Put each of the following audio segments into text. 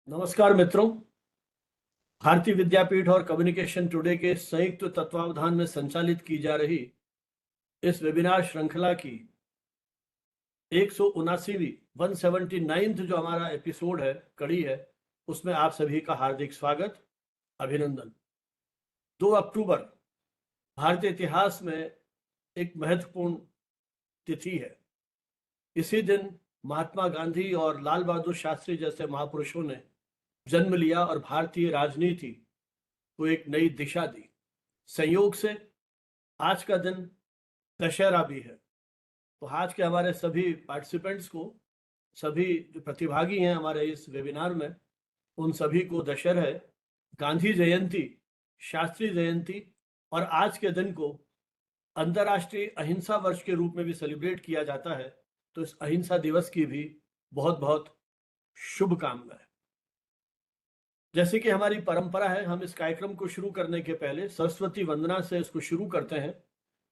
नमस्कार मित्रों। भारतीय विद्यापीठ और कम्युनिकेशन टुडे के संयुक्त तत्वावधान में संचालित की जा रही इस वेबिनार श्रृंखला की 179वीं 179th जो हमारा एपिसोड है, कड़ी है, उसमें आप सभी का हार्दिक स्वागत, अभिनंदन। 2 अक्टूबर भारतीय इतिहास में एक महत्वपूर्ण तिथि है। इसी दिन महात्मा गांधी और लाल बहादुर शास्त्री जैसे महापुरुषों ने जन्म लिया और भारतीय राजनीति को एक नई दिशा दी। संयोग से आज का दिन दशहरा भी है। तो आज के हमारे सभी पार्टिसिपेंट्स को, सभी जो प्रतिभागी हैं हमारे इस वेबिनार में, उन सभी को दशहरा, गांधी जयंती, शास्त्री जयंती और आज के दिन को अंतर्राष्ट्रीय अहिंसा वर्ष के रूप में भी सेलिब्रेट किया जाता है। तो इस अहिंसा दिवस की भी बहुत बहुत शुभकामनाएं। जैसे कि हमारी परंपरा है, हम इस कार्यक्रम को शुरू करने के पहले सरस्वती वंदना से इसको शुरू करते हैं।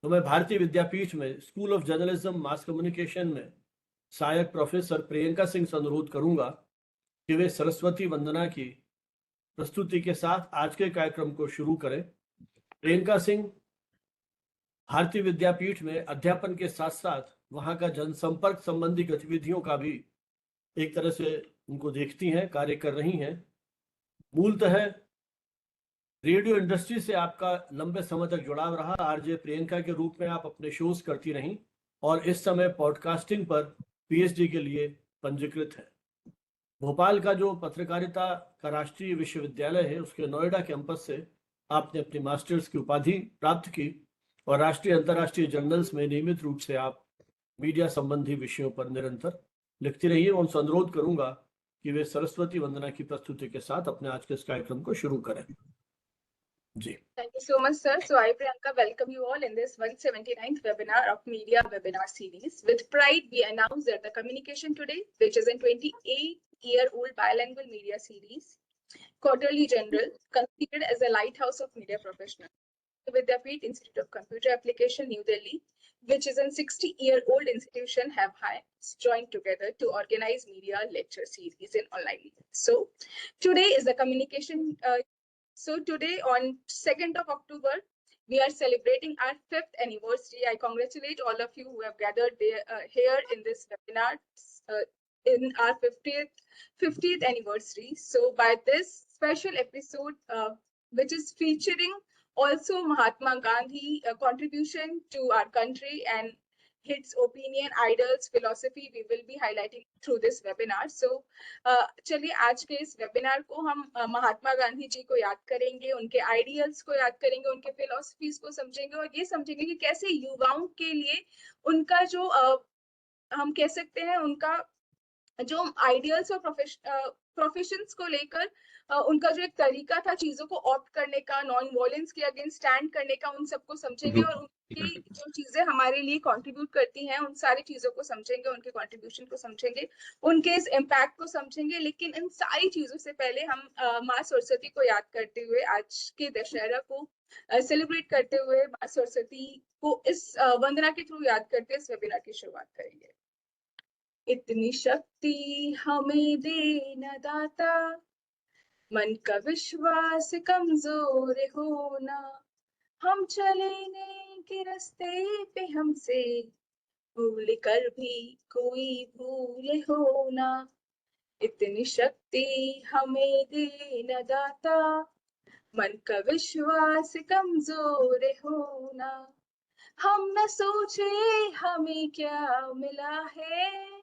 तो मैं भारतीय विद्यापीठ में school of journalism mass communication में सहायक प्रोफेसर प्रियंका सिंह से अनुरोध करूंगा कि वे सरस्वती वंदना की प्रस्तुति के साथ आज के कार्यक्रम को शुरू करें। प्रियंका सिंह भारतीय विद्यापीठ में अध्यापन के साथ साथ वहां का जनसंपर्क संबंधी गतिविधियों का भी एक तरह से उनको देखती हैं, कार्य कर रही हैं। मूलतः रेडियो इंडस्ट्री से आपका लंबे समय तक जुड़ाव रहा। आरजे प्रियंका के रूप में आप अपने शोज करती रहीं और इस समय पॉडकास्टिंग पर पीएचडी के लिए पंजीकृत है। भोपाल का जो पत्रकारिता का राष्ट्रीय विश्वविद्यालय है, उसके नोएडा कैंपस से आपने अपनी मास्टर्स की उपाधि प्राप्त की और राष्ट्रीय अंतर्राष्ट्रीय जर्नल्स में नियमित रूप से आप मीडिया संबंधी विषयों पर निरंतर लिखती रहिए। उनसे अनुरोध करूंगा कि वे सरस्वती वंदना की प्रस्तुति के साथ अपने आज के इस कार्यक्रम को शुरू करें। जी। Thank you so much, sir. So I, Priyanka, welcome you all in this 179th webinar of Media Webinar Series. With pride, we announce that the Communication Today, which is a 28-year-old bilingual media series, quarterly general, considered as a lighthouse of media professionals. The Vidyapeeth Institute of Computer Application, New Delhi, which is a 60-year-old institution, have hands joined together to organize media lecture series in online. So today is the communication. So today on 2nd of October, we are celebrating our 5th anniversary. I congratulate all of you who have gathered here in this webinar in our 50th anniversary. So by this special episode, which is featuring also Mahatma Gandhi contribution to our country and his opinion, idols, philosophy, we will be highlighting through this webinar. So चलिए आज के इस webinar को हम महात्मा गांधी जी को याद करेंगे, उनके आइडियल्स को याद करेंगे, उनके फिलोसफीज को समझेंगे और ये समझेंगे कि कैसे युवाओं के लिए उनका जो हम कह सकते हैं उनका जो आइडियल्स और प्रोफेशंस को लेकर उनका जो एक तरीका था चीजों को ऑप्ट करने का, नॉन वायलेंस के अगेंस्ट स्टैंड करने का, उन सबको समझेंगे और उनकी जो चीजें हमारे लिए कंट्रीब्यूट करती हैं उन सारी चीजों को समझेंगे, उनके कंट्रीब्यूशन को समझेंगे, उनके इस इम्पैक्ट को समझेंगे। लेकिन इन सारी चीजों से पहले हम माँ सरस्वती को याद करते हुए, आज के दशहरा को सेलिब्रेट करते हुए माँ सरस्वती को इस वंदना के थ्रू याद करते इस वेबिनार की शुरुआत करेंगे। इतनी शक्ति हमें दे न दाता, मन का विश्वास कमजोर होना, हम चले नेक रास्ते पे हमसे भूल कर भी कोई भूल होना। इतनी शक्ति हमें दे न दाता, मन का विश्वास कमजोर होना, हम न सोचे हमें क्या मिला है,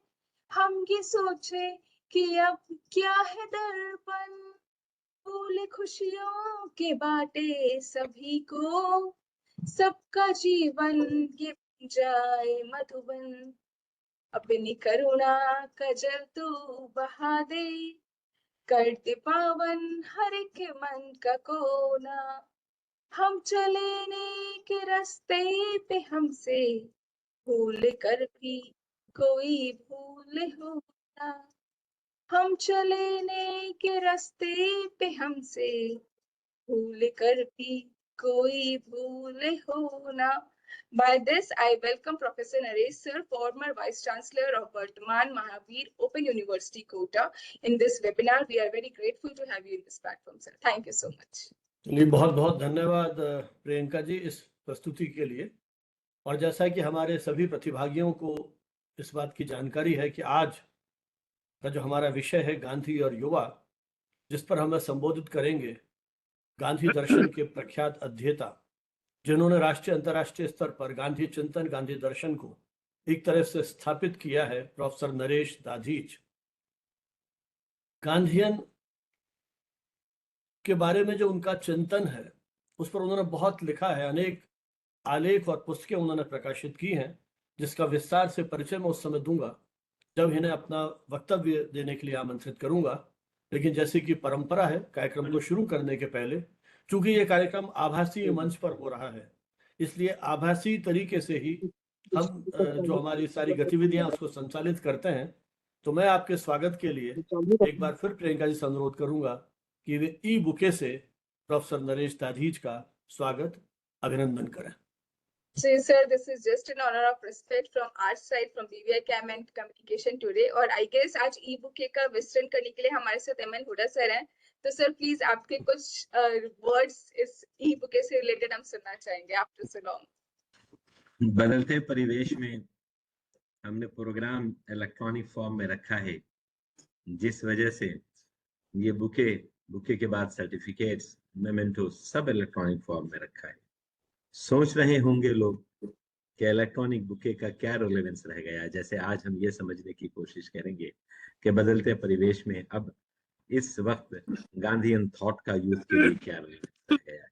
हम ये सोचे कि अब क्या है दर्पण, फूल खुशियों के बाटे सभी को, सबका जीवन ये बन जाए मधुबन, अपनी करुणा का जल तू बहा दे, कर दे पावन हर एक मन का कोना, हम चले नेक रास्ते पे हमसे भूल कर भी कोई भूल होना, हम चले नेक रास्ते पे हमसे भूल कर भी कोई भूल होना। By this, I welcome Professor Naresh Sir, former Vice Chancellor of Vardhaman Mahavir Open University, Kota. In this webinar, we are very grateful to have you in this platform, sir. Thank you so much. चलिए, बहुत बहुत धन्यवाद प्रियंका जी इस प्रस्तुति के लिए। और जैसा कि हमारे सभी प्रतिभागियों को इस बात की जानकारी है कि आज का जो हमारा विषय है गांधी और युवा, जिस पर हमें संबोधित करेंगे गांधी दर्शन के प्रख्यात अध्येता, जिन्होंने राष्ट्रीय अंतर्राष्ट्रीय स्तर पर गांधी चिंतन, गांधी दर्शन को एक तरह से स्थापित किया है, प्रोफेसर नरेश दाधीच। गांधीयन के बारे में जो उनका चिंतन है उस पर उन्होंने बहुत लिखा है, अनेक आलेख और पुस्तकें उन्होंने प्रकाशित की हैं, जिसका विस्तार से परिचय मैं उस समय दूंगा जब इन्हें अपना वक्तव्य देने के लिए आमंत्रित करूंगा। लेकिन जैसे कि परंपरा है, कार्यक्रम को शुरू करने के पहले, चूंकि ये कार्यक्रम आभासी मंच पर हो रहा है, इसलिए आभासी तरीके से ही हम जो हमारी सारी गतिविधियां उसको संचालित करते हैं। तो मैं आपके स्वागत के लिए एक बार फिर प्रियंका जी से अनुरोध करूंगा कि वे ई बुके से प्रोफेसर नरेश दाधीच का स्वागत, अभिनंदन करें। So, sir, this is just an honor of respect from our side, from BVI CAM and Communication today. और I guess आज e-book का विस्तरण करने के लिए हमारे साथ एमएन हुडा सर हैं। तो सर प्लीज आपके कुछ वर्ड्स इस e-book से रिलेटेड हम सुनना चाहेंगे। After so long. बदलते परिवेश में हमने प्रोग्राम इलेक्ट्रॉनिक फॉर्म में रखा है, जिस वजह से ये बुके के बाद सर्टिफिकेट्स, मेमेंटो सब इलेक्ट्रॉनिक फॉर्म में रखा है। सोच रहे होंगे लोग कि इलेक्ट्रॉनिक बुके का क्या रेलेवेंस रह गया। जैसे आज हम ये समझने की कोशिश करेंगे कि बदलते परिवेश में अब इस वक्त गांधीयन थॉट का यूथ के लिए क्या रेलेवेंस रह गया है।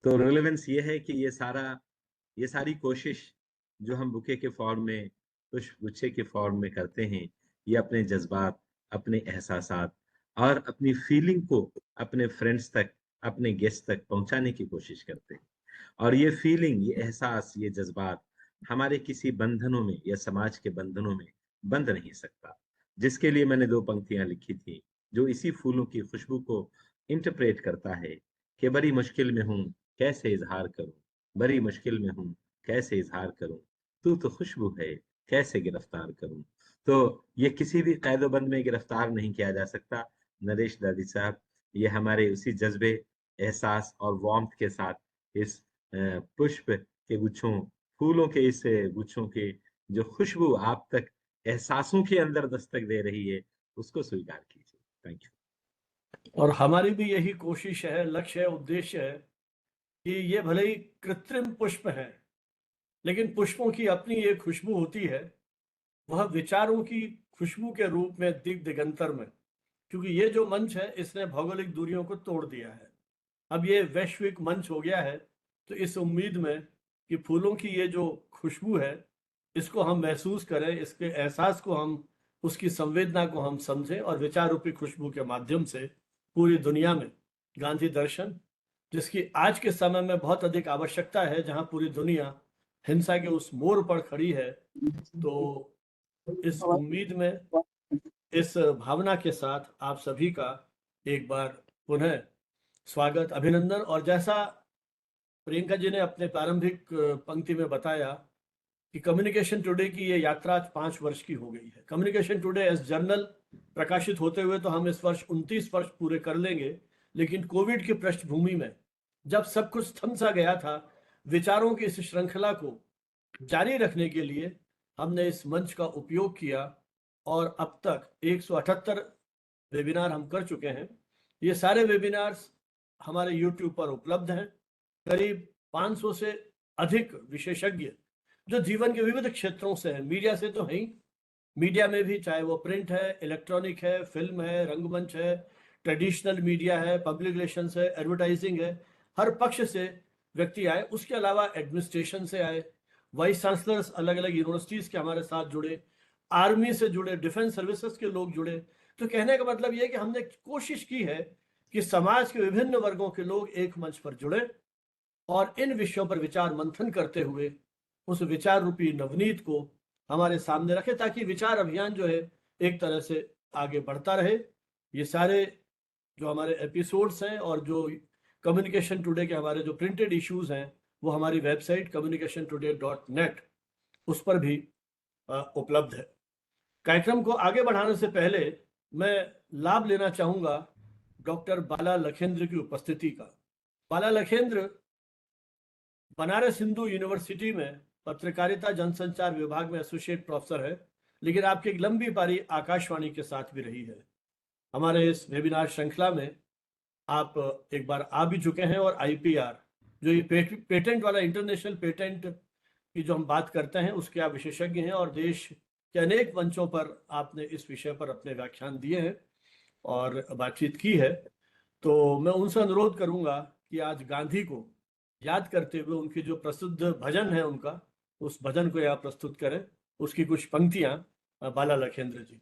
तो रेलेवेंस ये है कि ये सारी कोशिश जो हम बुके के फॉर्म में, पुष्प गुच्छे के फॉर्म में करते हैं, ये अपने जज्बात, अपने एहसासात और अपनी फीलिंग को अपने फ्रेंड्स तक, अपने गेस्ट तक पहुंचाने की कोशिश करते हैं। और ये फीलिंग, ये एहसास, ये जज्बात हमारे किसी बंधनों में या समाज के बंधनों में बंध नहीं सकता। जिसके लिए मैंने 2 पंक्तियां लिखी थी, जो इसी फूलों की खुशबू को इंटरप्रेट करता है कि बड़ी मुश्किल में हूं कैसे इजहार करूं, बड़ी मुश्किल में हूं कैसे इजहार करूं, तू तो खुशबू है कैसे गिरफ्तार करूं। तो ये किसी भी कैदोबंद में गिरफ्तार नहीं किया जा सकता। नरेश दादी साहब, ये हमारे उसी जज्बे, एहसास और वार्मथ के साथ इस पुष्प के गुच्छों, फूलों के इस गुच्छों के जो खुशबू आप तक एहसासों के अंदर दस्तक दे रही है, उसको स्वीकार कीजिए। Thank you. और हमारी भी यही कोशिश है, लक्ष्य है, उद्देश्य है कि ये भले ही कृत्रिम पुष्प है, लेकिन पुष्पों की अपनी एक खुशबू होती है, वह विचारों की खुशबू के रूप में दिगंतर में, क्योंकि ये जो मंच है इसने भौगोलिक दूरियों को तोड़ दिया है। अब ये वैश्विक मंच हो गया है, तो इस उम्मीद में कि फूलों की ये जो खुशबू है इसको हम महसूस करें, इसके एहसास को हम, उसकी संवेदना को हम समझें, और विचार रूपी खुशबू के माध्यम से पूरी दुनिया में गांधी दर्शन, जिसकी आज के समय में बहुत अधिक आवश्यकता है, जहां पूरी दुनिया हिंसा के उस मोड़ पर खड़ी है, तो इस उम्मीद में, इस भावना के साथ आप सभी का एक बार पुनः स्वागत, अभिनंदन। और जैसा प्रियंका जी ने अपने प्रारंभिक पंक्ति में बताया कि कम्युनिकेशन टुडे की ये यात्रा आज 5 वर्ष की हो गई है। कम्युनिकेशन टुडे एज जर्नल प्रकाशित होते हुए तो हम इस वर्ष 29 वर्ष पूरे कर लेंगे, लेकिन कोविड की पृष्ठभूमि में जब सब कुछ थम सा गया था, विचारों की इस श्रृंखला को जारी रखने के लिए हमने इस मंच का उपयोग किया, और अब तक 178 वेबिनार हम कर चुके हैं। ये सारे वेबिनार्स हमारे YouTube पर उपलब्ध हैं। करीब 500 से अधिक विशेषज्ञ जो जीवन के विविध क्षेत्रों से हैं, मीडिया से तो है ही, मीडिया में भी, चाहे वो प्रिंट है, इलेक्ट्रॉनिक है, फिल्म है, रंगमंच है, ट्रेडिशनल मीडिया है, पब्लिक रिलेशंस है, एडवर्टाइजिंग है, हर पक्ष से व्यक्ति आए। उसके अलावा एडमिनिस्ट्रेशन से आए, वाइस चांसलर्स अलग अलग यूनिवर्सिटीज के हमारे साथ जुड़े, आर्मी से जुड़े, डिफेंस सर्विसेज के लोग जुड़े। तो कहने का मतलब ये है कि हमने कोशिश की है कि समाज के विभिन्न वर्गों के लोग एक मंच पर जुड़े और इन विषयों पर विचार मंथन करते हुए उस विचार रूपी नवनीत को हमारे सामने रखे, ताकि विचार अभियान जो है एक तरह से आगे बढ़ता रहे। ये सारे जो हमारे एपिसोड्स हैं और जो कम्युनिकेशन टुडे के हमारे जो प्रिंटेड इश्यूज हैं, वो हमारी वेबसाइट communicationtoday.net उस पर भी उपलब्ध है। कार्यक्रम को आगे बढ़ाने से पहले मैं लाभ लेना चाहूंगा डॉक्टर बाला लखेंद्र की उपस्थिति का। बाला लखेंद्र बनारस हिंदू यूनिवर्सिटी में पत्रकारिता जनसंचार विभाग में एसोसिएट प्रोफेसर है, लेकिन आपकी एक लंबी पारी आकाशवाणी के साथ भी रही है। हमारे इस वेबिनार श्रृंखला में आप एक बार आ भी चुके हैं और आईपीआर जो ये पेटेंट वाला इंटरनेशनल पेटेंट की जो हम बात करते हैं उसके आप विशेषज्ञ हैं और देश के अनेक मंचों पर आपने इस विषय पर अपने व्याख्यान दिए हैं और बातचीत की है। तो मैं उनसे अनुरोध करूंगा कि आज गांधी को याद करते हुए उनकी जो प्रसिद्ध भजन है उनका, उस भजन को यहाँ प्रस्तुत करें। उसकी कुछ पंक्तियां बाला लखेंद्र जी।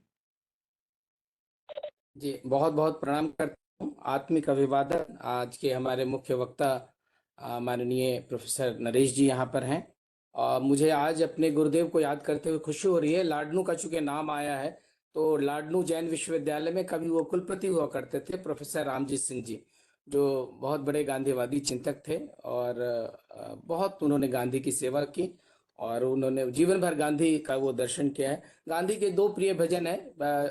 जी बहुत बहुत प्रणाम करता हूँ। आत्मिक अभिवादन। आज के हमारे मुख्य वक्ता माननीय प्रोफेसर नरेश जी यहाँ पर हैं और मुझे आज अपने गुरुदेव को याद करते हुए खुशी हो रही है। लाडनू का चूंकि नाम आया है तो लाडनू जैन विश्वविद्यालय में कभी वो कुलपति हुआ करते थे प्रोफेसर रामजीत सिंह जी, जो बहुत बड़े गांधीवादी चिंतक थे और बहुत उन्होंने गांधी की सेवा की और उन्होंने जीवन भर गांधी का वो दर्शन किया है। गांधी के दो प्रिय भजन है,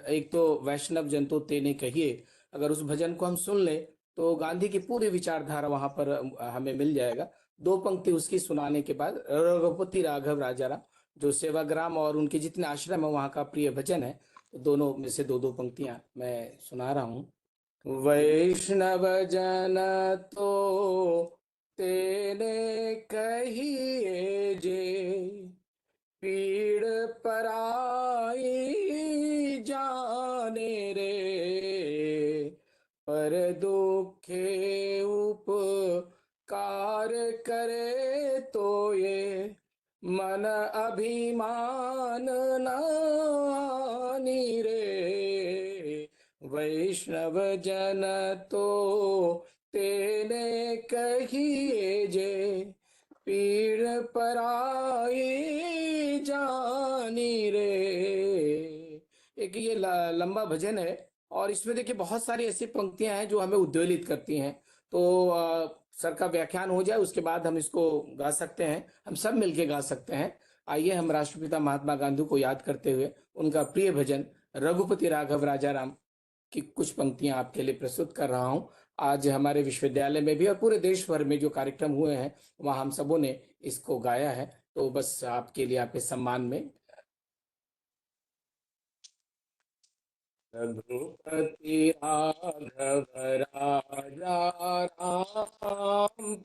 एक तो वैष्णव जन तो तेने कहिए, अगर उस भजन को हम सुन ले तो गांधी की पूरी विचारधारा वहां पर हमें मिल जाएगा। दो पंक्ति उसकी सुनाने के बाद रघुपति राघव राजाराम जो सेवाग्राम और उनके जितने आश्रम है वहां का प्रिय भजन है, तो दोनों में से दो दो पंक्तियां मैं सुना रहा हूँ। वैष्णव जन तो तेने कहिए जे, पीड़ पराई जाने रे, पर दुखे उपकार करे तो ये, मन अभिमान नानी रे। वैष्णव जन तो तेने कहिए जे, पीड़ पराई जानी रे। एक ये लंबा भजन है और इसमें देखिए बहुत सारी ऐसी पंक्तियां हैं जो हमें उद्वेलित करती हैं। तो सर का व्याख्यान हो जाए उसके बाद हम इसको गा सकते हैं, हम सब मिलके गा सकते हैं। आइए हम राष्ट्रपिता महात्मा गांधी को याद करते हुए उनका प्रिय भजन रघुपति राघव राजाराम की कुछ पंक्तियां आपके लिए प्रस्तुत कर रहा हूं। आज हमारे विश्वविद्यालय में भी और पूरे देश भर में जो कार्यक्रम हुए हैं वहां हम सबों ने इसको गाया है, तो बस आपके लिए, आपके सम्मान में। रघुपति राघव राजाराम,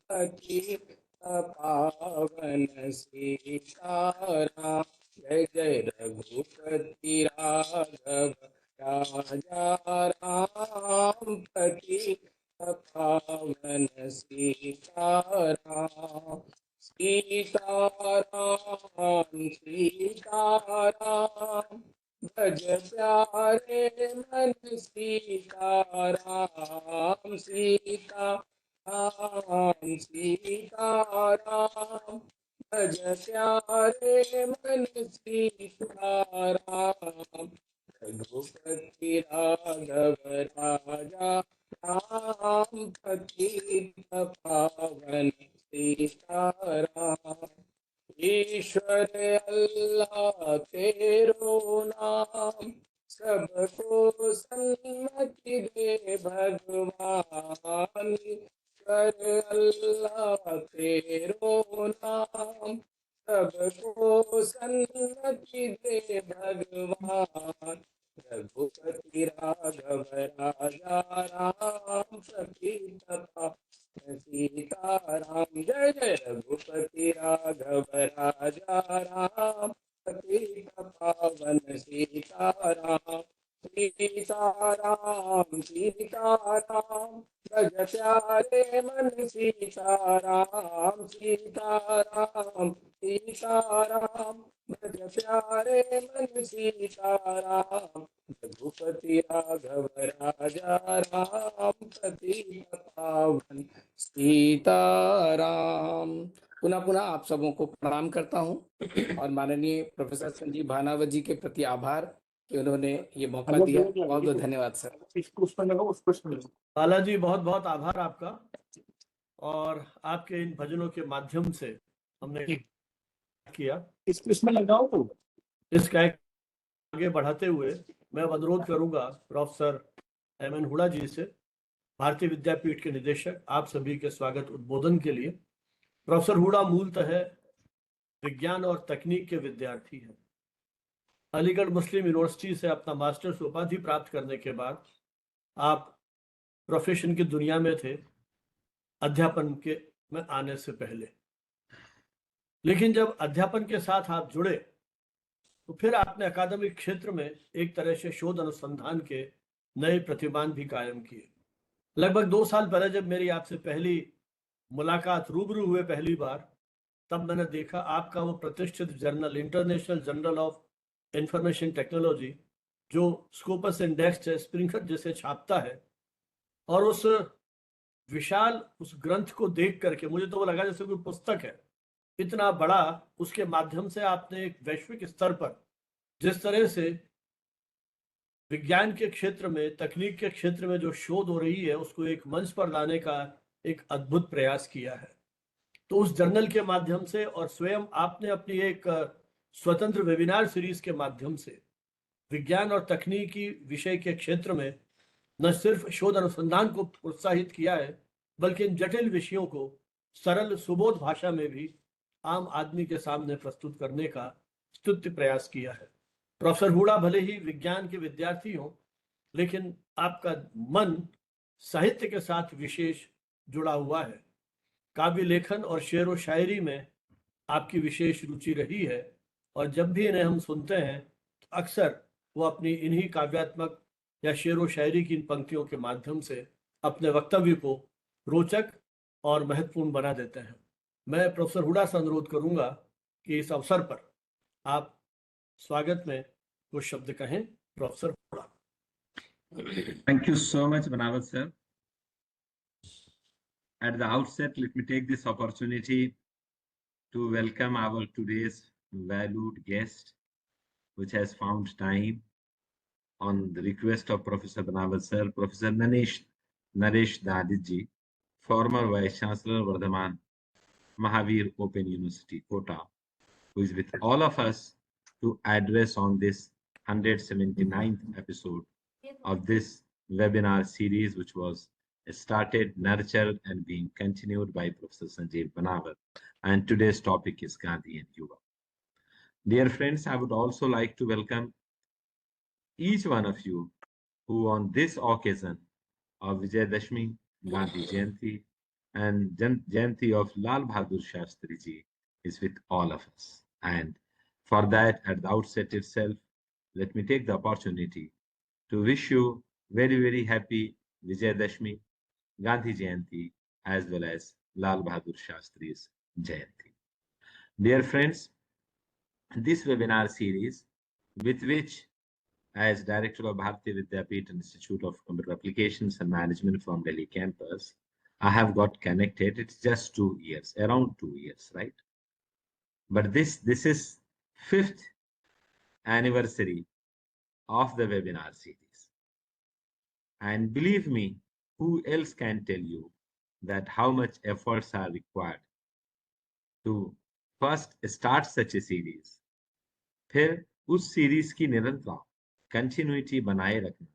पतित पावन सीताराम। जय जय रघुपति राघव राजाराम, पतित पावन सीताराम। सीताराम सीताराम, भज प्यारे मन सीताराम। सीताराम सीताराम, भज प्यारे मन सीताराम। रघुपति राघव राजा राम, पतित पावन सीताराम। ईश्वर अल्लाह तेरो नाम, सबको सन्मति दे भगवान। ईश्वर अल्लाह तेरो नाम, सबको सन्मति दे भगवान। रघुपति राघव राजा राम, पतित पावन सीताराम। जय जय रघुपति राघव राजा राम, पतित पावन सीताराम। सीताराम सीताराम, भज प्यारे मन सीताराम। सीताराम सीताराम, भज प्यारे मन सीताराम। रघुपति राघव राजा राम, पतित पावन सीताराम। पुनः पुनः आप सबों को प्रणाम करता हूं और माननीय प्रोफेसर संजीव भानावत जी के प्रति आभार कि उन्होंने ये मौका दिया। बहुत बहुत धन्यवाद सर। बालाजी बहुत बहुत आभार आपका। और आपके इन भजनों के माध्यम से हमने किया। इसमें लगाओ तो इस कार्य आगे बढ़ाते हुए मैं अनुरोध करूंगा प्रोफेसर एमएन हुडा जी से, भारतीय विद्यापीठ के निदेशक, आप सभी के स्वागत उद्बोधन के लिए। प्रोफेसर हुडा मूलतः विज्ञान और तकनीक के विद्यार्थी हैं। अलीगढ़ मुस्लिम यूनिवर्सिटी से अपना मास्टर्स उपाधि प्राप्त करने के बाद आप प्रोफेशन की दुनिया में थे, अध्यापन के में आने से पहले। लेकिन जब अध्यापन के साथ आप जुड़े तो फिर आपने अकादमिक क्षेत्र में एक तरह से शोध अनुसंधान के नए प्रतिमान भी कायम किए। लगभग 2 साल पहले जब मेरी आपसे पहली मुलाकात रूबरू हुए पहली बार, तब मैंने देखा आपका वो प्रतिष्ठित journal international journal of information technology, जो स्कोपस इंडेक्स स्प्रिंगर जैसे छापता है, और उस विशाल उस ग्रंथ को देख करके मुझे तो वो लगा जैसे कोई पुस्तक है, इतना बड़ा। उसके माध्यम से आपने एक वैश्विक स्तर पर जिस तरह से विज्ञान के क्षेत्र में, तकनीक के क्षेत्र में जो शोध हो रही है, उसको एक मंच पर लाने का एक अद्भुत प्रयास किया है। तो उस जर्नल के माध्यम से और स्वयं आपने अपनी एक स्वतंत्र वेबिनार सीरीज के माध्यम से विज्ञान और तकनीकी विषय के क्षेत्र में न सिर्फ शोध अनुसंधान को प्रोत्साहित किया है, बल्कि इन जटिल विषयों को सरल सुबोध भाषा में भी आम आदमी के सामने प्रस्तुत करने का स्तुत्य प्रयास किया है। प्रोफेसर हुडा भले ही विज्ञान के विद्यार्थी हों, लेकिन आपका मन साहित्य के साथ विशेष जुड़ा हुआ है। काव्य लेखन और शेर व शायरी में आपकी विशेष रुचि रही है, और जब भी इन्हें हम सुनते हैं तो अक्सर वो अपनी इन्हीं काव्यात्मक या शेर व शायरी की इन पंक्तियों के माध्यम से अपने वक्तव्य को रोचक और महत्वपूर्ण बना देते हैं। मैं प्रोफेसर हुडा से अनुरोध करूंगा कि इस अवसर पर आप स्वागत में कुछ शब्द कहें। Professor Hooda. Thank you so much, Banawat sir. At the outset, let me take this opportunity to welcome our today's valued guest, which has found time on the request of Professor Banawat sir, Professor Naresh Dadit ji, former Vice Chancellor Vardhaman Mahavir Open University, Kota, who is with all of us to address on this 179th episode of this webinar series, which was started, nurtured, and being continued by Professor Sanjeev Banawat. And today's topic is Gandhi and Yuva. Dear friends, I would also like to welcome each one of you who on this occasion of Vijayadashmi, Gandhi Jayanti, and Jayanti of Lal Bahadur Shastri Ji is with all of us. And for that, at the outset itself, let me take the opportunity to wish you very, very happy Vijayadashmi, Gandhi Jayanti, as well as Lal Bahadur Shastri's Jayanti. Dear friends, this webinar series, with which, as Director of Bharatiya Vidyapeeth Institute of Computer Applications and Management from Delhi campus, I have got connected. It's just 2 years, around 2 years, right? But this is 5th anniversary of the webinar series. And believe me, who else can tell you that how much efforts are required to first start such a series, फिर उस series की निरंतर continuity बनाए रखना,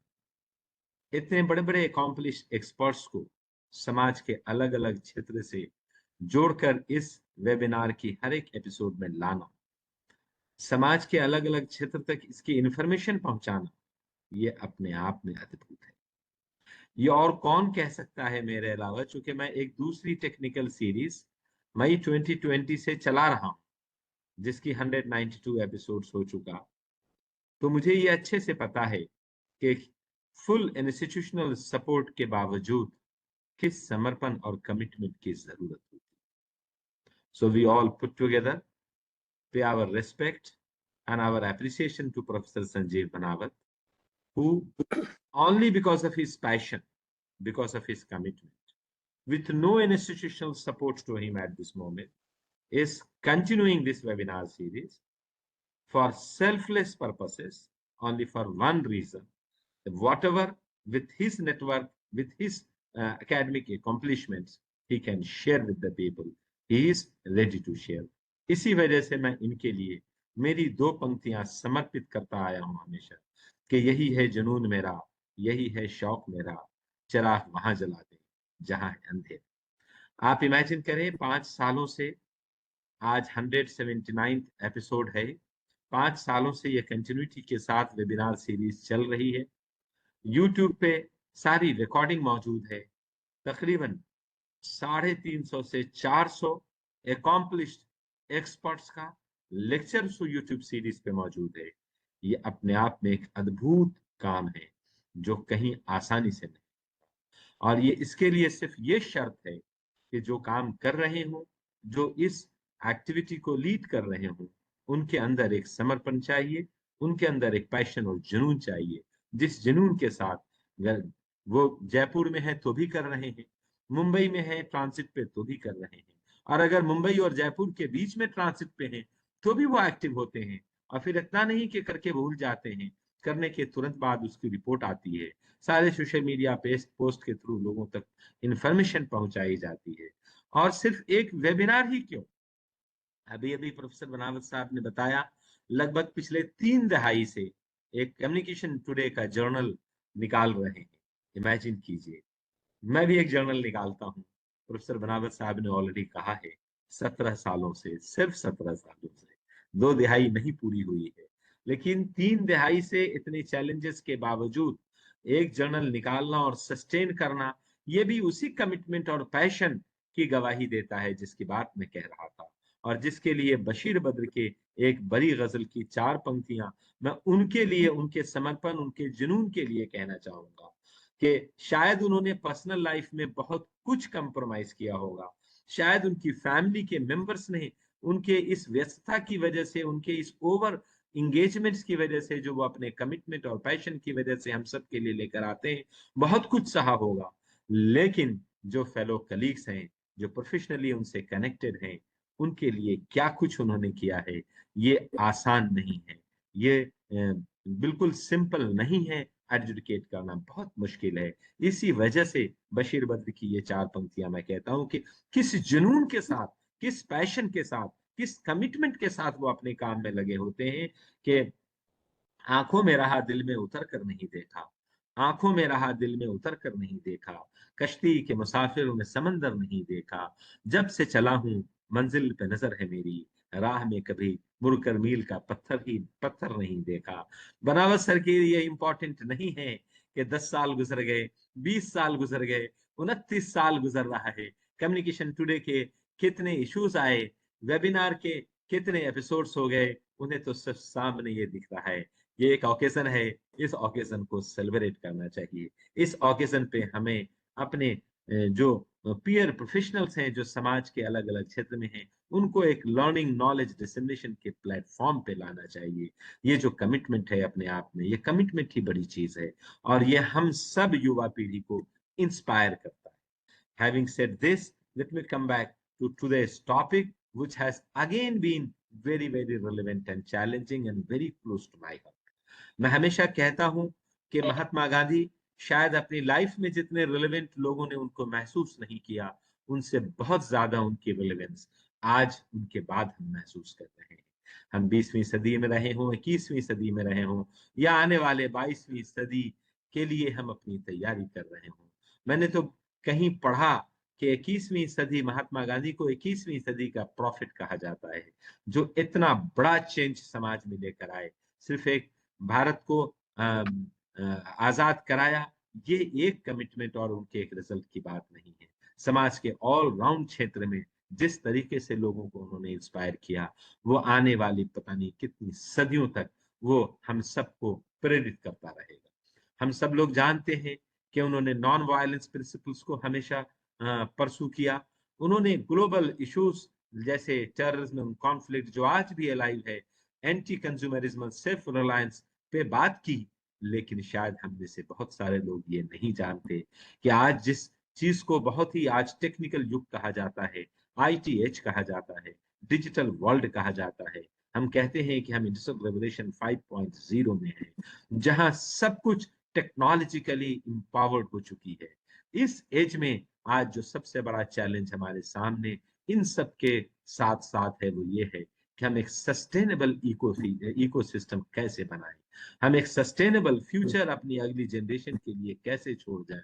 इतने बड़े बड़े accomplish experts को समाज के अलग अलग क्षेत्र से जोड़कर इस वेबिनार की हर एक एपिसोड में लाना, समाज के अलग अलग क्षेत्र तक इसकी इंफॉर्मेशन पहुंचाना, ये अपने आप में अद्भुत है। ये और कौन कह सकता है मेरे अलावा, चूंकि मैं एक दूसरी टेक्निकल सीरीज मई 2020 से चला रहा हूं, जिसकी 192 एपिसोड्स हो चुका, तो मुझे ये अच्छे से पता है कि फुल इंस्टीट्यूशनल सपोर्ट के बावजूद किस समर्पण और कमिटमेंट की जरूरत होती है। So we all put together pay our respect and our appreciation to Professor Sanjeev Banawat, who only because of his passion, because of his commitment, with no institutional support to him at this moment, is continuing this webinar series for selfless purposes, only for one reason: that whatever with his network, with his academic accomplishments, he can share with the people. He is ready to share. इसी वजह से मैं इनके लिए मेरी 2 पंक्तियां समर्पित करता आया हूं हमेशा कि यही है जुनून मेरा, यही है शौक मेरा, चिराग वहां जला दे जहां है अंधेरा। आप इमेजिन करें 5 सालों से आज 179 एपिसोड है। 5 सालों से ये कंटिन्यूटी के साथ वेबिनार सीरीज चल रही है। यूट्यूब पे सारी रिकॉर्डिंग मौजूद है। तकरीबन 350 से 400 एकॉम्प्लिश्ड एक्सपर्ट्स का लेक्चर यूट्यूब सीरीज पे मौजूद है। ये अपने आप में एक अद्भुत काम है जो कहीं आसानी से नहीं, और ये इसके लिए सिर्फ ये शर्त है कि जो काम कर रहे हो, जो इस एक्टिविटी को लीड कर रहे हो, उनके अंदर एक समर्पण चाहिए, उनके अंदर एक पैशन और जुनून चाहिए। जिस जुनून के साथ वो जयपुर में है तो भी कर रहे हैं, मुंबई में है ट्रांसिट पे तो भी कर रहे हैं, और अगर मुंबई और जयपुर के बीच में ट्रांसिट पे हैं तो भी वो एक्टिव होते हैं। और फिर इतना नहीं कि करके भूल जाते हैं, करने के तुरंत बाद उसकी रिपोर्ट आती है, सारे सोशल मीडिया पोस्ट के थ्रू लोगों तक इंफॉर्मेशन पहुंचाई जाती है। और सिर्फ एक वेबिनार ही क्यों, अभी अभी प्रोफेसर बनावत साहब ने बताया लगभग पिछले 3 दहाई से एक कम्युनिकेशन टुडे का जर्नल निकाल रहे हैं। इमेजिन कीजिए, मैं भी एक जर्नल निकालता हूँ। प्रोफेसर बनावत साहब ने ऑलरेडी कहा है 17 सालों से, सिर्फ 17 सालों से, 2 दहाई नहीं पूरी हुई है, लेकिन 3 दहाई से इतने चैलेंजेस के बावजूद एक जर्नल निकालना और सस्टेन करना, ये भी उसी कमिटमेंट और पैशन की गवाही देता है जिसकी बात मैं कह रहा था, और जिसके लिए बशीर बद्र के एक बड़ी गजल की 4 पंक्तियां मैं उनके लिए, उनके समर्पण, उनके जुनून के लिए कहना चाहूंगा कि शायद उन्होंने पर्सनल लाइफ में बहुत कुछ कंप्रोमाइज किया होगा, शायद उनकी फैमिली के मेंबर्स ने उनके इस व्यस्तता की वजह से, उनके इस ओवर इंगेजमेंट्स की वजह से, जो वो अपने कमिटमेंट और पैशन की वजह से हम सब के लिए लेकर आते हैं, बहुत कुछ सहा होगा। लेकिन जो फेलो कलीग्स हैं, जो प्रोफेशनली उनसे कनेक्टेड हैं, उनके लिए क्या कुछ उन्होंने किया है, ये आसान नहीं है, ये बिल्कुल सिंपल नहीं है। एडजुडिकेट करना बहुत मुश्किल है। इसी वजह से बशीर बद्र की ये 4 पंक्तियां मैं कहता हूं कि किस जुनून के साथ, किस पैशन के साथ, किस कमिटमेंट के साथ वो अपने काम में लगे होते हैं कि आंखों में रहा दिल में उतर कर नहीं देखा, आंखों में रहा दिल में उतर कर नहीं देखा, कश्ती के मुसाफिरों में समंदर नहीं देखा, जब से चला हूं मंजिल पे नजर है मेरी, राह में कभी मुड़कर मील का पत्थर नहीं देखा। बनावत सर के लिए इंपॉर्टेंट नहीं है कि 10 साल गुजर गए, 20 साल गुजर गए, 29 साल गुजर रहा है, कम्युनिकेशन टुडे के कितने इश्यूज आए, वेबिनार के कितने एपिसोड्स हो गए, उन्हें तो सिर्फ सामने ये दिख रहा है। ये एक ओकेजन है, इस ओकेजन को सेलिब्रेट करना चाहिए। इस ओकेजन पे हमें अपने जो पीयर प्रोफेशनल्स हैं, जो समाज के अलग अलग क्षेत्र में हैं, उनको एक लर्निंग नॉलेज डिसेमिनेशन के प्लेटफॉर्म पे लाना चाहिए। ये जो कमिटमेंट है अपने आप में, ये कमिटमेंट ही बड़ी चीज है, और ये हम सब युवा पीढ़ी को इंस्पायर करता है। Having said this, let me come back to today's topic, which has again been very, very relevant and challenging and very close to my heart. मैं हमेशा कहता हूं कि महात्मा गांधी शायद अपनी लाइफ में जितने रिलेवेंट लोगों ने उनको महसूस नहीं किया, उनसे बहुत ज्यादा उनकी रिलेवेंस आज उनके बाद हम महसूस कर रहे हैं। हम 20वीं सदी में रहे हों, 21वीं सदी में रहे हों, या आने वाले 22वीं सदी के लिए हम अपनी तैयारी कर रहे हों। मैंने तो कहीं पढ़ा कि 21वीं सदी, महात्मा गांधी को 21वीं सदी का प्रॉफिट कहा जाता है, जो इतना बड़ा चेंज समाज में लेकर आए। सिर्फ एक भारत को आजाद कराया, ये एक कमिटमेंट और उनके एक रिजल्ट की बात नहीं है। समाज के ऑल राउंड क्षेत्र में जिस तरीके से लोगों को उन्होंने इंस्पायर किया, वो आने वाली पता नहीं कितनी सदियों तक वो हम सबको प्रेरित करता रहेगा। हम सब लोग जानते हैं कि उन्होंने नॉन वायलेंस प्रिंसिपल्स को हमेशा परसू किया। उन्होंने ग्लोबल इश्यूज जैसे टेररिज्म, कॉन्फ्लिक्ट जो आज भी अलाइव है, एंटी कंज्यूमरिज्म, सेल्फ रिलायंस पे बात की। लेकिन शायद हम में से बहुत सारे लोग ये नहीं जानते कि आज जिस चीज को बहुत ही आज टेक्निकल युग कहा जाता है, ITH कहा जाता है, डिजिटल वर्ल्ड कहा जाता है, हम कहते हैं कि हम इंडस्ट्रियल रेवोल्यूशन 5.0 में है, जहां सब कुछ टेक्नोलॉजिकली इंपावर्ड हो चुकी है। इस एज में आज जो सबसे बड़ा चैलेंज हमारे सामने इन सब के साथ साथ है वो ये है कि हम एक सस्टेनेबल इकोसिस्टम कैसे बनाएं, हम एक सस्टेनेबल फ्यूचर अपनी अगली जनरेशन के लिए कैसे छोड़ जाएं।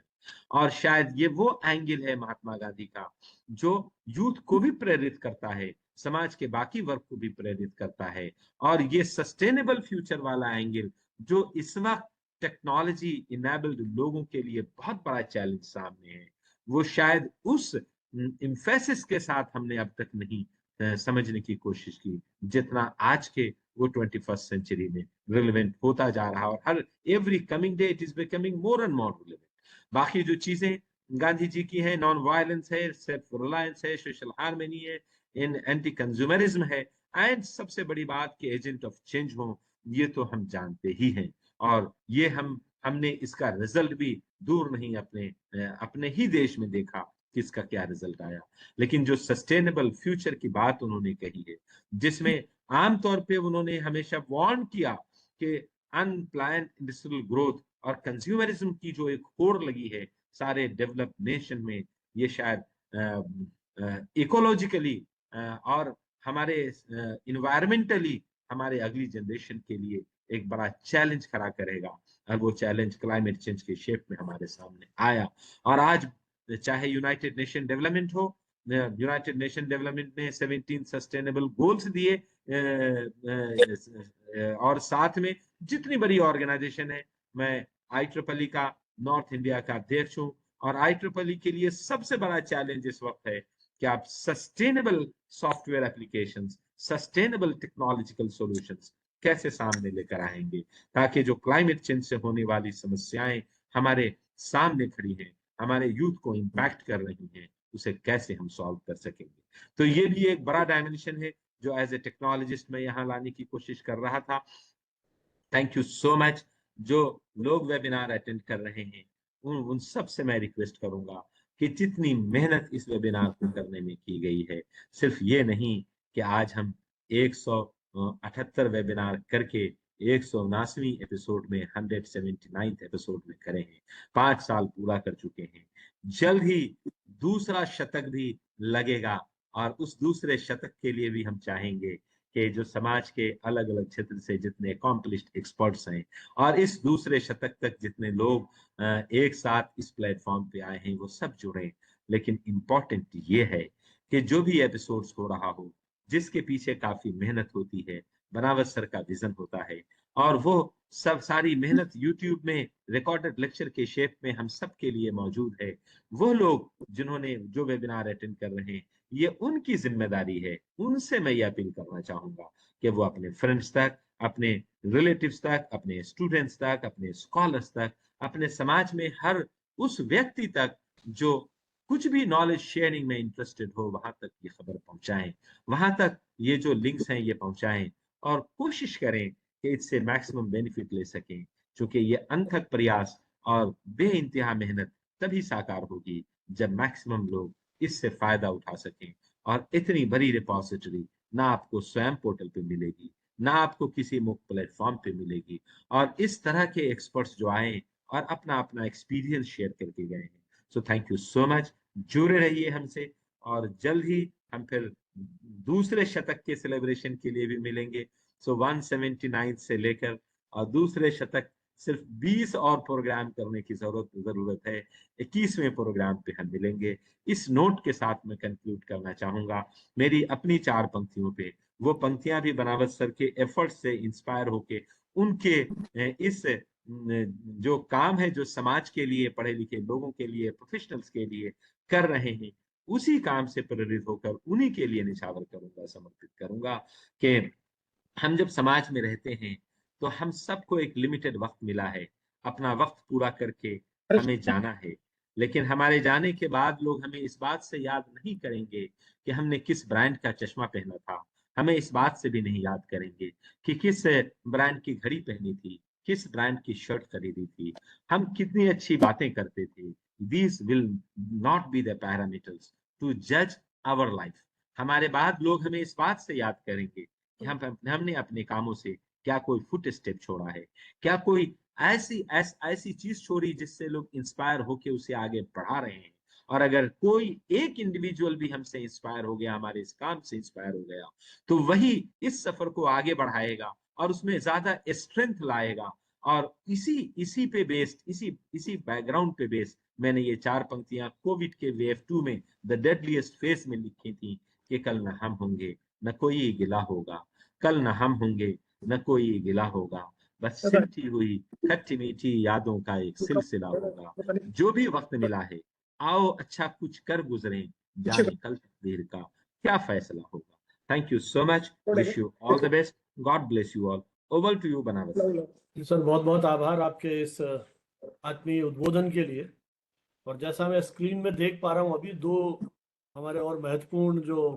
और शायद ये वो एंगल है महात्मा गांधी का जो यूथ को भी प्रेरित करता है, समाज के बाकी वर्ग को भी प्रेरित करता है। और ये सस्टेनेबल फ्यूचर वाला एंगल जो इस वक्त टेक्नोलॉजी इनेबल्ड लोगों के लिए बहुत बड़ा चैलेंज सामने है, वो शायद उस इम्फेसिस के साथ हमने अब तक नहीं समझने की कोशिश की जितना आज के वो 21st सेंचुरी में रिलेवेंट होता जा रहा, और हर every coming day it is becoming more and more relevant. बाकी जो चीजें गांधी जी की है, नॉन वायलेंस है, सेल्फ रिलायंस है, सोशल हार्मनी है, इन एंटी कंज्यूमरिज्म है, एंड सबसे बड़ी बात कि एजेंट ऑफ चेंज हो, ये तो हम जानते ही हैं। और ये हमने इसका रिजल्ट भी दूर नहीं अपने ही देश में देखा कि इसका क्या रिजल्ट आया। लेकिन जो सस्टेनेबल फ्यूचर की बात उन्होंने कही है, जिसमें आमतौर पे उन्होंने हमेशा वार्न किया कि अनप्लान्ड इंडस्ट्रियल ग्रोथ और कंज्यूमरिज्म की जो एक होड़ लगी है सारे डेवलप नेशन में, ये शायद इकोलॉजिकली और हमारे इन्वायरमेंटली हमारे अगली जनरेशन के लिए एक बड़ा चैलेंज खड़ा करेगा। और वो चैलेंज क्लाइमेट चेंज के शेप में हमारे सामने आया। और आज चाहे यूनाइटेड नेशन डेवलपमेंट हो, यूनाइटेड नेशन डेवलपमेंट ने 17 सस्टेनेबल गोल्स दिए, और साथ में जितनी बड़ी ऑर्गेनाइजेशन है, मैं IEEE का नॉर्थ इंडिया का अध्यक्ष हूँ, और IEEE के लिए सबसे बड़ा चैलेंज इस वक्त है कि आप sustainable software applications, sustainable technological solutions कैसे सामने लेकर आएंगे, ताकि जो क्लाइमेट चेंज से होने वाली समस्याएं हमारे सामने खड़ी हैं, हमारे यूथ को इम्पैक्ट कर रही हैं, उसे कैसे हम सॉल्व कर सकेंगे। तो ये भी एक बड़ा डायमेंशन है जो एज ए टेक्नोलॉजिस्ट मैं यहाँ लाने की कोशिश कर रहा था। Thank you so much. जो लोग वेबिनार अटेंड कर रहे हैं उन सब से मैं रिक्वेस्ट करूंगा कि जितनी मेहनत इस वेबिनार को करने में की गई है, सिर्फ ये नहीं कि आज हम 178 वेबिनार करके 179वीं एपिसोड में 179th एपिसोड में खड़े हैं, 5 साल पूरा कर चुके हैं। जल्द ही दूसरा शतक भी लगेगा, और उस दूसरे शतक के लिए भी हम चाहेंगे कि जो समाज के अलग अलग क्षेत्र से जितने अकॉम्प्लिश्ड एक्सपर्ट्स हैं, और इस दूसरे शतक तक जितने लोग एक साथ इस प्लेटफॉर्म पे आए हैं, वो सब जुड़े। लेकिन इम्पोर्टेंट ये है कि जो भी एपिसोड्स हो रहा हो, जिसके पीछे काफी मेहनत होती है, बनावट सर का विजन होता है, और वो सब सारी मेहनत यूट्यूब में रिकॉर्डेड लेक्चर के शेप में हम सब के लिए मौजूद है। वो लोग जिन्होंने जो वेबिनार अटेंड कर रहे हैं, ये उनकी जिम्मेदारी है। उनसे मैं ये अपील करना चाहूंगा कि वो अपने फ्रेंड्स तक, अपने रिलेटिव्स तक, अपने स्टूडेंट्स तक, अपने स्कॉलर्स तक, अपने समाज में हर उस व्यक्ति तक जो कुछ भी नॉलेज शेयरिंग में इंटरेस्टेड हो, वहां तक ये खबर पहुंचाएं, वहां तक ये जो लिंक्स हैं ये पहुंचाएं, और कोशिश करें कि इससे मैक्सिमम बेनिफिट ले सकें। क्योंकि ये अनथक प्रयास और बेइंतहा मेहनत तभी साकार होगी जब मैक्सिमम लोग इससे फायदा उठा सकें। और इतनी बड़ी रिपोजिटरी ना आपको स्वयं पोर्टल पे मिलेगी, ना आपको किसी मुक्त प्लेटफॉर्म पे मिलेगी। और इस तरह के एक्सपर्ट्स जो आए और अपना अपना एक्सपीरियंस शेयर करके गए हैं। So thank you so much. जुड़े रहिए हमसे, और जल्द ही हम फिर दूसरे शतक के सेलिब्रेशन के लिए भी मिलेंगे। सो 179 से लेकर और दूसरे शतक सिर्फ 20 और प्रोग्राम करने की जरूरत है। 21वें प्रोग्राम पे हम मिलेंगे। इस नोट के साथ मैं कंक्लूड करना चाहूंगा मेरी अपनी 4 पंक्तियों पे। वो पंक्तियां भी बनावट सर के एफर्ट से इंस्पायर होके उनके इस जो काम है जो समाज के लिए, पढ़े लिखे लोगों के लिए, प्रोफेशनल्स के लिए कर रहे हैं, उसी काम से प्रेरित होकर उन्हीं के लिए निछावर करूंगा, समर्पित करूंगा कि हम जब समाज में रहते हैं तो हम सबको एक लिमिटेड वक्त मिला है। अपना वक्त पूरा करके हमें जाना है, लेकिन हमारे जाने के बाद लोग हमें इस बात से याद नहीं करेंगे कि हमने किस ब्रांड का चश्मा पहना था। हमें इस बात से भी नहीं याद करेंगे कि किस ब्रांड की घड़ी पहनी थी, किस ब्रांड की शर्ट खरीदी थी, हम कितनी अच्छी बातें करते थे। These will not be the parameters to judge our life। हमारे बाद लोग हमें इस बात से याद करेंगे कि हमने अपने कामों से क्या कोई फुट स्टेप छोड़ा है, क्या कोई ऐसी चीज छोड़ी जिससे लोग इंस्पायर होके उसे आगे बढ़ा रहे हैं। और अगर कोई एक इंडिविजुअल भी हमसे इंस्पायर हो गया, हमारे इस काम से इंस्पायर हो गया, तो वही इस सफर को आगे बढ़ाएगा और उसमें ज्यादा स्ट्रेंथ लाएगा। और इसी इसी पे बेस्ड, इसी बैकग्राउंड पे बेस्ड मैंने ये 4 पंक्तियां कोविड के वेव 2 में द डेडलीस्ट फेज में लिखी थी कि कल न हम होंगे न कोई गिला होगा, कल न हम होंगे न कोई गिला होगा, बस सिमटी हुई खट्टी मीठी यादों का एक सिलसिला होगा। जो भी वक्त मिला है आओ अच्छा कुछ कर गुजरे, जाने कल तकदीर का क्या फैसला होगा। Thank you so much, wish you all the best, God bless you all. Over to you Banaras. Sir बहुत बहुत आभार आपके इस आत्मीय उद्बोधन के लिए। और जैसा मैं स्क्रीन में देख पा रहा हूँ अभी, 2 हमारे और महत्वपूर्ण जो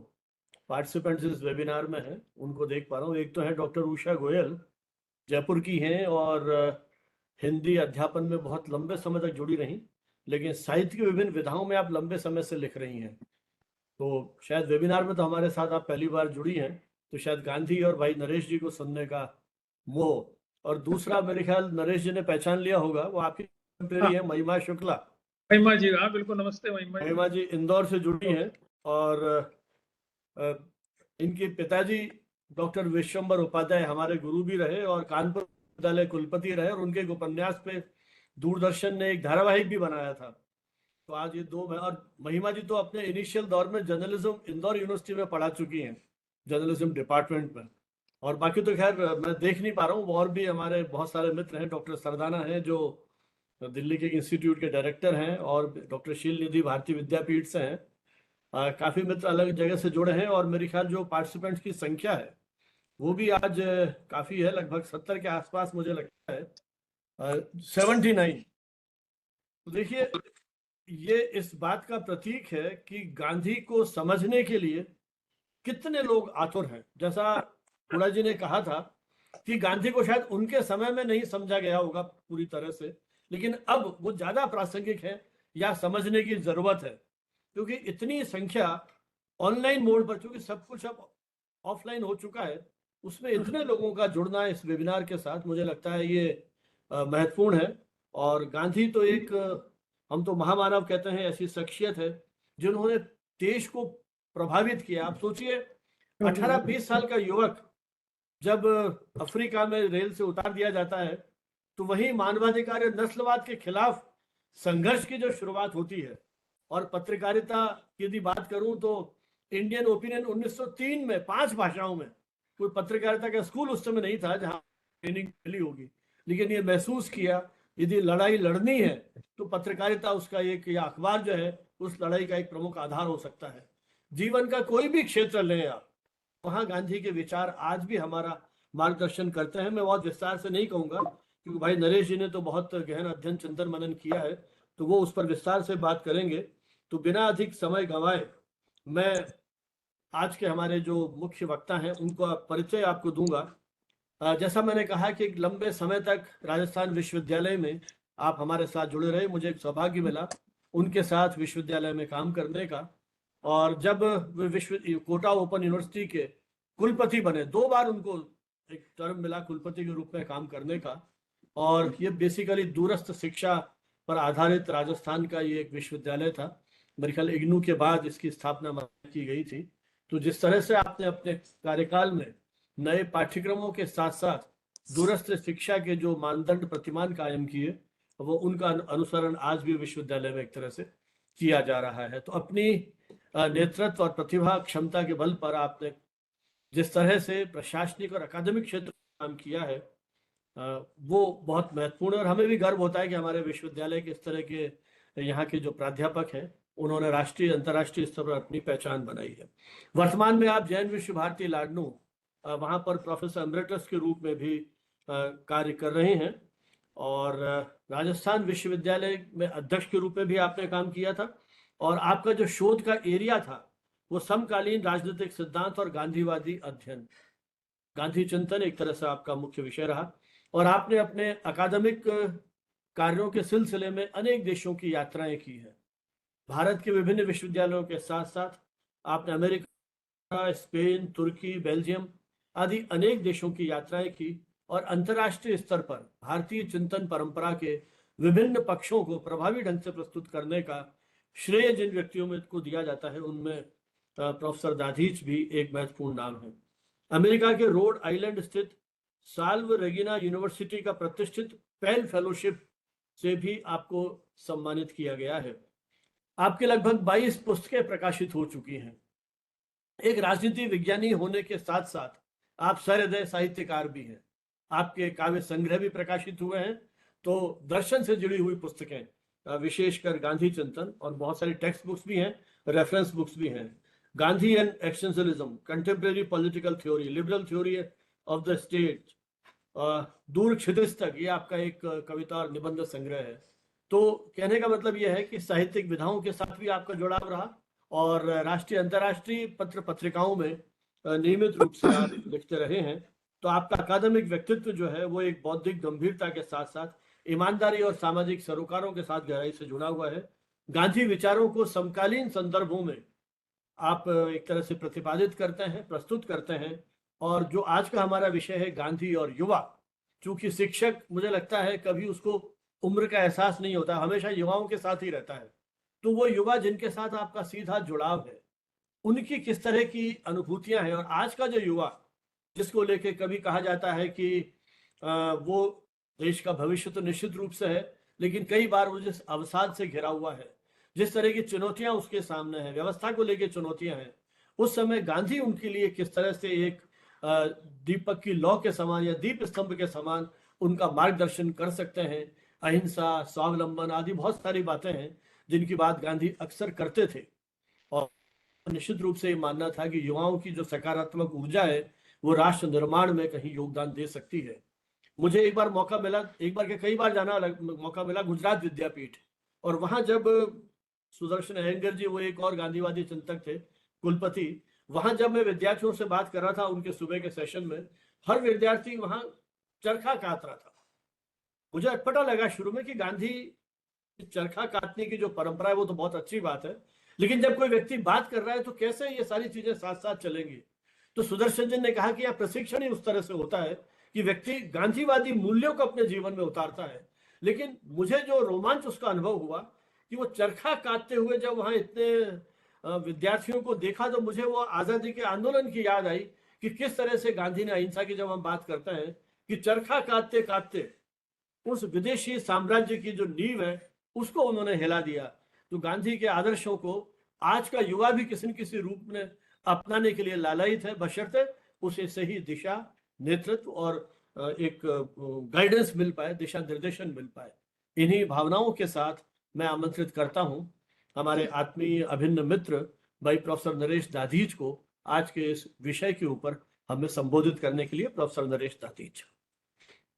पार्टिसिपेंट्स इस वेबिनार में हैं उनको देख पा रहा हूँ। एक तो है डॉक्टर उषा गोयल, जयपुर की हैं और हिंदी अध्यापन में बहुत लंबे समय तक जुड़ी रहीं, लेकिन साहित्य की विभिन्न विधाओं में आप लंबे समय से लिख रही हैं। तो शायद वेबिनार में तो हमारे साथ आप पहली बार जुड़ी हैं, तो शायद गांधी और भाई नरेश जी को सुनने का मोह। और दूसरा मेरे ख्याल नरेश जी ने पहचान लिया होगा, वो आपकी कंटेम्परेरी है महिमा शुक्ला। महिमा जी, हाँ बिल्कुल, नमस्ते महिमा जी। महिमा जी इंदौर से जुड़ी हैं और इनके पिताजी डॉक्टर विश्वंभर उपाध्याय हमारे गुरु भी रहे और कानपुर विश्वविद्यालय कुलपति रहे, और उनके एक उपन्यास पे दूरदर्शन ने एक धारावाहिक भी बनाया था। तो आज ये 2 और महिमा जी तो अपने इनिशियल दौर में जर्नलिज्म इंदौर यूनिवर्सिटी में पढ़ा चुकी हैं, जर्नलिज्म डिपार्टमेंट में। और बाकी तो खैर मैं देख नहीं पा रहा हूँ, और भी हमारे बहुत सारे मित्र हैं। डॉक्टर सरदाना हैं जो दिल्ली के इंस्टीट्यूट के डायरेक्टर हैं, और डॉक्टर शील निधि भारतीय विद्यापीठ से हैं। काफी मित्र अलग जगह से जुड़े हैं, और मेरे ख्याल जो पार्टिसिपेंट्स की संख्या है वो भी आज काफी है, लगभग 70 के आसपास मुझे लगता है, 79। तो देखिए ये इस बात का प्रतीक है कि गांधी को समझने के लिए कितने लोग आतुर हैं। जैसा हुडा जी ने कहा था कि गांधी को शायद उनके समय में नहीं समझा गया होगा पूरी तरह से, लेकिन अब वो ज्यादा प्रासंगिक है या समझने की जरूरत है, क्योंकि इतनी संख्या ऑनलाइन मोड पर, क्योंकि सब कुछ अब ऑफलाइन हो चुका है, उसमें इतने लोगों का जुड़ना इस वेबिनार के साथ मुझे लगता है ये महत्वपूर्ण है। और गांधी तो एक हम तो महामानव कहते हैं, ऐसी शख्सियत है जिन्होंने देश को प्रभावित किया। आप सोचिए 18-20 साल का युवक जब अफ्रीका में रेल से उतार दिया जाता है, तो वही मानवाधिकार और नस्लवाद के खिलाफ संघर्ष की जो शुरुआत होती है। और पत्रकारिता की यदि बात करूं तो इंडियन ओपिनियन 1903 में 5 भाषाओं में, कोई पत्रकारिता का स्कूल उस समय नहीं था जहां ट्रेनिंग मिली होगी, लेकिन ये महसूस किया यदि लड़ाई लड़नी है तो पत्रकारिता उसका एक, या अखबार जो है उस लड़ाई का एक प्रमुख आधार हो सकता है। जीवन का कोई भी क्षेत्र लें आप, वहां गांधी के विचार आज भी हमारा मार्गदर्शन करते हैं। मैं बहुत विस्तार से नहीं कहूंगा क्योंकि भाई नरेश जी ने तो बहुत गहन अध्ययन चिंतन मनन किया है, तो वो उस पर विस्तार से बात करेंगे। तो बिना अधिक समय गंवाए मैं आज के हमारे जो मुख्य वक्ता हैं उनका परिचय आपको दूंगा। जैसा मैंने कहा कि एक लंबे समय तक राजस्थान विश्वविद्यालय में आप हमारे साथ जुड़े रहे, मुझे एक सौभाग्य मिला उनके साथ विश्वविद्यालय में काम करने का। और जब वे कोटा ओपन यूनिवर्सिटी के कुलपति बने, 2 बार उनको एक टर्म मिला कुलपति के रूप में काम करने का, और ये बेसिकली दूरस्थ शिक्षा पर आधारित राजस्थान का ये एक विश्वविद्यालय था। मेरे ख्याल इग्नू के बाद इसकी स्थापना की गई थी। तो जिस तरह से आपने अपने कार्यकाल में नए पाठ्यक्रमों के साथ साथ दूरस्थ शिक्षा के जो मानदंड प्रतिमान कायम किए, वो उनका अनुसरण आज भी विश्वविद्यालय में एक तरह से किया जा रहा है। तो अपनी नेतृत्व और प्रतिभा क्षमता के बल पर आपने जिस तरह से प्रशासनिक और अकादमिक क्षेत्र में काम किया है वो बहुत महत्वपूर्ण है। और हमें भी गर्व होता है कि हमारे विश्वविद्यालय के इस तरह के यहाँ के जो प्राध्यापक हैं उन्होंने राष्ट्रीय अंतर्राष्ट्रीय स्तर पर अपनी पहचान बनाई है। वर्तमान में आप जैन विश्व भारती लाडनू वहाँ पर प्रोफेसर एमरेटस के रूप में भी कार्य कर रहे हैं, और राजस्थान विश्वविद्यालय में अध्यक्ष के रूप में भी आपने काम किया था। और आपका जो शोध का एरिया था वो समकालीन राजनीतिक सिद्धांत और गांधीवादी अध्ययन, गांधी चिंतन एक तरह से आपका मुख्य विषय रहा। और आपने अपने अकादमिक कार्यों के सिलसिले में अनेक देशों की यात्राएं की हैं। भारत के विभिन्न विश्वविद्यालयों के साथ साथ आपने अमेरिका, स्पेन, तुर्की, बेल्जियम आदि अनेक देशों की यात्राएं की, और अंतर्राष्ट्रीय स्तर पर भारतीय चिंतन परंपरा के विभिन्न पक्षों को प्रभावी ढंग से प्रस्तुत करने का श्रेय जिन व्यक्तियों में को दिया जाता है उनमें प्रोफेसर दाधीच भी एक महत्वपूर्ण नाम है। अमेरिका के रोड आइलैंड स्थित साल्व रेगिना यूनिवर्सिटी का प्रतिष्ठित पेन फेलोशिप से भी आपको सम्मानित किया गया है। आपके लगभग 22 पुस्तकें प्रकाशित हो चुकी हैं। एक राजनीति विज्ञानी होने के साथ साथ आप सहृदय साहित्यकार भी हैं। आपके काव्य संग्रह भी प्रकाशित हुए हैं। तो दर्शन से जुड़ी हुई पुस्तकें, विशेषकर गांधी चिंतन, और बहुत सारी टेक्स्ट बुक्स भी हैं, रेफरेंस बुक्स भी हैं। Gandhi and existentialism, contemporary political theory, liberal theory of the state, दूर क्षितिज तक, ये आपका एक कविता और निबंध संग्रह है। तो कहने का मतलब यह है कि साहित्यिक विधाओं के साथ भी आपका जुड़ाव रहा और राष्ट्रीय अंतर्राष्ट्रीय पत्र पत्रिकाओं में नियमित रूप से आप लिखते रहे हैं। तो आपका अकादमिक व्यक्तित्व जो है वो एक बौद्धिक गंभीरता के साथ साथ ईमानदारी और सामाजिक सरोकारों के साथ गहराई से जुड़ा हुआ है। गांधी विचारों को समकालीन संदर्भों में आप एक तरह से प्रतिपादित करते हैं, प्रस्तुत करते हैं। और जो आज का हमारा विषय है गांधी और युवा, चूंकि शिक्षक, मुझे लगता है कभी उसको उम्र का एहसास नहीं होता, हमेशा युवाओं के साथ ही रहता है। तो वो युवा जिनके साथ आपका सीधा जुड़ाव है, उनकी किस तरह की अनुभूतियां हैं। और आज का जो युवा, जिसको लेके कभी कहा जाता है कि वो देश का भविष्य तो निश्चित रूप से है, लेकिन कई बार वो जिस अवसाद से घिरा हुआ है, जिस तरह की चुनौतियां उसके सामने हैं, व्यवस्था को लेके चुनौतियां हैं, उस समय गांधी उनके लिए किस तरह से एक दीपक की लौ के समान या दीप स्तंभ के समान उनका मार्गदर्शन कर सकते हैं। अहिंसा, स्वावलंबन आदि बहुत सारी बातें हैं जिनकी बात गांधी अक्सर करते थे। और निश्चित रूप से ये मानना था कि युवाओं की जो सकारात्मक ऊर्जा है वो राष्ट्र निर्माण में कहीं योगदान दे सकती है। मुझे एक बार मौका मिला, एक बार के कई बार जाना मौका मिला गुजरात विद्यापीठ, और वहां जब सुदर्शन अयंगर जी, वो एक और गांधीवादी चिंतक थे, कुलपति, वहां जब मैं विद्यार्थियों से बात कर रहा था उनके सुबह के सेशन में, हर विद्यार्थी वहां चरखा काट रहा था। मुझे पता लगा शुरू में कि गांधी चरखा काटने की जो परंपरा है वो तो बहुत अच्छी बात है, लेकिन जब कोई व्यक्ति बात कर रहा है तो कैसे ये सारी चीजें साथ साथ चलेंगी। तो सुदर्शन जी ने कहा कि यह प्रशिक्षण ही उस तरह से होता है कि व्यक्ति गांधीवादी मूल्यों को अपने जीवन में उतारता है। लेकिन मुझे जो रोमांच उसका अनुभव हुआ कि वो चरखा काटते हुए जब वहां इतने विद्यार्थियों को देखा, तो मुझे वो आजादी के आंदोलन की याद आई कि किस तरह से गांधी ने अहिंसा की, जब हम बात करते हैं, कि चरखा काटते काटते उस विदेशी साम्राज्य की जो नींव है उसको उन्होंने हिला दिया। तो गांधी के आदर्शों को आज का युवा भी किसी न किसी रूप में अपनाने के लिए लालायित है, बशर्ते उसे सही दिशा, नेतृत्व और एक गाइडेंस मिल पाए, दिशा निर्देशन मिल पाए। इन्हीं भावनाओं के साथ मैं आमंत्रित करता हूं हमारे आत्मीय अभिन्न मित्र भाई प्रोफेसर नरेश दाधीच को आज के इस विषय के ऊपर हमें संबोधित करने के लिए। प्रोफेसर नरेश दाधीच।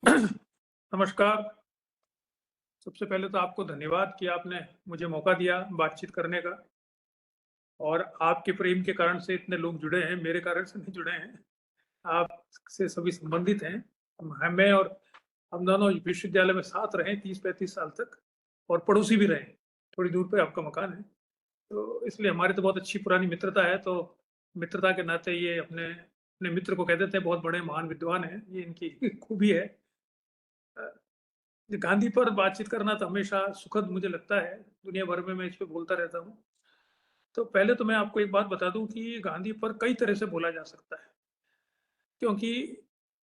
नमस्कार। सबसे पहले तो आपको धन्यवाद कि आपने मुझे मौका दिया बातचीत करने का, और आपके प्रेम के कारण से इतने लोग जुड़े हैं, मेरे कारण से नहीं जुड़े हैं, आपसे सभी संबंधित हैं। मैं और हम दोनों विश्वविद्यालय में साथ रहे 30-35 साल तक, और पड़ोसी भी रहे, थोड़ी दूर पे आपका मकान है, तो इसलिए हमारी तो बहुत अच्छी पुरानी मित्रता है। तो मित्रता के नाते ये अपने अपने मित्र को कह देते हैं बहुत बड़े महान विद्वान हैं, ये इनकी खूबी है। गांधी पर बातचीत करना तो हमेशा सुखद मुझे लगता है, दुनिया भर में मैं इस पे बोलता रहता हूँ। तो पहले तो मैं आपको एक बात बता दूं कि गांधी पर कई तरह से बोला जा सकता है, क्योंकि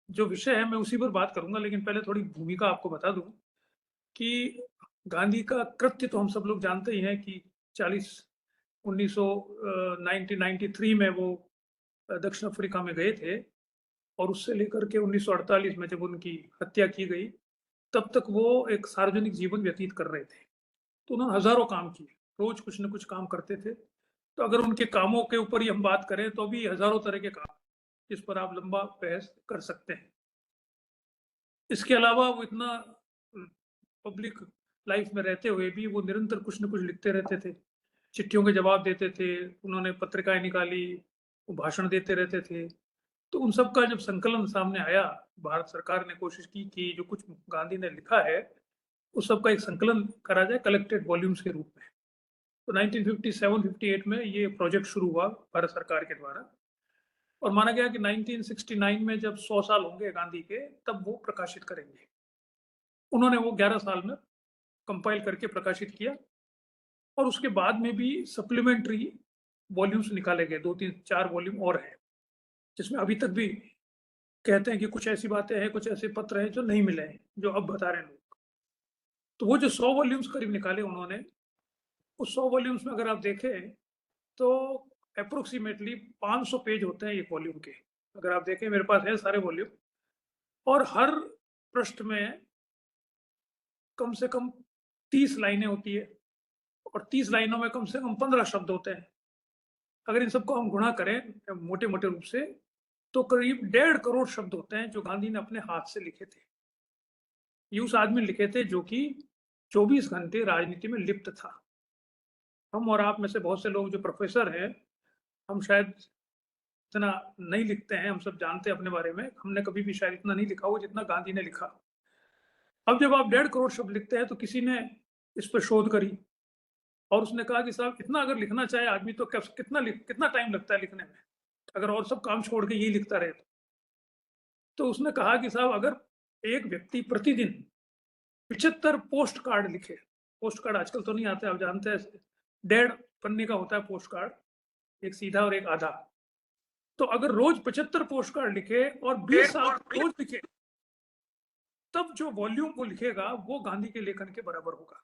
जो विषय है मैं उसी पर बात करूंगा, लेकिन पहले थोड़ी भूमिका आपको बता दूं कि गांधी का कृत्य तो हम सब लोग जानते ही हैं कि 1993 में वो दक्षिण अफ्रीका में गए थे, और उससे लेकर के 1948 में जब उनकी हत्या की गई, तब तक वो एक सार्वजनिक जीवन व्यतीत कर रहे थे। तो उन्होंने हजारों काम किए, रोज कुछ न कुछ काम करते थे। तो अगर उनके कामों के ऊपर ही हम बात करें तो भी हजारों तरह के काम, जिस पर आप लंबा बहस कर सकते हैं। इसके अलावा वो इतना पब्लिक लाइफ में रहते हुए भी वो निरंतर कुछ न कुछ लिखते रहते थे, चिट्ठियों के जवाब देते थे, उन्होंने पत्रिकाएं निकाली, वो भाषण देते रहते थे। तो उन सब का जब संकलन सामने आया, भारत सरकार ने कोशिश की कि जो कुछ गांधी ने लिखा है उस सब का एक संकलन करा जाए कलेक्टेड वॉल्यूम्स के रूप में। तो 1957-58 में ये प्रोजेक्ट शुरू हुआ भारत सरकार के द्वारा, और माना गया कि 1969 में जब 100 साल होंगे गांधी के, तब वो प्रकाशित करेंगे। उन्होंने वो 11 साल में कंपाइल करके प्रकाशित किया, और उसके बाद में भी सप्लीमेंट्री वॉल्यूम्स निकाले गए, 2-3-4 वॉल्यूम और हैं, जिसमें अभी तक भी कहते हैं कि कुछ ऐसी बातें हैं, कुछ ऐसे पत्र हैं जो नहीं मिले हैं, जो अब बता रहे हैं लोग। तो वो जो 100 वॉल्यूम्स करीब निकाले उन्होंने, उस 100 वॉल्यूम्स में अगर आप देखें तो अप्रोक्सीमेटली 500 पेज होते हैं एक वॉल्यूम के। अगर आप देखें, मेरे पास है सारे वॉल्यूम, और हर पृष्ठ में कम से कम 30 लाइनें होती है, और 30 लाइनों में कम से कम 15 शब्द होते हैं। अगर इन सबको हम गुणा करें मोटे मोटे रूप से, तो करीब 1.5 करोड़ शब्द होते हैं जो गांधी ने अपने हाथ से लिखे थे। ये उस आदमी ने लिखे थे जो कि 24 घंटे राजनीति में लिप्त था। हम और आप में से बहुत से लोग जो प्रोफेसर हैं, हम शायद इतना नहीं लिखते हैं, हम सब जानते हैं अपने बारे में, हमने कभी भी शायद इतना नहीं लिखा हो जितना गांधी ने लिखा। अब जब आप 1.5 करोड़ शब्द लिखते हैं तो किसी ने इस पर शोध करी और उसने कहा कि साहब इतना अगर लिखना चाहे आदमी तो कितना टाइम लगता है लिखने में, अगर और सब काम छोड़ के यही लिखता रहे तो उसने कहा कि साहब अगर एक व्यक्ति प्रतिदिन 75 पोस्ट कार्ड लिखे, पोस्ट कार्ड आजकल तो नहीं आते, आप जानते हैं 1.5 पन्ने का होता है पोस्ट कार्ड, एक सीधा और एक आधा, तो अगर रोज 75 पोस्ट कार्ड लिखे और 20 साल रोज लिखे, तब जो वॉल्यूम वो लिखेगा वो गांधी के लेखन के बराबर होगा।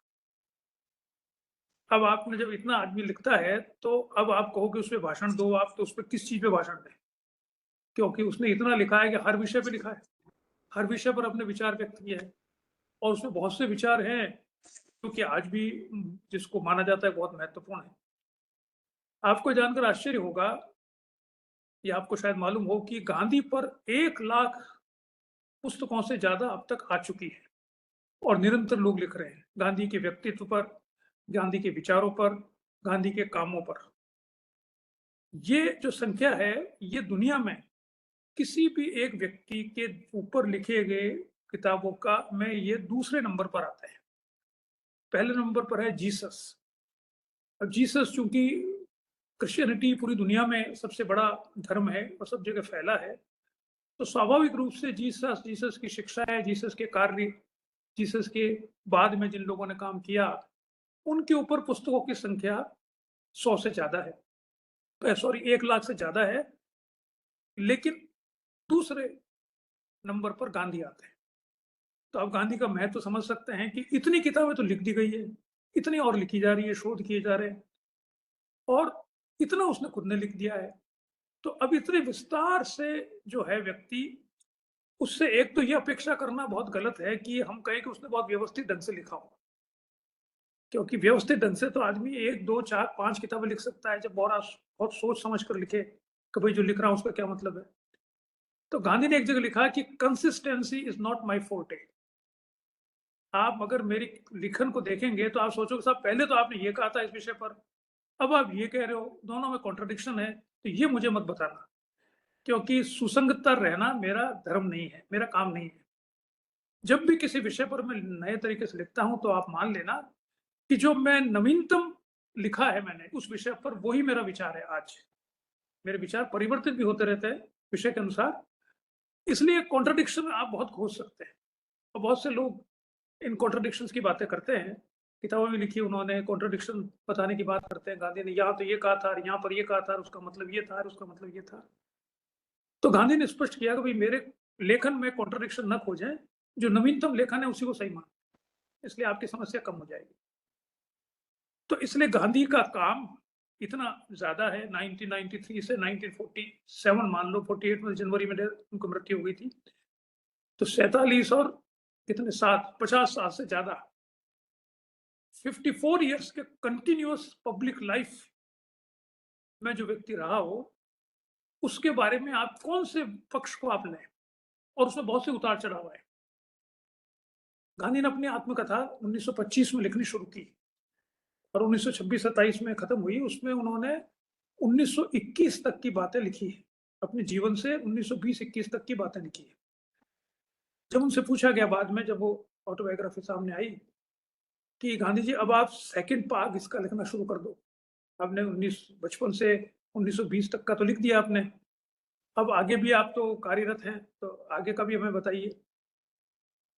अब आपने जब इतना आदमी लिखता है तो अब आप कहोगे उस पर भाषण दो, आप तो उस पर किस चीज पे भाषण दें, क्योंकि उसने इतना लिखा है कि हर विषय पे लिखा है, हर विषय पर अपने विचार व्यक्त किए हैं, और उसमें बहुत से विचार हैं क्योंकि आज भी जिसको माना जाता है बहुत महत्वपूर्ण है। आपको जानकर आश्चर्य होगा, या आपको शायद मालूम हो कि गांधी पर 1 लाख पुस्तकों से ज्यादा अब तक आ चुकी है, और निरंतर लोग लिख रहे हैं गांधी के व्यक्तित्व पर, गांधी के विचारों पर, गांधी के कामों पर। ये जो संख्या है, ये दुनिया में किसी भी एक व्यक्ति के ऊपर लिखे गए किताबों का में ये दूसरे नंबर पर आता है। पहले नंबर पर है जीसस। अब जीसस चूंकि क्रिश्चियनिटी पूरी दुनिया में सबसे बड़ा धर्म है और सब जगह फैला है, तो स्वाभाविक रूप से जीसस की शिक्षा है, जीसस के कार्य, जीसस के बाद में जिन लोगों ने काम किया, उनके ऊपर पुस्तकों की संख्या 100 से ज्यादा है, सॉरी 1 लाख से ज्यादा है। लेकिन दूसरे नंबर पर गांधी आते हैं। तो आप गांधी का महत्व समझ सकते हैं कि इतनी किताबें तो लिख दी गई है, इतनी और लिखी जा रही है, शोध किए जा रहे हैं, और इतना उसने खुद ने लिख दिया है। तो अब इतने विस्तार से जो है व्यक्ति, उससे एक तो ये अपेक्षा करना बहुत गलत है कि हम कहें कि उसने बहुत व्यवस्थित ढंग से लिखा हो, क्योंकि व्यवस्थित ढंग से तो आदमी 1, 2, 4, 5 किताबें लिख सकता है, जब बहुत सोच समझ कर लिखे कि भाई जो लिख रहा हूं उसका क्या मतलब है। तो गांधी ने एक जगह लिखा कि consistency is not my forte. आप अगर मेरी लिखन को देखेंगे तो आप सोचोगे साहब पहले तो आपने ये कहा था इस विषय पर, अब आप ये कह रहे हो, दोनों में कॉन्ट्रडिक्शन है, तो ये मुझे मत बताना, क्योंकि सुसंगतता रहना मेरा धर्म नहीं है, मेरा काम नहीं है। जब भी किसी विषय पर मैं नए तरीके से लिखता हूं तो आप मान लेना कि जो मैं नवीनतम लिखा है मैंने उस विषय पर, वही मेरा विचार है आज। मेरे विचार परिवर्तित भी होते रहते हैं विषय के अनुसार, इसलिए कॉन्ट्रडिक्शन आप बहुत खोज सकते हैं, और बहुत से लोग इन कॉन्ट्रडिक्शंस की बातें करते हैं, किताबों में लिखी उन्होंने कॉन्ट्रडिक्शन बताने की बात करते हैं, गांधी ने यहाँ तो ये कहा था, यहाँ पर ये कहा था, उसका मतलब ये था, उसका मतलब ये था। तो गांधी ने स्पष्ट किया कि भाई मेरे लेखन में कॉन्ट्रडिक्शन न खोजें, जो नवीनतम लेखन है उसी को सही मान, इसलिए आपकी समस्या कम हो जाएगी। तो इसलिए गांधी का काम इतना ज्यादा है। 1993 से 1947 मान लो, 48 में जनवरी में उनको मृत्यु हो गई थी, तो 47 और कितने 50 साल से ज्यादा, 54 इयर्स के कंटिन्यूअस पब्लिक लाइफ में जो व्यक्ति रहा हो, उसके बारे में आप कौन से पक्ष को आप लें, और उसमें बहुत से उतार चढ़ाव है। गांधी ने अपनी आत्मकथा 1925 में लिखनी शुरू की और 1926-27 में खत्म हुई। उसमें उन्होंने 1921 तक की बातें लिखी है, अपने जीवन से 1920-21 तक की बातें लिखी है। जब उनसे पूछा गया बाद में, जब वो ऑटोबायोग्राफी सामने आई, कि गांधी जी अब आप सेकंड पार्ट इसका लिखना शुरू कर दो, आपने बचपन से 1920 तक का तो लिख दिया आपने, अब आगे भी आप तो कार्यरत हैं, तो आगे का भी हमें बताइए।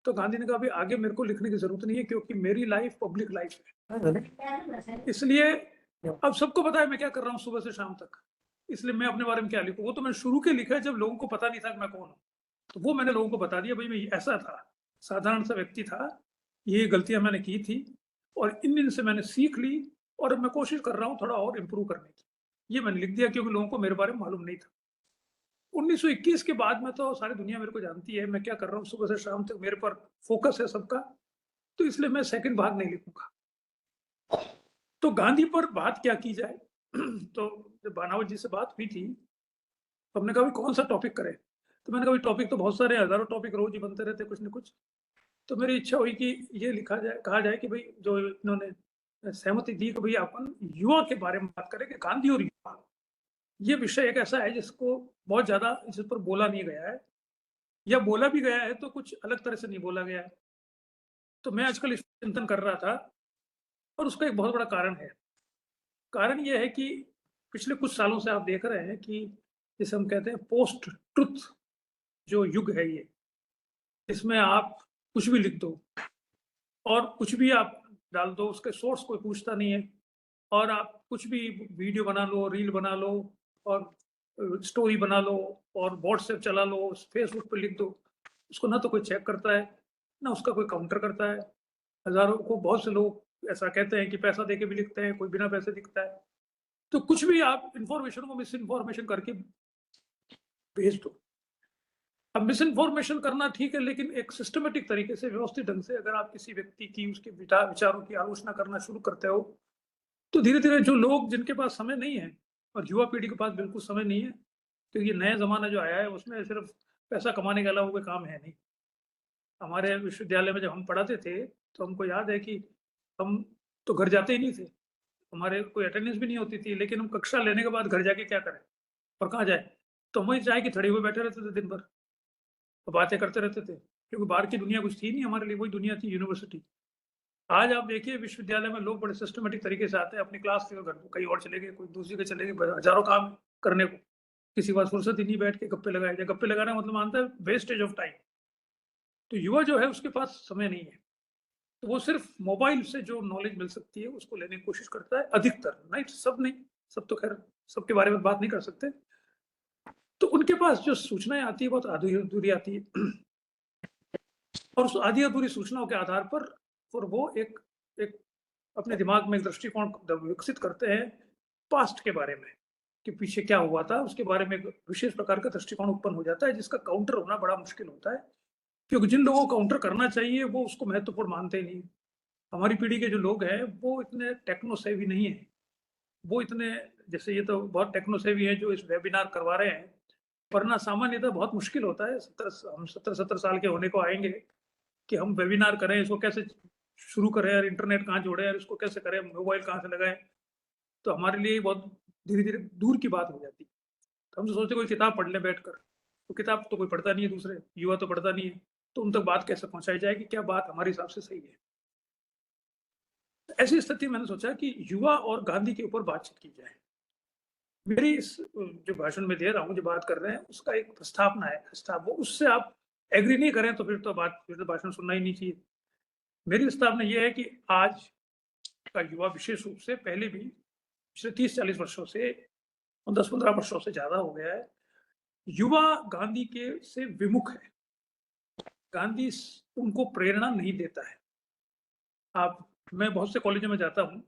तो गांधी ने कहा भाई आगे मेरे को लिखने की जरूरत नहीं है, क्योंकि मेरी लाइफ पब्लिक लाइफ है, इसलिए अब सबको पता है मैं क्या कर रहा हूँ सुबह से शाम तक, इसलिए मैं अपने बारे में क्या लिखूं। वो तो मैंने शुरू के लिखा है जब लोगों को पता नहीं था कि मैं कौन हूँ, तो वो मैंने लोगों को बता दिया भाई मैं ऐसा था, साधारण सा व्यक्ति था, ये गलतियां मैंने की थी और इन दिन से मैंने सीख ली और अब मैं कोशिश कर रहा हूँ थोड़ा और इम्प्रूव करने की। ये मैंने लिख दिया क्योंकि लोगों को मेरे बारे में मालूम नहीं था। 1921 के बाद में तो सारी दुनिया मेरे को जानती है, मैं क्या कर रहा हूँ सुबह से शाम तक, मेरे पर फोकस है सबका, तो इसलिए मैं सेकंड भाग नहीं लिखूंगा। तो गांधी पर बात क्या की जाए तो जब बानावत जी से बात हुई थी तो हमने कहा भी कौन सा टॉपिक करें, तो मैंने कहा टॉपिक तो बहुत सारे, हजारों टॉपिक रोज ही बनते रहते कुछ न कुछ। तो मेरी इच्छा हुई कि ये लिखा जाए, कहा जाए कि भाई जो इन्होंने सहमति दी कि भाई अपन युवा के बारे में बात करें कि गांधी और युवा, ये विषय एक ऐसा है जिसको बहुत ज्यादा इस पर बोला नहीं गया है, या बोला भी गया है तो कुछ अलग तरह से नहीं बोला गया है। तो मैं आजकल इस पर चिंतन कर रहा था और उसका एक बहुत बड़ा कारण है। कारण यह है कि पिछले कुछ सालों से आप देख रहे हैं कि जिसे हम कहते हैं पोस्ट ट्रुथ जो युग है, ये इसमें आप कुछ भी लिख दो और कुछ भी आप डाल दो, उसके सोर्स कोई पूछता नहीं है, और आप कुछ भी वीडियो बना लो, रील बना लो और स्टोरी बना लो और व्हाट्सएप चला लो, फेसबुक पे लिख दो, उसको ना तो कोई चेक करता है ना उसका कोई काउंटर करता है। हजारों को, बहुत से लोग ऐसा कहते हैं कि पैसा देके भी लिखते हैं, कोई बिना पैसे लिखता है। तो कुछ भी आप इंफॉर्मेशन को मिस इन्फॉर्मेशन करके भेज दो। अब मिस इन्फॉर्मेशन करना ठीक है, लेकिन एक सिस्टमेटिक तरीके से, व्यवस्थित ढंग से अगर आप किसी व्यक्ति की, उसके विचारों की आलोचना करना शुरू करते हो, तो धीरे धीरे जो लोग जिनके पास समय नहीं है, और युवा पीढ़ी के पास बिल्कुल समय नहीं है, क्योंकि ये नया जमाना जो आया है उसमें सिर्फ पैसा कमाने के अलावा कोई काम है नहीं। हमारे विश्वविद्यालय में जब हम पढ़ाते थे तो हमको याद है कि हम तो घर जाते ही नहीं थे, हमारे कोई अटेंडेंस भी नहीं होती थी, लेकिन हम कक्षा लेने के बाद घर जाके क्या करें और कहाँ जाए, तो हम वही चाय की थड़ी हुए बैठे रहते थे दिन भर, तो बातें करते रहते थे, क्योंकि बाहर की दुनिया कुछ थी नहीं हमारे लिए, वही दुनिया थी यूनिवर्सिटी। आज आप देखिए विश्वविद्यालय में लोग बड़े सिस्टमेटिक तरीके से आते हैं, अपनी क्लास के घर कहीं और चले गए, कोई दूसरी के चले गए, हजारों काम करने को, किसी के पास फुर्सत ही नहीं बैठ के गप्पे लगाए जाए। गप्पे लगाना मतलब मानता है वेस्टेज ऑफ टाइम। तो युवा जो है उसके पास समय नहीं है, तो वो सिर्फ मोबाइल से जो नॉलेज मिल सकती है उसको लेने की कोशिश करता है, अधिकतर, नहीं सब नहीं, सब तो खैर सबके बारे में बात नहीं कर सकते। तो उनके पास जो सूचनाएं आती है बहुत आधी अधूरी आती है और उस आधी अधूरी सूचनाओं के आधार पर वो एक अपने दिमाग में एक दृष्टिकोण विकसित करते हैं पास्ट के बारे में, कि पीछे क्या हुआ था, उसके बारे में एक विशेष प्रकार का दृष्टिकोण उत्पन्न हो जाता है, जिसका काउंटर होना बड़ा मुश्किल होता है, क्योंकि जिन लोगों को काउंटर करना चाहिए वो उसको महत्वपूर्ण मानते ही नहीं। हमारी पीढ़ी के जो लोग हैं वो इतने टेक्नो सेवी नहीं है, वो इतने, जैसे ये तो बहुत टेक्नो सेवी है जो इस वेबिनार करवा रहे हैं, वरना सामान्यतः बहुत मुश्किल होता है। हम 70 साल के होने को आएंगे कि हम वेबिनार करें, इसको कैसे शुरू करें और इंटरनेट कहाँ जोड़े और इसको कैसे करें, मोबाइल कहाँ से लगाएं, तो हमारे लिए बहुत धीरे धीरे दूर की बात हो जाती है। तो हम तो सोचते कोई किताब पढ़ लें बैठकर, तो किताब तो कोई पढ़ता नहीं है, दूसरे युवा तो पढ़ता नहीं है, तो उन तक बात कैसे पहुंचाई जाए कि क्या बात हमारे हिसाब से सही है। ऐसी स्थिति मैंने सोचा कि युवा और गांधी के ऊपर बातचीत की जाए। मेरी इस जो भाषण में दे रहा हूँ, जो बात कर रहे हैं, उसका एक प्रस्तावना है, वो उससे आप एग्री नहीं करें तो फिर तो भाषण सुनना ही नहीं चाहिए। मेरी प्रस्तावना यह है कि आज का युवा विशेष रूप से, पहले भी पिछले 30-40 वर्षों से, 10-15 वर्षों से ज्यादा हो गया है, युवा गांधी के से विमुख है। गांधी उनको प्रेरणा नहीं देता है। मैं बहुत से कॉलेजों में जाता हूँ,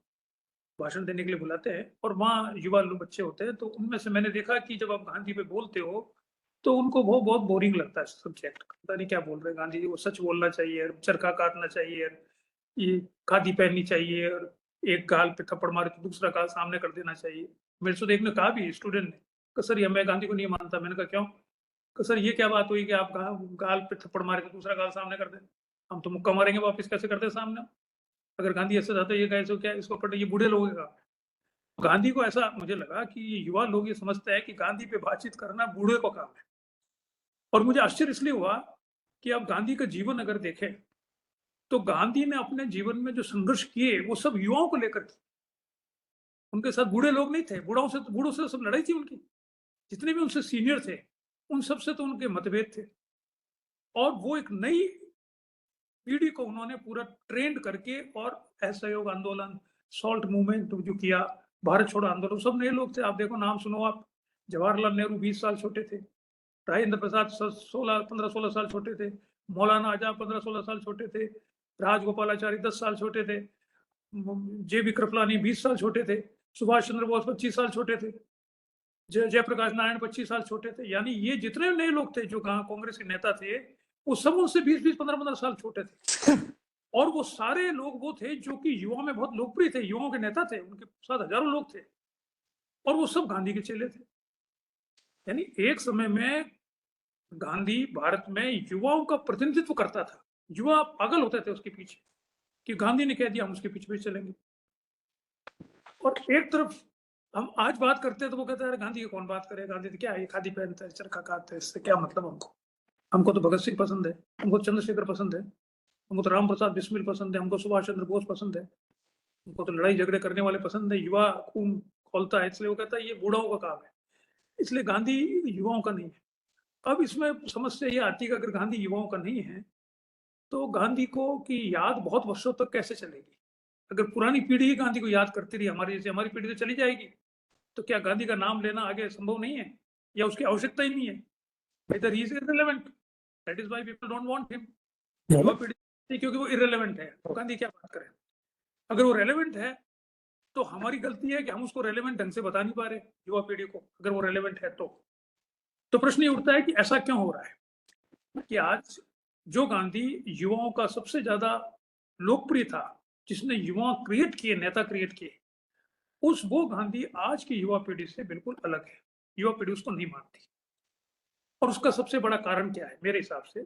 भाषण देने के लिए बुलाते हैं और वहाँ युवा लोग बच्चे होते हैं, तो उनमें से मैंने देखा कि जब आप गांधी पे बोलते हो तो उनको बहुत बोरिंग लगता है सब्जेक्ट, पता नहीं क्या बोल रहे हैं गांधी जी, वो सच बोलना चाहिए, चरखा काटना चाहिए, ये खादी पहननी चाहिए, और एक गाल पे थप्पड़ मारे तो दूसरा गाल सामने कर देना चाहिए। मेरे से एक ने कहा भी, स्टूडेंट ने, कि सर ये मैं गांधी को नहीं मानता। मैंने कहा क्यों? कि सर ये क्या बात हुई कि आप गाल पे थप्पड़ मारे तो दूसरा गाल सामने कर दें, हम तो मुक्का मारेंगे वापिस, कैसे करते सामने? अगर गांधी ऐसे जाते ये कैसे, क्या इसको पढ़े, ये बूढ़े लोगों का। गांधी को ऐसा मुझे लगा कि ये युवा लोग ये समझते हैं कि गांधी पे बातचीत करना बूढ़े को काम है। और मुझे आश्चर्य इसलिए हुआ कि आप गांधी का जीवन अगर देखें तो गांधी ने अपने जीवन में जो संघर्ष किए वो सब युवाओं को लेकर किए। उनके साथ बूढ़े लोग नहीं थे, बूढ़ों से सब लड़ाई थी उनकी, जितने भी उनसे सीनियर थे उन सब से तो उनके मतभेद थे। और वो एक नई पीढ़ी को उन्होंने पूरा ट्रेंड करके और असहयोग आंदोलन, सॉल्ट मूवमेंट जो किया, भारत छोड़ो आंदोलन, सब नए लोग थे। आप देखो, नाम सुनो आप, जवाहरलाल नेहरू 20 साल छोटे थे, राजेंद्र प्रसाद 15-16 साल छोटे थे, मौलाना आजाद 15-16 साल छोटे थे, राजगोपालाचारी 10 साल छोटे थे, JB कृपलानी 20 साल छोटे थे, सुभाष चंद्र बोस 25 साल छोटे थे, जयप्रकाश नारायण 25 साल छोटे थे। यानी ये जितने नए लोग थे जो कांग्रेस के नेता थे, वो सब उनसे 20-20, 15-15 साल छोटे थे। और वो सारे लोग वो थे जो कि युवाओं में बहुत लोकप्रिय थे, युवाओं के नेता थे, उनके साथ हजारों लोग थे, और वो सब गांधी के चेले थे। यानी एक समय में गांधी भारत में युवाओं का प्रतिनिधित्व करता था। युवा पागल होते थे उसके पीछे कि गांधी ने कह दिया, हम उसके पीछे चलेंगे। और एक तरफ हम आज बात करते हैं तो वो कहते हैं, गांधी की कौन बात करे, गांधी तो क्या है, खादी पहनता है, चरखा काटता है, इससे क्या मतलब हमको तो भगत सिंह पसंद है, हमको चंद्रशेखर पसंद है, हमको तो राम प्रसाद बिस्मिल पसंद है, हमको सुभाष चंद्र बोस पसंद है, हमको तो लड़ाई झगड़े करने वाले पसंद है, युवा खून खोलता है। इसलिए वो कहता है ये बूढ़ाओं का काम है, इसलिए गांधी युवाओं का नहीं है। अब इसमें समस्या ये आती है कि अगर गांधी युवाओं का नहीं है तो गांधी को की याद बहुत वर्षों तक कैसे चलेगी? अगर पुरानी पीढ़ी ही गांधी को याद करती रही, हमारी जैसे हमारी पीढ़ी तो चली जाएगी, तो क्या गांधी का नाम लेना आगे संभव नहीं है, या उसकी आवश्यकता ही नहीं है? Either he is irrelevant, that is why people don't want him. युवा पीढ़ी क्योंकि वो इररिलेवेंट है, तो गांधी क्या बात करें। अगर वो रेलेवेंट है तो हमारी गलती है कि हम उसको रेलेवेंट ढंग से बता नहीं पा रहे युवा पीढ़ी को। अगर वो रेलेवेंट है तो प्रश्न ये उठता है कि ऐसा क्यों हो रहा है कि आज जो गांधी युवाओं का सबसे ज्यादा लोकप्रिय था, जिसने युवा क्रिएट किए, नेता क्रिएट किए, वो गांधी आज की युवा पीढ़ी से बिल्कुल अलग है। युवा पीढ़ी उसको नहीं मानती। और उसका सबसे बड़ा कारण क्या है मेरे हिसाब से?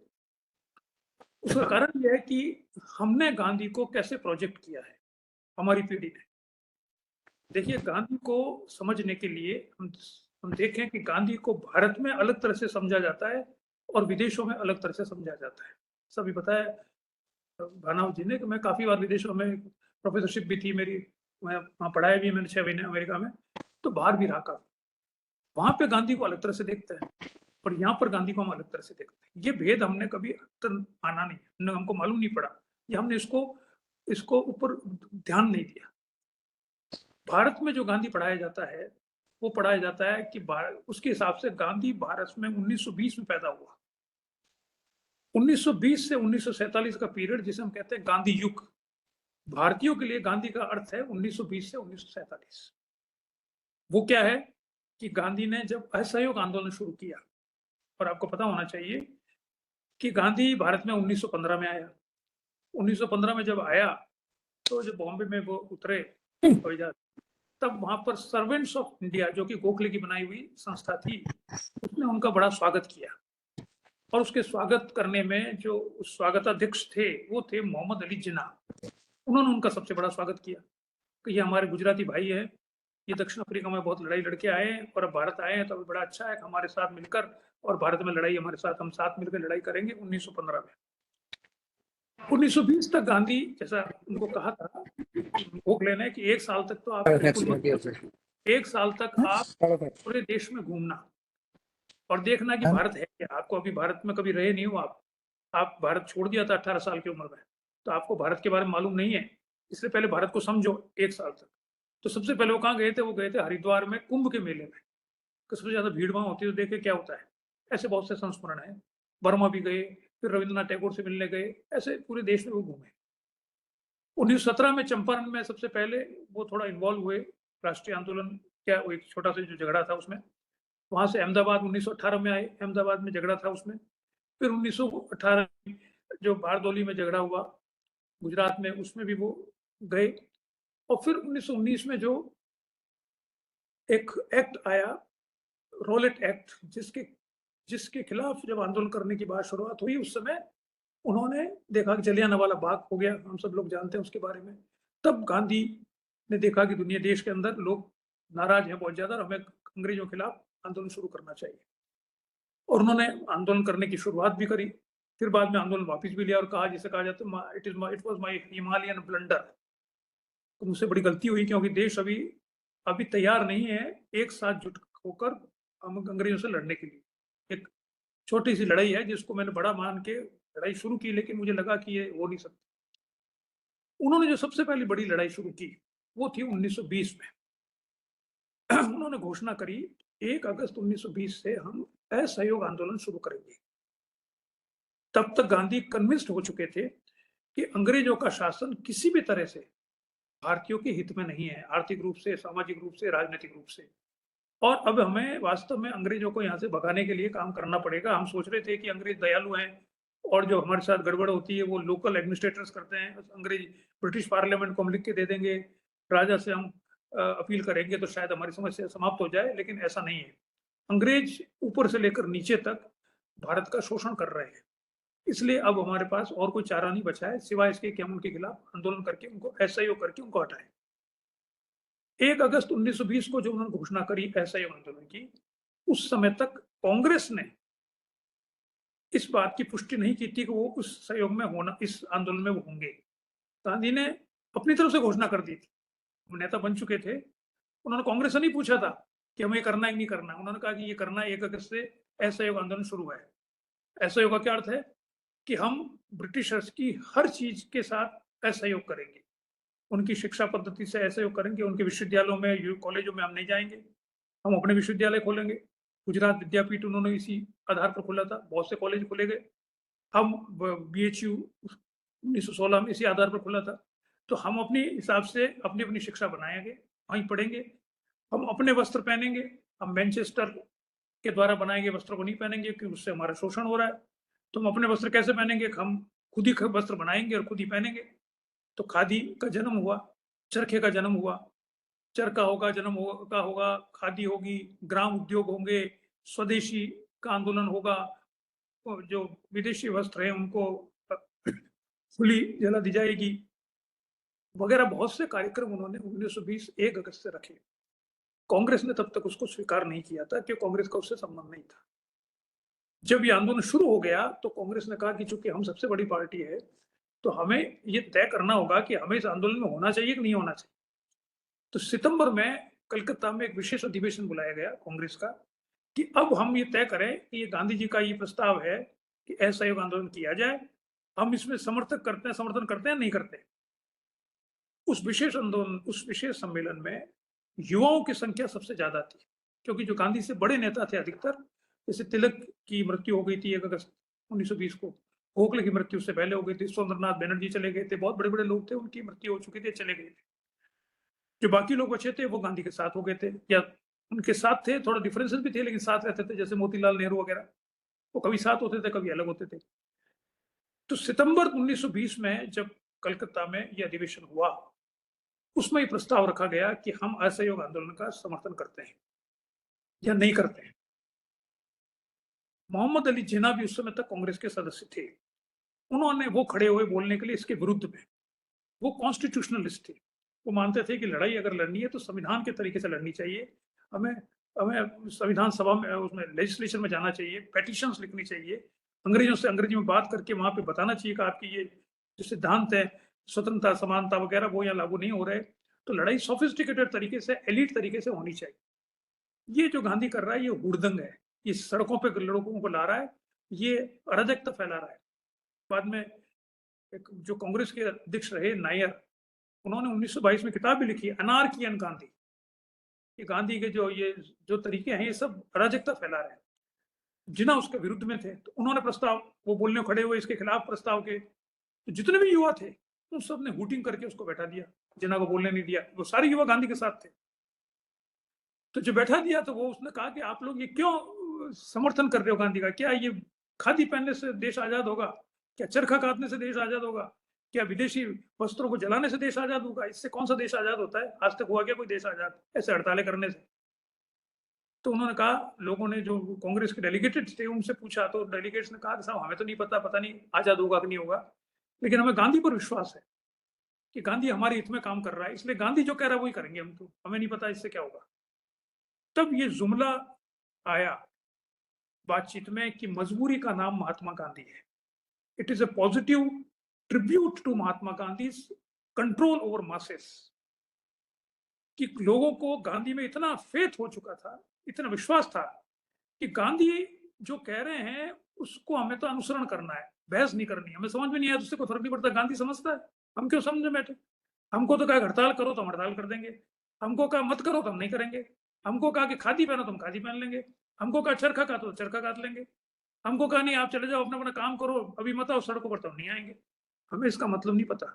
उसका कारण यह है कि हमने गांधी को कैसे प्रोजेक्ट किया है, हमारी पीढ़ी ने। देखिए, गांधी को समझने के लिए हम देखें कि गांधी को भारत में अलग तरह से समझा जाता है और विदेशों में अलग तरह से समझा जाता है। सभी पता है भानाव जी ने कि मैं काफी बार विदेशों में, प्रोफेसरशिप भी थी मेरी, मैं वहाँ पढ़ाया भी मैंने 6 महीने अमेरिका में, तो बाहर भी रहा काफी। वहां पे गांधी को अलग तरह से देखते हैं और यहाँ पर गांधी को हम अलग तरह से देखते हैं। ये भेद हमने कभी माना नहीं, हमको मालूम नहीं पड़ा, या हमने इसको ऊपर ध्यान नहीं दिया। भारत में जो गांधी पढ़ाया जाता है वो पढ़ाया जाता है कि उसके हिसाब से गांधी भारत में 1920 में पैदा हुआ। 1920 से 1947 का पीरियड जिसे हम कहते हैं गांधी युग, भारतीयों के लिए गांधी का अर्थ है 1920 से 1947। वो क्या है कि गांधी ने जब असहयोग आंदोलन शुरू किया, और आपको पता होना चाहिए कि गांधी भारत में 1915 में आया। 1915 में जब आया तो जब बॉम्बे में वो उतरे तब वहां पर सर्वेंट्स ऑफ इंडिया, जो कि गोखले की बनाई हुई संस्था थी, उसने उनका बड़ा स्वागत किया। और उसके स्वागत करने में जो स्वागताध्यक्ष थे वो थे मोहम्मद अली जिन्ना। उन्होंने उनका सबसे बड़ा स्वागत किया कि ये हमारे गुजराती भाई है, ये दक्षिण अफ्रीका में बहुत लड़ाई लड़के आए हैं और अब भारत आए हैं, तो अभी बड़ा अच्छा है हमारे साथ मिलकर, और भारत में लड़ाई हमारे साथ, हम साथ मिलकर लड़ाई करेंगे। 1915 में 1920 तक गांधी, जैसा उनको कहा था गोखले ने कि 1 साल तक तो आप 1 साल तक आप पूरे देश में घूमना और देखना कि भारत है क्या। आपको अभी भारत में कभी रहे नहीं हो, आप भारत छोड़ दिया था 18 साल की उम्र में, तो आपको भारत के बारे में मालूम नहीं है, इसलिए पहले भारत को समझो 1 साल तक। तो सबसे पहले वो कहाँ गए थे? वो गए थे हरिद्वार में कुंभ के मेले में, सबसे ज्यादा भीड़ वहां होती है, तो देखे क्या होता है। ऐसे बहुत से संस्मरण है। बर्मा भी गए, फिर रविंद्रनाथ टैगोर से मिलने गए, ऐसे पूरे देश में वो घूमे। 1917 में चंपारण में सबसे पहले वो थोड़ा इन्वॉल्व हुए, राष्ट्रीय आंदोलन क्या, वो एक छोटा सा जो झगड़ा था उसमें। वहां से अहमदाबाद 1918 में आए, अहमदाबाद में झगड़ा था उसमें। फिर 1918 जो बारदौली में झगड़ा हुआ गुजरात में, उसमें भी वो गए। और फिर 1919 में जो एक एक्ट आया, रोलेट एक्ट, जिसके खिलाफ जब आंदोलन करने की बात शुरुआत हुई, उस समय उन्होंने देखा कि जलियांवाला बाग हो गया, हम सब लोग जानते हैं उसके बारे में। तब गांधी ने देखा कि दुनिया, देश के अंदर लोग नाराज हैं बहुत ज्यादा, हमें अंग्रेजों के खिलाफ आंदोलन शुरू करना चाहिए। और उन्होंने आंदोलन करने की शुरुआत भी करी। फिर बाद में आंदोलन वापस भी लिया और कहा, जिसे कहा जाता है it was my Himalayan blunder, तो मुझसे बड़ी गलती हुई, क्योंकि देश अभी तैयार नहीं है एक साथ जुट होकर हम अंग्रेजों से लड़ने के लिए। एक छोटी सी लड़ाई है जिसको मैंने बड़ा मान के लड़ाई शुरू की, लेकिन मुझे लगा कि ये हो नहीं सकती। उन्होंने जो सबसे पहली बड़ी लड़ाई शुरू की वो थी 1920 में। उन्होंने घोषणा करी 1 अगस्त 1920 से हम असहयोग आंदोलन शुरू करेंगे। तब तक गांधी कन्विंस्ड हो चुके थे कि अंग्रेजों का शासन किसी भी तरह से भारतीयों के हित में नहीं है, आर्थिक रूप से, सामाजिक रूप से, राजनीतिक रूप से। और अब हमें वास्तव में अंग्रेजों को यहाँ से भगाने के लिए काम करना पड़ेगा। हम सोच रहे थे कि अंग्रेज दयालु हैं और जो हमारे साथ गड़बड़ होती है वो लोकल एडमिनिस्ट्रेटर्स करते हैं। अंग्रेज ब्रिटिश पार्लियामेंट को हम लिख के दे देंगे, राजा से हम अपील करेंगे तो शायद हमारी समस्या समाप्त हो जाए, लेकिन ऐसा नहीं है। अंग्रेज ऊपर से लेकर नीचे तक भारत का शोषण कर रहे हैं। इसलिए अब हमारे पास और कोई चारा नहीं बचा है सिवाय इसके कि हम उनके खिलाफ आंदोलन करके, उनको असहयोग करके उनको हटाएं। 1 अगस्त 1920 को जो उन्होंने घोषणा करी असहयोग आंदोलन की, उस समय तक कांग्रेस ने इस बात की पुष्टि नहीं की थी कि वो उस सहयोग में होना, इस आंदोलन में वो होंगे। गांधी ने अपनी तरफ से घोषणा कर दी थी, वो नेता बन चुके थे। उन्होंने कांग्रेस से नहीं पूछा था कि हमें करना है कि नहीं करना। उन्होंने कहा कि ये करना है, 1 अगस्त से असहयोग आंदोलन शुरू है। असहयोग का क्या अर्थ है कि हम ब्रिटिशर्स की हर चीज के साथ असहयोग करेंगे, उनकी शिक्षा पद्धति से असहयोग करेंगे, उनके विश्वविद्यालयों में, कॉलेजों में हम नहीं जाएंगे, हम अपने विश्वविद्यालय खोलेंगे। गुजरात विद्यापीठ उन्होंने इसी आधार पर खोला था, बहुत से कॉलेज खोले गए। हम BHU 1916 में इसी आधार पर खुला था। तो हम अपने हिसाब से अपनी अपनी शिक्षा बनाएंगे, वहीं पढ़ेंगे, हम अपने वस्त्र पहनेंगे, हम मैनचेस्टर के द्वारा बनाए गए वस्त्रों को नहीं पहनेंगे क्योंकि उससे हमारा शोषण हो रहा है। तो हम अपने वस्त्र कैसे पहनेंगे? हम खुद ही वस्त्र बनाएंगे और खुद ही पहनेंगे। तो खादी का जन्म हुआ, चरखे का जन्म हुआ, चरखा होगा, जन्म होगा, खादी होगी, ग्राम उद्योग होंगे, स्वदेशी का आंदोलन होगा, जो विदेशी वस्त्र हैं उनको खुली जला दी जाएगी, वगैरह बहुत से कार्यक्रम उन्होंने 1920 1 अगस्त से रखे। कांग्रेस ने तब तक उसको स्वीकार नहीं किया था कि कांग्रेस का उससे संबंध नहीं था। जब ये आंदोलन शुरू हो गया तो कांग्रेस ने कहा कि चूंकि हम सबसे बड़ी पार्टी है तो हमें ये तय करना होगा कि हमें इस आंदोलन में होना चाहिए कि नहीं होना चाहिए। तो सितंबर में कलकत्ता में एक विशेष अधिवेशन बुलाया गया कांग्रेस का कि अब हम ये तय करें कि ये गांधी जी का ये प्रस्ताव है कि असहयोग आंदोलन किया जाए, हम इसमें समर्थन करते हैं नहीं करते। उस विशेष आंदोलन, उस विशेष सम्मेलन में युवाओं की संख्या सबसे ज्यादा थी, क्योंकि जो गांधी से बड़े नेता थे अधिकतर, जैसे तिलक की मृत्यु हो गई थी 1 अगस्त 1920 को, गोखले की मृत्यु उससे पहले हो गई थी, सुरेंद्रनाथ बनर्जी चले गए थे, बहुत बड़े बड़े लोग थे, उनकी मृत्यु हो चुकी थी, चले गए थे। जो बाकी लोग बचे थे वो गांधी के साथ हो गए थे, या उनके साथ थे, थोड़ा डिफरेंसेस भी थे लेकिन साथ रहते थे, जैसे मोतीलाल नेहरू वगैरह, वो कभी साथ होते थे कभी अलग होते थे। तो सितंबर 1920 में जब कलकत्ता में यह अधिवेशन हुआ, उसमें यह प्रस्ताव रखा गया कि हम असहयोग आंदोलन का समर्थन करते हैं या नहीं करते हैं। मोहम्मद अली जिन्ना भी उस समय तक कांग्रेस के सदस्य थे, उन्होंने वो खड़े हुए बोलने के लिए इसके विरुद्ध में। वो कॉन्स्टिट्यूशनलिस्ट थे, वो मानते थे कि लड़ाई अगर लड़नी है तो संविधान के तरीके से लड़नी चाहिए, हमें हमें संविधान सभा में, उसमें लेजिस्लेशन में जाना चाहिए, पेटिशंस लिखनी चाहिए, अंग्रेजों से अंग्रेजी में बात करके वहां पे बताना चाहिए कि आपकी ये जो सिद्धांत है स्वतंत्रता, समानता वगैरह, वो यहाँ लागू नहीं हो रहे। तो लड़ाई सोफिस्टिकेटेड तरीके से, एलिट तरीके से होनी चाहिए। ये जो गांधी कर रहा है ये हुड़दंग है, ये सड़कों पे लोगों को ला रहा है, ये अराजकता फैला रहा है। बाद में एक जो कांग्रेस के अध्यक्ष रहे नायर, उन्होंने 1922 में किताब भी लिखी, अनार्की एंड गांधी, कि गांधी के जो तरीके हैं ये सब अराजकता फैला रहे हैं। जिन्ना उसके विरुद्ध में थे, तो उन्होंने प्रस्ताव, वो बोलने खड़े हुए इसके खिलाफ प्रस्ताव के, तो जितने भी युवा थे उन सब ने हूटिंग करके उसको बैठा दिया, जिन्ना को बोलने नहीं दिया। वो सारे युवा गांधी के साथ थे। तो जो बैठा दिया तो वो उसने कहा कि आप लोग ये क्यों समर्थन कर रहे हो गांधी का? क्या ये खादी पहनने से देश आजाद होगा? क्या चरखा काटने से देश आजाद होगा? क्या विदेशी वस्त्रों को जलाने से देश आजाद होगा? इससे कौन सा देश आजाद होता है? आज तक हुआ क्या कोई देश आजाद ऐसे हड़तालें करने से? तो उन्होंने कहा, लोगों ने जो कांग्रेस के डेलीगेट्स थे उनसे पूछा, तो डेलीगेट्स ने कहा कि साहब हमें तो नहीं पता नहीं आजाद होगा कि नहीं होगा, लेकिन हमें गांधी पर विश्वास है कि गांधी हमारे हित में काम कर रहा है, इसलिए गांधी जो कह रहा है वही करेंगे हम, तो हमें नहीं पता इससे क्या होगा। तब ये जुमला आया बातचीत में कि मजबूरी का नाम महात्मा गांधी है। It is a positive tribute to Mahatma Gandhi control over masses, कि लोगों को गांधी में इतना फेथ हो चुका था, इतना विश्वास था कि गांधी जो कह रहे हैं उसको हमें तो अनुसरण करना है, बहस नहीं करनी है। हमें समझ में नहीं आया तो उससे कोई फर्क नहीं पड़ता, गांधी समझता है, हम क्यों समझे बैठे। हमको तो कहा हड़ताल करो तो हम हड़ताल कर देंगे, हमको कहा मत करो तो हम नहीं करेंगे, हमको कहा कि खादी पहनो तो हम खादी पहन लेंगे, हमको कहा चरखा काटो तो चरखा काट लेंगे, हमको कहा नहीं आप चले जाओ अपना अपना काम करो, अभी मत आओ सड़कों पर तो हम नहीं आएंगे। हमें इसका मतलब नहीं पता,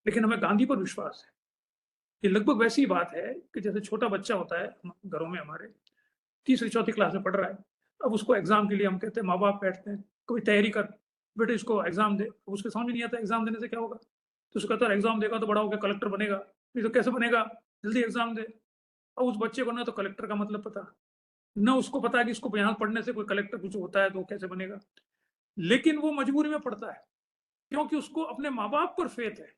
लेकिन हमें गांधी पर विश्वास है। ये लगभग वैसी बात है कि जैसे छोटा बच्चा होता है घरों में हमारे, तीसरी चौथी क्लास में पढ़ रहा है, अब उसको एग्जाम के लिए हम कहते हैं, माँ बाप बैठते हैं, कोई तैयारी कर बेटे, इसको एग्जाम दे। अब उसके समझ में नहीं आता एग्जाम देने से क्या होगा, तो उसको कहता है एग्जाम देगा तो बड़ा होकर कलेक्टर बनेगा, नहीं तो कैसे बनेगा, जल्दी एग्जाम दे। और उस बच्चे को ना तो कलेक्टर का मतलब पता, न उसको पता है कि इसको यहाँ पढ़ने से कोई कलेक्टर कुछ होता है तो वो कैसे बनेगा, लेकिन वो मजबूरी में पढ़ता है, क्योंकि उसको अपने माँ बाप पर फेथ है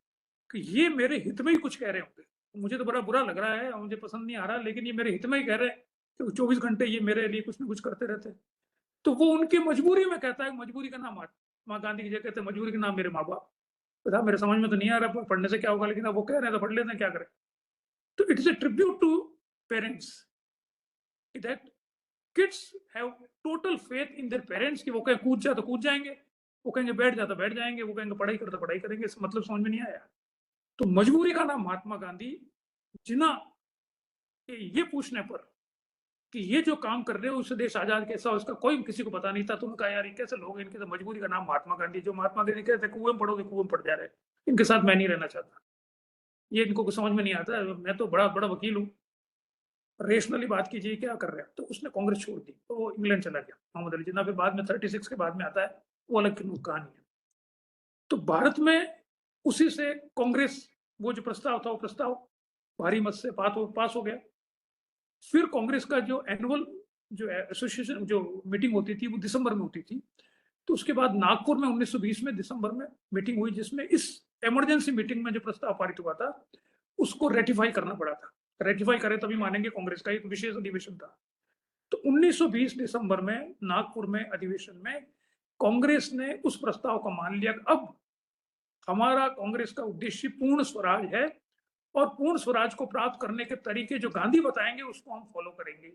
कि ये मेरे हित में ही कुछ कह रहे होंगे। मुझे तो बड़ा बुरा लग रहा है, मुझे पसंद नहीं आ रहा, लेकिन ये मेरे हित में ही कह रहे हैं कि 24 घंटे ये मेरे लिए कुछ ना कुछ करते रहते हैं। तो वो उनकी मजबूरी में कहता है, मजबूरी का नाम महात्मा गांधी की जगह कहते हैं मजबूरी का नाम मेरे माँ बाप। तो मेरे समझ में तो नहीं आ रहा पढ़ने से क्या होगा, लेकिन अब वो कह रहे हैं तो पढ़ लेते हैं, क्या करें। तो it is a tribute to parents that kids have total faith in their parents कि वो कहें कूद जा तो कूद जाएंगे, वो कहेंगे बैठ जा तो बैठ जाएंगे, वो कहेंगे पढ़ाई कर तो पढ़ाई करेंगे। इसका मतलब समझ में नहीं आया। तो मजबूरी का नाम महात्मा गांधी जिना ये पूछने पर कि ये जो काम कर रहे हो उससे देश आजाद कैसा हो, इसका कोई किसी को पता नहीं था। तो उन्होंने कहा यार ये कैसे लोग, इनके तो मजबूरी का नाम महात्मा गांधी। जो महात्मा गांधी कहते कुएं में पढ़ो तो कुएं में पड़ जा रहे, इनके साथ मैं नहीं रहना चाहता, ये इनको कुछ समझ में नहीं आता। मैं तो बड़ा बड़ा वकील हूँ, रेशनली बात कीजिए क्या कर रहे हैं। तो उसने कांग्रेस छोड़ दी, तो वो इंग्लैंड चला गया मोहम्मद अली जिन्ना। फिर बाद में 36 के बाद में आता है, वो अलग कहानी है। तो भारत में उसी से कांग्रेस, वो जो प्रस्ताव था वो प्रस्ताव भारी मत से पास हो गया। फिर कांग्रेस का जो एनुअल जो एसोसिएशन जो मीटिंग होती थी वो दिसंबर में होती थी। तो उसके बाद नागपुर में 1920 में दिसंबर में मीटिंग हुई, जिसमें इस इमरजेंसी मीटिंग में जो प्रस्ताव पारित हुआ था उसको रेटिफाई करना पड़ा था। रेटिफाई करे तभी मानेंगे, कांग्रेस का एक विशेष अधिवेशन था। तो 1920 दिसंबर में नागपुर में अधिवेशन में कांग्रेस ने उस प्रस्ताव को मान लिया। अब हमारा कांग्रेस का उद्देश्य पूर्ण स्वराज है, और पूर्ण स्वराज को प्राप्त करने के तरीके जो गांधी बताएंगे उसको हम फॉलो करेंगे।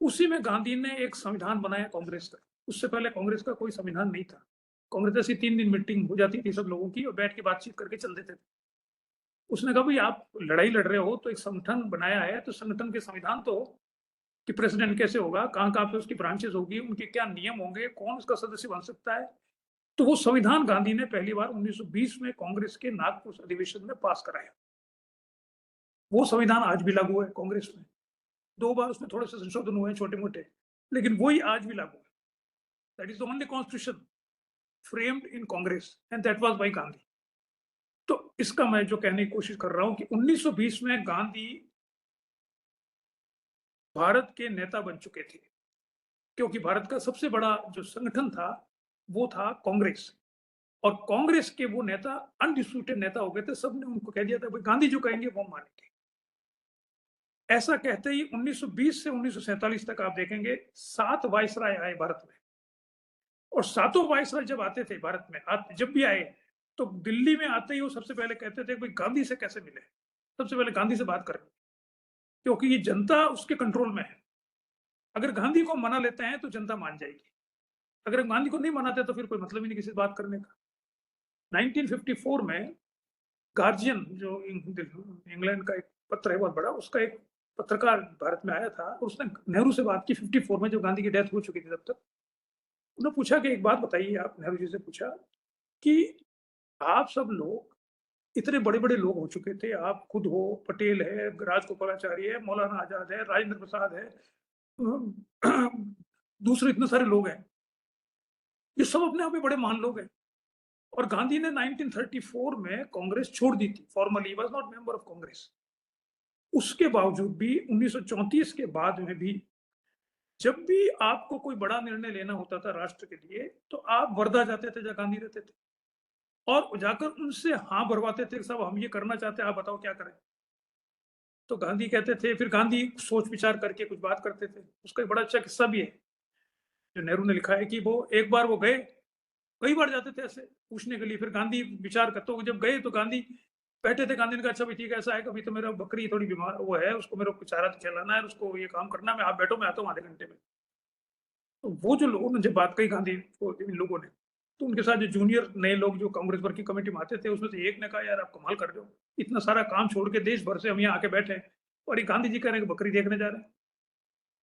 उसी में गांधी ने एक संविधान बनाया कांग्रेस का। उससे पहले कांग्रेस का कोई संविधान नहीं था। कांग्रेस ऐसी 3 दिन मीटिंग हो जाती थी सब लोगों की, और बैठ के बातचीत करके चल देते थे। उसने कहा भाई आप लड़ाई लड़ रहे हो तो एक संगठन बनाया है, तो संगठन के संविधान तो कि प्रेसिडेंट कैसे होगा, कहाँ कहाँ पे उसकी ब्रांचेस होगी, उनके क्या नियम होंगे, कौन उसका सदस्य बन सकता है। तो वो संविधान गांधी ने पहली बार 1920 में कांग्रेस के नागपुर अधिवेशन में पास कराया। वो संविधान आज भी लागू है कांग्रेस में। 2 बार उसमें थोड़े से संशोधन हुए हैं छोटे मोटे, लेकिन वही आज भी लागू है। That is the only constitution framed in Congress and that was by Gandhi. तो इसका मैं जो कहने की कोशिश कर रहा हूं कि 1920 में गांधी भारत के नेता बन चुके थे, क्योंकि भारत का सबसे बड़ा जो संगठन था वो था कांग्रेस, और कांग्रेस के वो नेता अनडिस्प्यूटेड नेता हो गए थे। सबने उनको कह दिया था भाई गांधी जो कहेंगे वो मानेंगे। ऐसा कहते ही 1920 से 1947 तक आप देखेंगे 7 वायसराय आए भारत में, और 7 वायसराय जब आते थे भारत में, जब भी आए तो दिल्ली में आते ही वो सबसे पहले कहते थे भाई गांधी से कैसे मिले, सबसे पहले गांधी से बात करें, क्योंकि ये जनता उसके कंट्रोल में है। अगर गांधी को मना लेते हैं तो जनता मान जाएगी, अगर गांधी को नहीं मनाते तो फिर कोई मतलब ही नहीं किसी से बात करने का। 1954 में गार्जियन जो इंग्लैंड का एक पत्र है बहुत बड़ा, उसका एक पत्रकार भारत में आया था, और उसने नेहरू से बात की 54 में, जब गांधी की डेथ हो चुकी थी तब तक। उन्होंने पूछा कि एक बात बताइए, आप नेहरू जी से पूछा कि आप सब लोग इतने बड़े बड़े लोग हो चुके थे, आप खुद हो, पटेल है, राजगोपालाचारी है, मौलाना आजाद है, राजेंद्र प्रसाद है, दूसरे इतने सारे लोग हैं, ये सब अपने आप में बड़े महान लोग हैं। और गांधी ने 1934 में कांग्रेस छोड़ दी थी, formally was not member of Congress. उसके बावजूद भी 1934 के बाद में भी जब भी आपको कोई बड़ा निर्णय लेना होता था राष्ट्र के लिए, तो आप वर्धा जाते थे जहां गांधी रहते थे, और जाकर उनसे हाँ भरवाते थे, साहब हम ये करना चाहते हैं, आप बताओ क्या करें। तो गांधी कहते थे, फिर गांधी सोच विचार करके कुछ बात करते थे। उसका एक बड़ा अच्छा किस्सा भी है जो नेहरू ने लिखा है कि वो एक बार वो गए, कई बार जाते थे ऐसे पूछने के लिए, फिर गांधी विचार करते हुए जब गए तो गांधी बैठे थे, गांधी ने कहा अच्छा भाई ठीक है, ऐसा है कभी तो मेरा बकरी थोड़ी बीमार वो है, उसको मेरे को चारा खिलाना है, उसको ये काम करना है, मैं आप बैठो, मैं आता हूँ आधे घंटे में। तो वो जो लोगों ने जब बात कही गांधी को, इन लोगों ने, तो उनके साथ जो जूनियर नए लोग जो कांग्रेस वर्किंग कमेटी में आते थे, उसमें से एक ने कहा, यार आप कमाल कर रहे हो, इतना सारा काम छोड़ के देश भर से हम यहाँ आके बैठे हैं और ये गांधी जी कह रहे हैं कि बकरी देखने जा रहे हैं,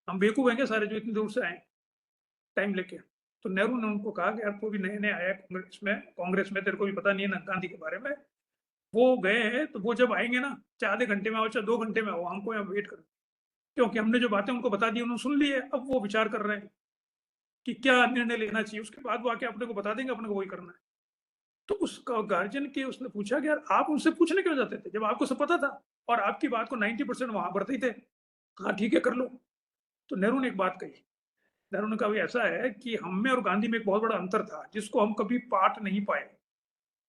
हम बेवकूफ हैं सारे जो इतनी दूर से आए टाइम लेके। तो नेहरू ने उनको कहा कि यार तू भी नए नए आया कांग्रेस में तेरे को भी पता नहीं है ना गांधी के बारे में, वो गए हैं तो वो जब आएंगे ना, चाहे आधे घंटे में आओ चाहे 2 घंटे में आओ, हमको यहाँ वेट कर, क्योंकि हमने जो बातें उनको बता दी उन्होंने सुन ली है, अब वो विचार कर रहे हैं कि क्या निर्णय लेना चाहिए, उसके बाद वो आके अपने को बता देंगे, अपने को वही करना है। तो उसका गार्जियन के उसने पूछा कि यार आप उनसे पूछने क्यों जाते थे जब आपको सब पता था और आपकी बात को 90% वहां बढ़ते ही थे। कहा ठीक है कर लो। तो नेहरू ने एक बात कही, नेहरू ने कहा भाई ऐसा है कि हम में और गांधी में एक बहुत बड़ा अंतर था जिसको हम कभी पाट नहीं पाए,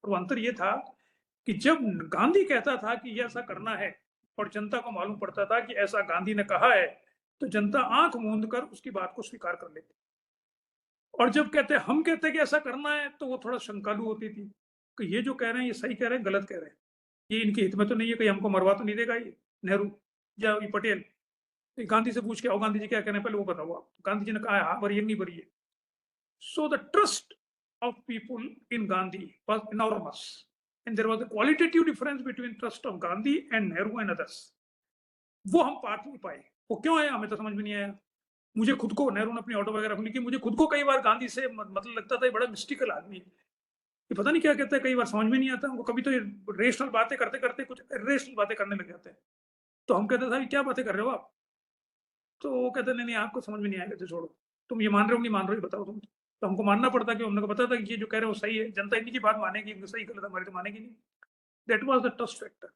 और वो अंतर ये था कि जब गांधी कहता था कि ये ऐसा करना है और जनता को मालूम पड़ता था कि ऐसा गांधी ने कहा है, तो जनता आंख मूंद कर उसकी बात को स्वीकार कर लेती, और जब हम कहते कि ऐसा करना है तो वो थोड़ा शंकालु होती थी कि ये जो कह रहे हैं ये सही कह रहे हैं गलत कह रहे हैं, ये इनके हित में तो नहीं है, कहीं हमको मरवा तो नहीं देगा ये नेहरू या ये पटेल। तो गांधी से पूछ के आओ गांधी जी क्या कह रहे हैं, पहले वो बताओ आप। गांधी जी ने कहा हाँ भरिए नहीं भरिए। So the trust of people in Gandhi was enormous, and there was a qualitative difference between trust of Gandhi and Nehru and others. वो हम पाट नहीं पाए। वो क्यों है हमें तो समझ में नहीं आया। मुझे खुद को, नेहरू ने अपनी ऑटो वगैरह लिखी, मुझे खुद को कई बार गांधी से मतलब लगता था ये बड़ा मिस्टिकल आदमी है, ये पता नहीं क्या कहता है, कई बार समझ में नहीं आता हमको। कभी तो ये रेशनल बातें करते करते कुछ इरेशनल बातें करने लग जाते हैं, तो हम कहते थे क्या बातें कर रहे हो आप, तो वो कहते नहीं नहीं आपको समझ में नहीं आएगा, तो छोड़ो, तुम ये मान रहे हो नहीं मान रहे हो बताओ तुम। तो हमको मानना पड़ता कि हमने को पता था कि ये जो कह रहे हो सही है, जनता इन्हीं की बात मानेगी, सही गलत हमारी तो मानेगी नहीं। That was the trust factor.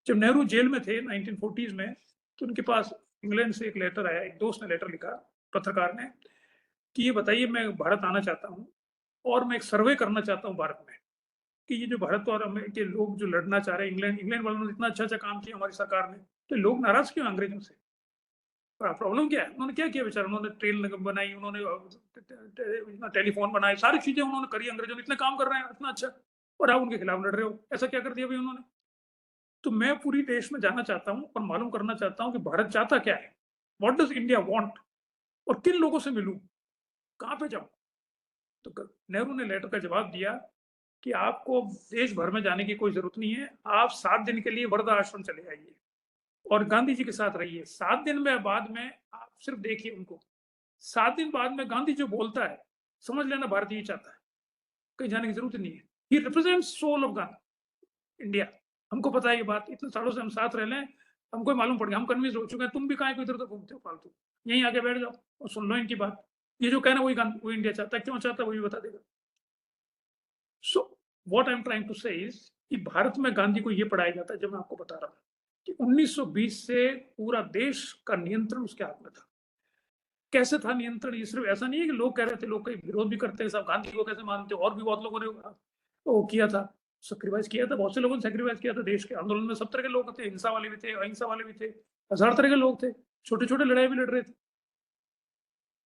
जब नेहरू जेल में थे 1940s में, तो उनके पास इंग्लैंड से एक लेटर आया, एक दोस्त ने लेटर लिखा पत्रकार ने कि ये बताइए मैं भारत आना चाहता हूँ और मैं एक सर्वे करना चाहता हूँ भारत में कि ये जो भारत और के लोग जो लड़ना चाह रहे हैं, इंग्लैंड वालों ने इतना अच्छा काम किया हमारी सरकार ने, तो लोग नाराज क्यों अंग्रेजों से, प्रॉब्लम क्या है। उन्होंने क्या किया बेचारा, उन्होंने ट्रेन बनाई, उन्होंने टेलीफोन बनाए, सारी चीजें उन्होंने करी, अंग्रेजों ने इतने काम कर रहे हैं इतना अच्छा, और आप उनके खिलाफ लड़ रहे हो, ऐसा क्या कर दिया भाई उन्होंने। तो मैं पूरी देश में जाना चाहता हूँ और मालूम करना चाहता हूँ कि भारत चाहता क्या है, व्हाट डज इंडिया वांट, और किन लोगों से मिलूं, कहाँ पे जाऊं। तो नेहरू ने लेटर का जवाब दिया कि आपको देश भर में जाने की कोई जरूरत नहीं है, आप 7 दिन के लिए वर्धा आश्रम चले जाइए और गांधी जी के साथ रहिए। 7 दिन में बाद में आप सिर्फ देखिए उनको, 7 दिन बाद में गांधी जो बोलता है समझ लेना भारत यही चाहता है, कहीं जाने की जरूरत नहीं है। He represents soul of Gandhi India. हमको पता है ये बात, इतने सालों से हम साथ रह लें, हमको मालूम पड़ गया, हम कन्विंस हो चुके हैं। तुम भी कहाँ को इधर उधर घूमते हो फालतू, यहीं आके बैठ जाओ और सुन लो इनकी बात। ये जो कहना वही इंडिया चाहता है, क्यों चाहता है वही बता देगा। So what I am trying to say is कि भारत में गांधी को ये पढ़ाया जाता है, जब मैं आपको बता रहा हूँ कि 1920 से पूरा देश का नियंत्रण उसके हाथ में था। कैसे था नियंत्रण, ये सिर्फ ऐसा नहीं है कि लोग कह रहे थे, लोग कई विरोध भी करते हैं, सब गांधी को कैसे मानते, और भी बहुत लोगों ने वो किया था, सैक्रिफाइस किया था, बहुत से लोगों ने सैक्रिफाइस किया था। देश के आंदोलन में सब तरह के लोग थे, हिंसा वाले भी थे, अहिंसा वाले भी थे, हजार तरह के लोग थे, छोटे छोटे लड़ाई भी लड़ रहे थे।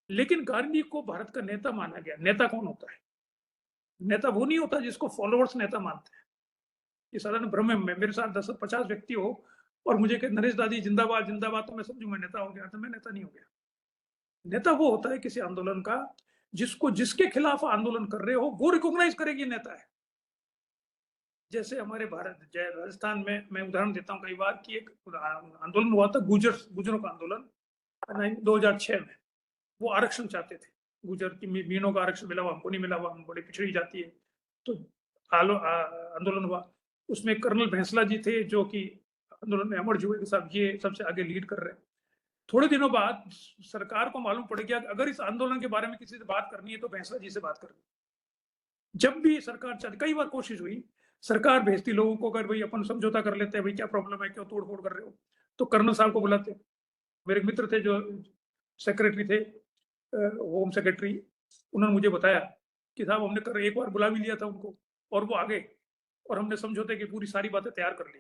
लेकिन गांधी को भारत का नेता माना गया। नेता कौन होता है, नेता वो नहीं होता जिसको फॉलोअर्स नेता मानते हैं। ये साधारण भ्रम में मेरे साथ 10-50 व्यक्ति हो और मुझे कहे नरेश दादी जिंदाबाद जिंदाबाद, तो मैं समझू मैं नेता हो गया, तो मैं नेता नहीं हो गया। नेता वो होता है किसी आंदोलन का जिसको, जिसके खिलाफ आंदोलन कर रहे हो वो रिकॉग्नाइज करेगी नेता है। जैसे हमारे राजस्थान में मैं उदाहरण देता हूँ कई बार कि एक आंदोलन हुआ था गुजरों का आंदोलन 2006 में। वो आरक्षण चाहते थे, गुजर की मीनों का आरक्षण मिला हुआ, हमको नहीं मिला हुआ, हम बड़ी पिछड़ी जाती है। तो आंदोलन हुआ, उसमें कर्नल भैंसला जी थे जो कि आंदोलन में अमर जुए के साथ ये सबसे आगे लीड कर रहे हैं। थोड़े दिनों बाद सरकार को मालूम पड़ गया कि अगर इस आंदोलन के बारे में किसी से बात करनी है तो भैंसला जी से बात करनी। जब भी सरकार चाहती, कई बार कोशिश हुई, सरकार भेजती लोगों को, अगर भाई अपन समझौता कर लेते हैं, भाई क्या प्रॉब्लम है, क्यों तोड़ फोड़ कर रहे हो, तो कर्नल साहब को बुलाते। मेरे मित्र थे जो सेक्रेटरी थे, होम सेक्रेटरी, उन्होंने मुझे बताया कि साहब हमने एक बार बुला भी लिया था उनको और वो आ गए और हमने समझौते की पूरी सारी बातें तैयार कर ली।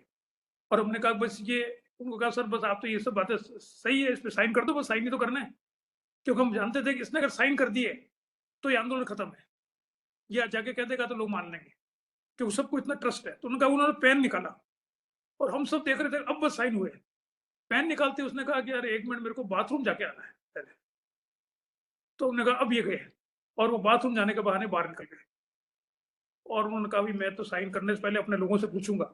और हमने कहा बस ये, उनको कहा सर बस आप तो ये सब बातें सही है, इस पर साइन कर दो, बस साइन ही तो करना है, क्योंकि हम जानते थे कि इसने अगर साइन कर दिए तो ये आंदोलन खत्म है, या जाके कह देगा तो लोग मान लेंगे, क्योंकि सबको इतना ट्रस्ट है। तो उन्होंने पेन निकाला और हम सब देख रहे थे, अब बस साइन हुए। पेन निकालते उसने कहा कि यार 1 मिनट मेरे को बाथरूम जाके आना है पहले। तो उन्होंने कहा अब ये गए, और वो बाथरूम जाने के बहाने बाहर निकल गए। और उन्होंने कहा भी मैं तो साइन करने से पहले अपने लोगों से पूछूंगा,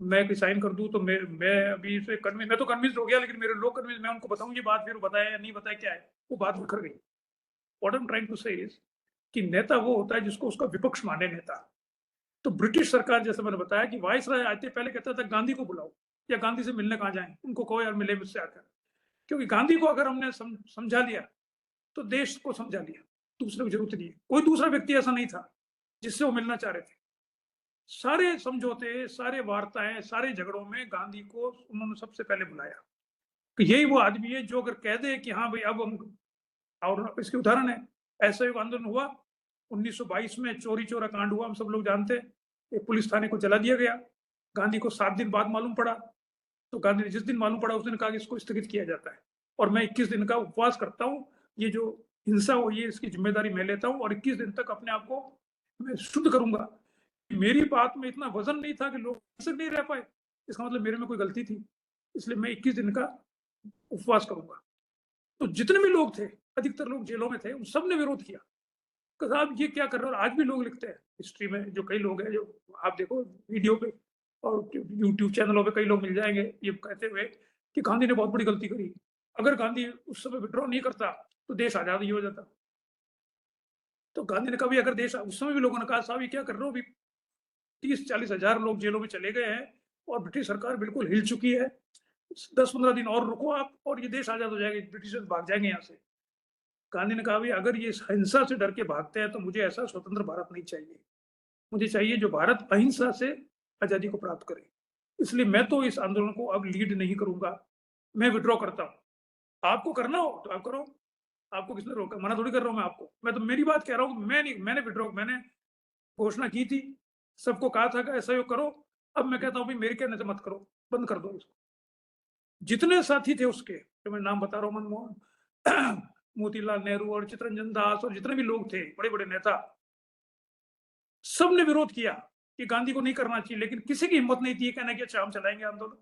मैं कि साइन कर दूं तो मैं अभी से कन्विंस, मैं तो कन्विंस हो गया, लेकिन मेरे लोग कन्विंस, मैं उनको बताऊं ये बात, फिर वो बताया या नहीं बताया क्या है, वो बात बिखर गई। What I am trying to say is कि नेता वो होता है जिसको उसका विपक्ष माने नेता। तो ब्रिटिश सरकार, जैसे मैंने बताया कि वायसराय आते पहले कहता था गांधी को बुलाओ, या गांधी से मिलने कहाँ जाएं, उनको कहो यार मिले मुझसे आकर, क्योंकि गांधी को अगर हमने समझा लिया तो देश को समझा लिया, दूसरे को जरूरत नहीं है। कोई दूसरा व्यक्ति ऐसा नहीं था जिससे वो मिलना चाह रहे थे। सारे समझौते, सारे वार्ताएं, सारे झगड़ों में गांधी को उन्होंने सबसे पहले बुलाया कि यही वो आदमी है जो अगर कह दे कि हाँ भाई अब हम, और इसके उदाहरण है, असहयोग आंदोलन हुआ 1922 में, चोरी चोरा कांड हुआ, हम सब लोग जानते हैं, एक पुलिस थाने को जला दिया गया। गांधी को 7 दिन बाद मालूम पड़ा, तो गांधी ने जिस दिन मालूम पड़ा उस दिन कहा कि इसको स्थगित किया जाता है, और मैं 21 दिन का उपवास करता हूँ, ये जो हिंसा हुई है इसकी जिम्मेदारी मैं लेता हूँ, और 21 दिन तक अपने आप को मैं शुद्ध करूंगा। मेरी बात में इतना वजन नहीं था कि लोग नहीं रह पाए, इसका मतलब मेरे में कोई गलती थी, इसलिए मैं 21 दिन का उपवास करूंगा। तो जितने भी लोग थे, अधिकतर लोग जेलों में थे, उन सब ने विरोध किया कि साहब ये क्या कर रहे हो। आज भी लोग लिखते हैं हिस्ट्री में, जो कई लोग हैं, जो आप देखो वीडियो पे और यूट्यूब चैनलों पे कई लोग मिल जाएंगे ये कहते हुए कि गांधी ने बहुत बड़ी गलती करी, अगर गांधी उस समय विड्रॉ नहीं करता तो देश आजाद ही हो जाता। तो गांधी ने कभी, अगर देश, उस समय भी लोगों ने कहा साहब ये क्या कर रहे हो, अभी 30-40 हजार लोग जेलों में चले गए हैं और ब्रिटिश सरकार बिल्कुल हिल चुकी है, 10-15 दिन और रुको आप और ये देश आजाद हो जाएगा, ब्रिटिशर्स भाग जाएंगे यहाँ से। गांधी ने कहा भाई अगर ये हिंसा से डर के भागते हैं तो मुझे ऐसा स्वतंत्र भारत नहीं चाहिए, मुझे चाहिए जो भारत अहिंसा से आजादी को प्राप्त करे, इसलिए मैं तो इस आंदोलन को अब लीड नहीं करूंगा, मैं विड्रॉ करता हूं। आपको करना हो तो आप करो, आपको किसने रोका, मना थोड़ी कर रहा हूं मैं आपको, मैं तो मेरी बात कह रहा हूं, मैंने विड्रॉ, मैंने घोषणा की थी, सबको कहा था कि ऐसा करो, अब मैं कहता हूं भाई मेरे कहने से मत करो, बंद कर दो इसको। जितने साथी थे उसके, जो मैं नाम बता रहा हूं, मनमोहन, मोतीलाल नेहरू और चित्तरंजन दास और जितने भी लोग थे, बड़े बड़े नेता, सबने विरोध किया कि गांधी को नहीं करना चाहिए, लेकिन किसी की हिम्मत नहीं थी कहना कि अच्छा हम चलाएंगे आंदोलन,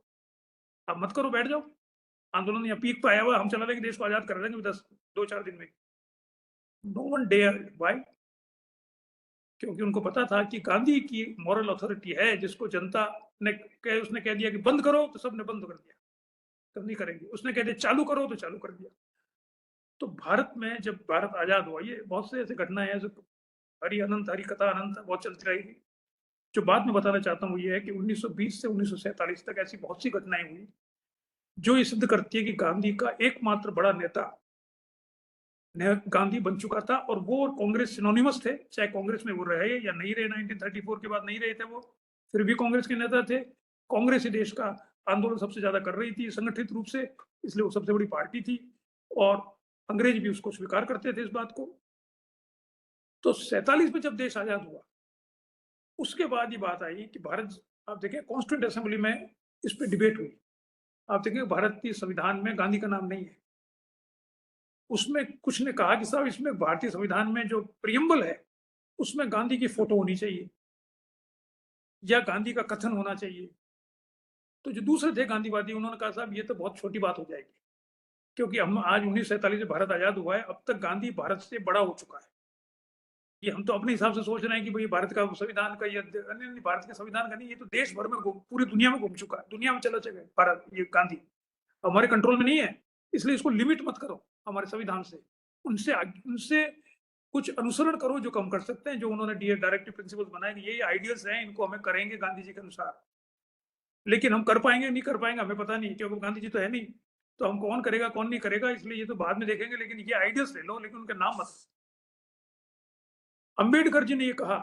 अब मत करो, बैठ जाओ, आंदोलन यहाँ पीक पे आया हुआ, हम चला लेंगे, देश को आजाद कर देंगे 2-4 दिन में। No one dare, why? क्योंकि उनको पता था कि गांधी की मॉरल अथॉरिटी है, जिसको जनता ने उसने कह दिया कि बंद करो तो सबने बंद कर दिया, तब नहीं करेंगे, उसने कह दिया चालू करो तो चालू कर दिया। तो भारत में जब भारत आजाद हुआ, ये बहुत से ऐसे घटनाएं हैं जो हरी अनंत, हरी कथा अनंत बहुत चलती रहेगी। जो बात मैं बताना चाहता हूँ ये है कि 1920 से 1947 तक ऐसी बहुत सी घटनाएं हुई जो ये सिद्ध करती है कि गांधी का एकमात्र बड़ा नेता गांधी बन चुका था, और वो और कांग्रेस सिनोनिमस थे, चाहे कांग्रेस में वो रहे या नहीं रहे, 1934 के बाद नहीं रहे थे वो, फिर भी कांग्रेस के नेता थे। कांग्रेस ही देश का आंदोलन सबसे ज्यादा कर रही थी संगठित रूप से, इसलिए वो सबसे बड़ी पार्टी थी, और अंग्रेज भी उसको स्वीकार करते थे इस बात को। तो 47 में जब देश आजाद हुआ, उसके बाद ये बात आई कि भारत, आप देखें कॉन्स्टिट्यूंट असेंबली में इस पे डिबेट हुई, आप देखें भारत के संविधान में गांधी का नाम नहीं है, उसमें कुछ ने कहा कि साहब इसमें भारतीय संविधान में जो प्रियम्बल है उसमें गांधी की फोटो होनी चाहिए या गांधी का कथन होना चाहिए। तो जो दूसरे थे गांधीवादी, उन्होंने कहा साहब ये तो बहुत छोटी बात हो जाएगी, क्योंकि हम आज 1947 में भारत आजाद हुआ है, अब तक गांधी भारत से बड़ा हो चुका है, ये हम तो अपने हिसाब से सोच रहे हैं कि भाई भारत का संविधान का, ये नहीं, भारत के संविधान का नहीं, ये तो देश भर में पूरी दुनिया में घूम चुका है, दुनिया में चला चुका है भारत, ये गांधी हमारे कंट्रोल में नहीं है, इसलिए इसको लिमिट मत करो हमारे संविधान से, उनसे कुछ अनुसरण करो जो कम कर सकते हैं, जो उन्होंने डायरेक्टिव प्रिंसिपल्स बनाए, यही आइडियल्स हैं, इनको हमें करेंगे गांधी जी के अनुसार। लेकिन हम कर पाएंगे नहीं कर पाएंगे हमें पता नहीं, क्योंकि गांधी जी तो है नहीं, तो हम कौन करेगा कौन नहीं करेगा, इसलिए ये तो बाद में देखेंगे, लेकिन ये आइडियल्स ले लो, लेकिन उनका नाम मत। अंबेडकर जी ने ये कहा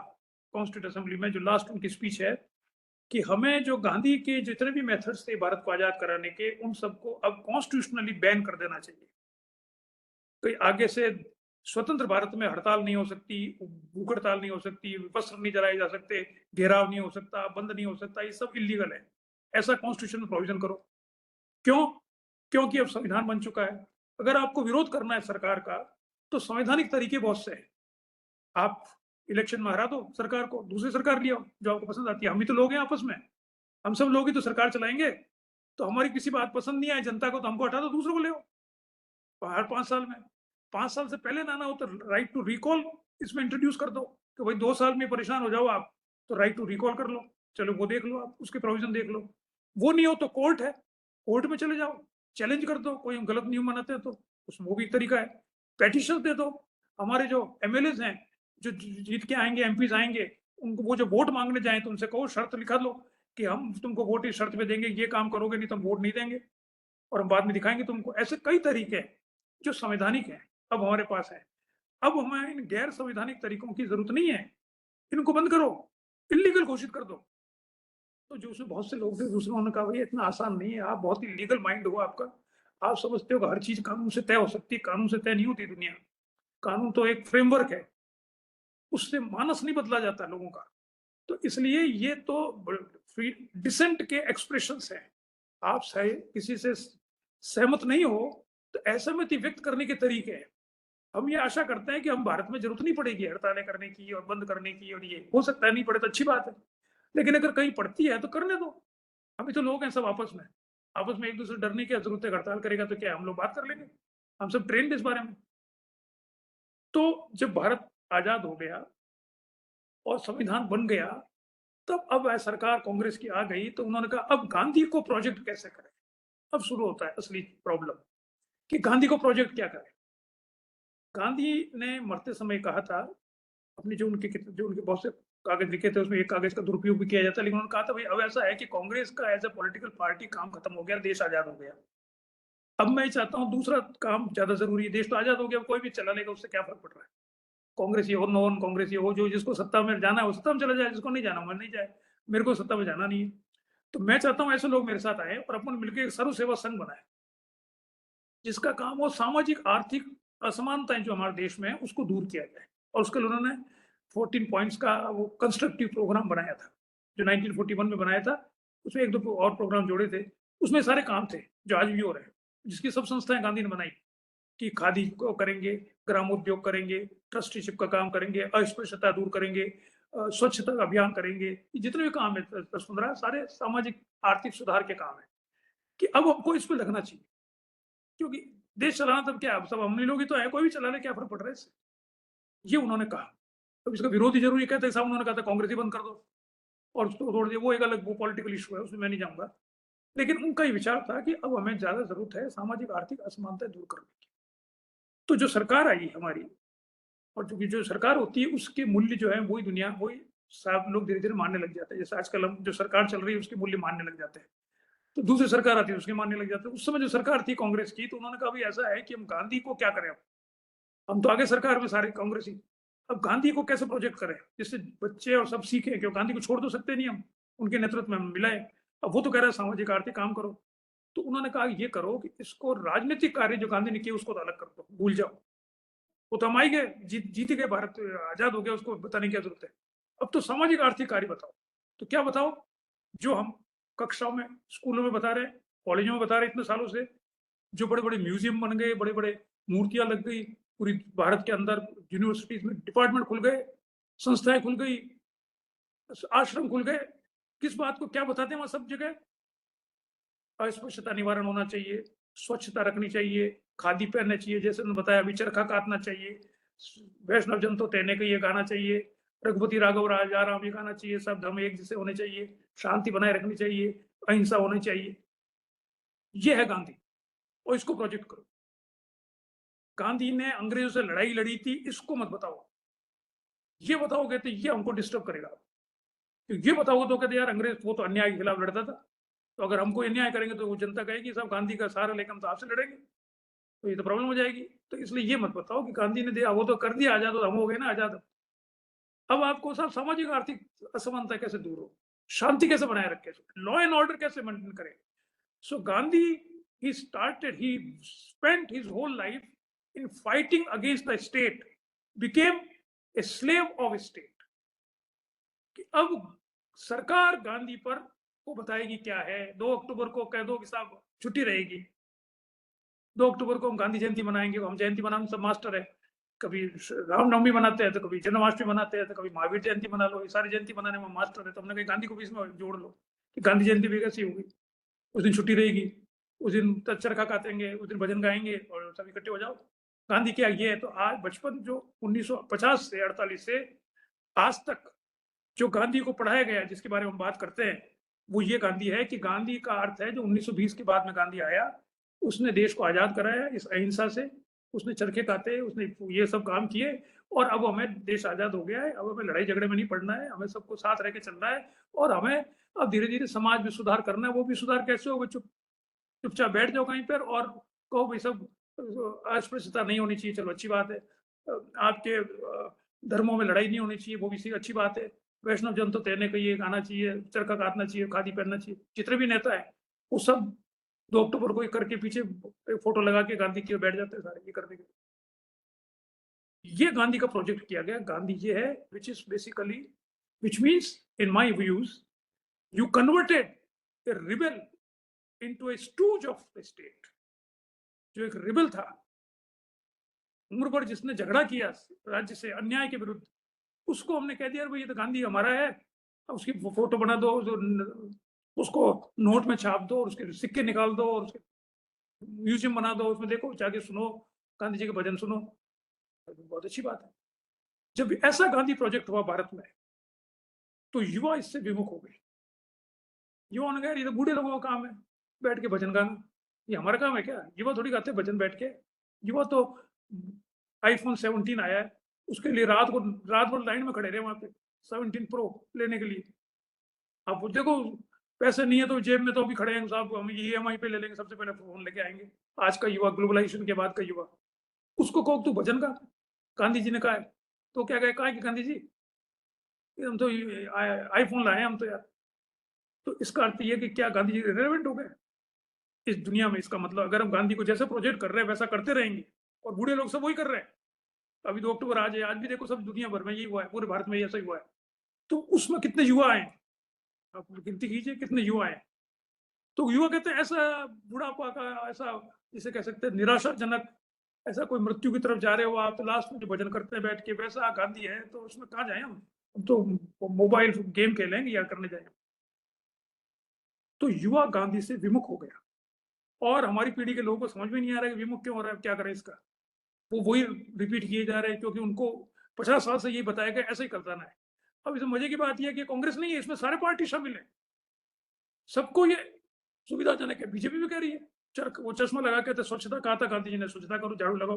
कॉन्स्टिट्यूंट असेंबली में, जो लास्ट उनकी स्पीच है, कि हमें जो गांधी के जितने भी मेथड्स थे भारत को आजाद कराने के, उन सबको अब कॉन्स्टिट्यूशनली बैन कर देना चाहिए। कोई आगे से स्वतंत्र भारत में हड़ताल नहीं हो सकती, भूख हड़ताल नहीं हो सकती, वस्त्र नहीं जलाए जा सकते, घेराव नहीं हो सकता, बंद नहीं हो सकता, ये सब इलीगल है, ऐसा कॉन्स्टिट्यूशन में प्रोविजन करो। क्यों? क्योंकि अब संविधान बन चुका है, अगर आपको विरोध करना है सरकार का तो संवैधानिक तरीके बहुत से हैं, आप इलेक्शन में हरा दो सरकार को, दूसरी सरकार ले आओ जो आपको पसंद आती है, हम ही तो लोग हैं आपस में, हम सब लोग ही तो सरकार चलाएंगे, तो हमारी किसी बात पसंद नहीं आए जनता को तो हमको हटा दो, दूसरों को ले आओ हर 5 साल में। 5 साल से पहले ना हो तो राइट टू रिकॉल इसमें इंट्रोड्यूस कर दो कि भाई 2 साल में परेशान हो जाओ आप तो राइट टू रिकॉल कर लो, चलो वो देख लो, आप उसके प्रोविजन देख लो। वो नहीं हो तो कोर्ट है, कोर्ट में चले जाओ, चैलेंज कर दो, कोई गलत नियम बनाते हैं तो उसमें वो भी एक तरीका है। पेटिशन दे दो, हमारे जो एमएलएज हैं जो जीत के आएंगे, एमपीज आएंगे, उनको वो जो वोट मांगने जाए तो उनसे कहो, शर्त लिखा लो कि हम तुमको वोट इस शर्त पे देंगे, ये काम करोगे नहीं तो हम वोट नहीं देंगे और हम बाद में दिखाएंगे तुमको। ऐसे कई तरीके हैं जो संवैधानिक हैं, अब हमारे पास है। अब हमें इन गैर संवैधानिक तरीकों की जरूरत नहीं है, इनको बंद करो, इलीगल घोषित कर दो। तो जो उसमें बहुत से लोग थे, दूसरों ने कहा भैया इतना आसान नहीं है, आप बहुत ही लीगल माइंड हो आपका, आप समझते हो कि हर चीज कानून से तय हो सकती है। कानून से तय नहीं होती दुनिया, कानून तो एक फ्रेमवर्क है, उससे मानस नहीं बदला जाता लोगों का। तो इसलिए ये तो डिसेंट के एक्सप्रेशंस हैं। आप किसी से सहमत नहीं हो तो असहमति व्यक्त करने के तरीके हैं। हम ये आशा करते हैं कि हम भारत में जरूरत नहीं पड़ेगी हड़तालें करने की और बंद करने की, और ये हो सकता है नहीं पड़े तो अच्छी बात है, लेकिन अगर कहीं पड़ती है तो करने दो। अभी तो लोग हैं सब आपस में एक दूसरे डरने की जरूरत है। हड़ताल करेगा तो क्या हम लोग बात कर लेंगे, हम सब ट्रेंड इस बारे में। तो जब भारत आजाद हो गया और संविधान बन गया, तब अब सरकार कांग्रेस की आ गई तो उन्होंने कहा अब गांधी को प्रोजेक्ट कैसे करें। अब शुरू होता है असली प्रॉब्लम कि गांधी को प्रोजेक्ट क्या करें। गांधी ने मरते समय कहा था, अपने जो उनके बहुत से कागज लिखे थे उसमें एक कागज का दुरुपयोग भी किया जाता है, लेकिन उन्होंने कहा था भाई अब ऐसा है कि कांग्रेस का एज ए पॉलिटिकल पार्टी काम खत्म हो गया, देश आजाद हो गया। अब मैं चाहता हूं दूसरा काम ज्यादा जरूरी है। देश तो आजाद हो गया, कोई भी चला लेगा, उससे क्या फर्क पड़ रहा है। कांग्रेस ये हो, नॉन कांग्रेस ये हो, जो जिसको सत्ता में जाना है वो सत्ता में चला जाए, जिसको नहीं जाना वो नहीं जाए, मेरे को सत्ता में जाना नहीं है। तो मैं चाहता हूं ऐसे लोग मेरे साथ आए और अपन मिलकर एक सर्व सेवा संघ बनाए, जिसका काम हो सामाजिक आर्थिक असमानताएं जो हमारे देश में है उसको दूर किया जाए। और उसके लिए उन्होंने 14 पॉइंट्स का वो कंस्ट्रक्टिव प्रोग्राम बनाया था, जो 1941 में बनाया था। उसमें एक दो और प्रोग्राम जोड़े थे, उसमें सारे काम थे जो आज भी हो रहे हैं, जिसकी सब संस्थाएं गांधी ने बनाई कि खादी को करेंगे, ग्रामोद्योग करेंगे, ट्रस्टीशिप का काम करेंगे, अस्पृश्यता दूर करेंगे, स्वच्छता का अभियान करेंगे। जितने भी काम है 10-15 सारे सामाजिक आर्थिक सुधार के काम है कि अब हमको इस पर लगना चाहिए, क्योंकि देश चलाना तब क्या है, सब हम लोग ही तो है, कोई भी चला ले, क्या फर्क पड़ रहा है इससे। ये उन्होंने कहा। अब इसका विरोधी जरूरी कहते साहब, उन्होंने कहा था कांग्रेस ही बंद कर दो और उसको तोड़ दिया, वो एक अलग वो पॉलिटिकल इशू है, उसमें मैं नहीं जाऊंगा। लेकिन उनका ये विचार था कि अब हमें ज्यादा जरूरत है सामाजिक आर्थिक असमानता दूर करने की। तो जो सरकार आई हमारी, और जो सरकार होती है उसके मूल्य जो है वही दुनिया, वही सब लोग धीरे धीरे मानने लग जाते हैं। जैसे आजकल हम जो सरकार चल रही है उसके मूल्य मानने लग जाते हैं, तो दूसरी सरकार आती है उसके मानने लग जाते हैं। उस समय जो सरकार थी कांग्रेस की, तो उन्होंने कहा भाई ऐसा है कि हम गांधी को क्या करें, हम तो आगे सरकार में सारे कांग्रेसी, अब गांधी को कैसे प्रोजेक्ट करें जिससे बच्चे और सब सीखे, क्योंकि गांधी को छोड़ तो सकते नहीं हम, उनके नेतृत्व में हम मिलाए। अब वो तो कह रहा है सामाजिक आर्थिक काम करो, तो उन्होंने कहा ये करो कि इसको राजनीतिक कार्य जो गांधी ने किए उसको तो अलग कर दो, भूल जाओ, वो तो हम आई गए, जीत गए, भारत आजाद हो गया, उसको बताने की क्या जरूरत है। अब तो सामाजिक आर्थिक कार्य बताओ। तो क्या बताओ, जो हम कक्षाओं में स्कूलों में बता रहे हैं, कॉलेजों में बता रहे इतने सालों से, जो बड़े बड़े म्यूजियम बन गए, बड़े बड़े मूर्तियां लग गई पूरी भारत के अंदर, यूनिवर्सिटीज में डिपार्टमेंट खुल गए, संस्थाएं खुल गई, आश्रम खुल गए, किस बात को क्या बताते हैं वहां सब जगह, अस्पृश्यता निवारण होना चाहिए, स्वच्छता रखनी चाहिए, खादी पहनना चाहिए, जैसे उन्होंने बताया अभी चरखा काटना चाहिए, वैष्णव जन तो तैने का ये गाना चाहिए, रघुपति राघव राजा राम ये गाना चाहिए, सब धर्म एक जैसे होने चाहिए, शांति बनाए रखनी चाहिए, अहिंसा होनी चाहिए। ये है गांधी, और इसको प्रोजेक्ट करो। गांधी ने अंग्रेजों से लड़ाई लड़ी थी, इसको मत बताओ। ये बताओगे तो ये हमको डिस्टर्ब करेगा, तो ये बताओगे तो कहते यार अंग्रेज वो तो अन्याय के खिलाफ लड़ता था, तो अगर हमको अन्याय करेंगे तो वो जनता कहेगी साहब गांधी का सहारा लेकर हम तो आपसे लड़ेंगे, तो ये तो प्रॉब्लम हो जाएगी। तो इसलिए ये मत बताओ कि गांधी ने दिया, वो तो कर दिया आजाद, हम हो गए ना आजाद। अब आपको साहब सामाजिक आर्थिक असमानता कैसे दूर हो, शांति कैसे बनाए रखे, लॉ एंड ऑर्डर कैसे मेंटेन करें। सो Gandhi he spent his whole life in fighting against the state, became a slave of state। कि अब सरकार गांधी पर को बताएगी क्या है। 2 अक्टूबर को कह दो कि साहब छुट्टी रहेगी, 2 अक्टूबर को हम गांधी जयंती मनाएंगे, हम जयंती मनाने सब मास्टर है, कभी रामनवमी मनाते हैं, तो कभी जन्माष्टमी मनाते हैं, तो कभी महावीर जयंती मना लो, ये सारी जयंती मनाने में मास्टर है। तो हमने कहा गांधी को भी इसमें जोड़ लो कि गांधी जयंती भी कैसी होगी, उस दिन छुट्टी रहेगी, उस दिन चरखा काटेंगे, उस दिन भजन गाएंगे और सब इकट्ठे हो जाओ। गांधी क्या ये है, तो आज बचपन जो 1950 से 48 से आज तक जो गांधी को पढ़ाया गया, जिसके बारे में हम बात करते हैं, वो ये गांधी है कि गांधी का अर्थ है जो 1920 के बाद में गांधी आया, उसने देश को आजाद कराया इस अहिंसा से, उसने चरखे काटे, उसने ये सब काम किए, और अब हमें देश आजाद हो गया है, अब हमें लड़ाई झगड़े में नहीं पड़ना है, हमें सबको साथ रह के चलना है, और हमें अब धीरे धीरे समाज में सुधार करना है। वो भी सुधार कैसे होगा, चुपचाप बैठ जाओ कहीं पर और कहो भाई सब अस्पृश्यता नहीं होनी चाहिए, चलो अच्छी बात है, आपके धर्मों में लड़ाई नहीं होनी चाहिए, वो भी अच्छी बात है, वैष्णव जन तो तैरने का ये गाना चाहिए, चरखा काटना चाहिए, खादी पहनना चाहिए, जितने भी नेता है वो सब 2 अक्टूबर को करके पीछे एक फोटो लगा के गांधी के बैठ जाते हैं सारे ये करने के लिए। ये गांधी का प्रोजेक्ट किया गया। गांधी ये है which is basically, which means in my views, you converted A rebel into A stooge of the state. जो एक रिबेल था, उम्र भर जिसने झगड़ा किया राज्य से अन्याय के विरुद्ध, उसको हमने कह दिया भाई ये तो गांधी हमारा है, उसकी फोटो बना दो, उसको नोट में छाप दो, और उसके सिक्के निकाल दो, और उसके म्यूजियम बना दो, उसमें देखो जाके सुनो गांधी जी के भजन सुनो, बहुत अच्छी बात है। जब ऐसा गांधी प्रोजेक्ट हुआ भारत में, तो युवा इससे विमुख हो गए। युवा ने कहा ये तो बूढ़े लोगों का काम है बैठ के भजन गाना, ये हमारा काम है क्या? युवा थोड़ी गाते भजन बैठ के। युवा तो iPhone 17 आया है, उसके लिए रात भर लाइन में खड़े रहे वहां पे 17 प्रो लेने के लिए। आप देखो पैसे नहीं है तो जेब में तो अभी खड़े हैं साहब, हम EMI पे ले लेंगे, सबसे पहले फोन लेके आएंगे। आज का युवा, ग्लोबलाइजेशन के बाद का युवा, उसको कहो तू भजन का, गांधी जी ने कहा है, तो क्या कहा कि गांधी जी हम तो iPhone लाए हम तो यार। तो इसका अर्थ ये कि क्या गांधी जी रिलेवेंट हो गए इस दुनिया में? इसका मतलब अगर हम गांधी को जैसे प्रोजेक्ट कर रहे हैं वैसा करते रहेंगे, और बूढ़े लोग सब वही कर रहे हैं, अभी 2 अक्टूबर आज है, आज भी देखो सब दुनिया भर में यही हुआ है, पूरे भारत में ऐसा ही हुआ है, तो उसमें कितने युवा आए, आप गिनती कीजिए कितने युवा आए। तो युवा कहते हैं ऐसा बुढ़ापा का, ऐसा जिसे कह सकते हैं निराशाजनक, ऐसा कोई मृत्यु की तरफ जा रहे हो आप, तो लास्ट में जो भजन करते हैं बैठ के, वैसा गांधी है, तो उसमें कहाँ जाए हम तो मोबाइल गेम खेलेंगे या करने जाए। तो युवा गांधी से विमुख हो गया, और हमारी पीढ़ी के लोगों को समझ में नहीं आ रहा है कि विमुख क्यों हो रहा है, क्या करें इसका। वो वही रिपीट किए जा रहे हैं, क्योंकि उनको 50 साल से यही बताया गया ऐसा ही करता ना है। अब इसमें मजे की बात यह है कि कांग्रेस नहीं है, इसमें सारे पार्टी शामिल है, सबको ये सुविधाजनक है। बीजेपी भी कह रही है, वो चश्मा लगा के, स्वच्छता कहा था गांधी जी ने, स्वच्छता करो, झाड़ू लगाओ,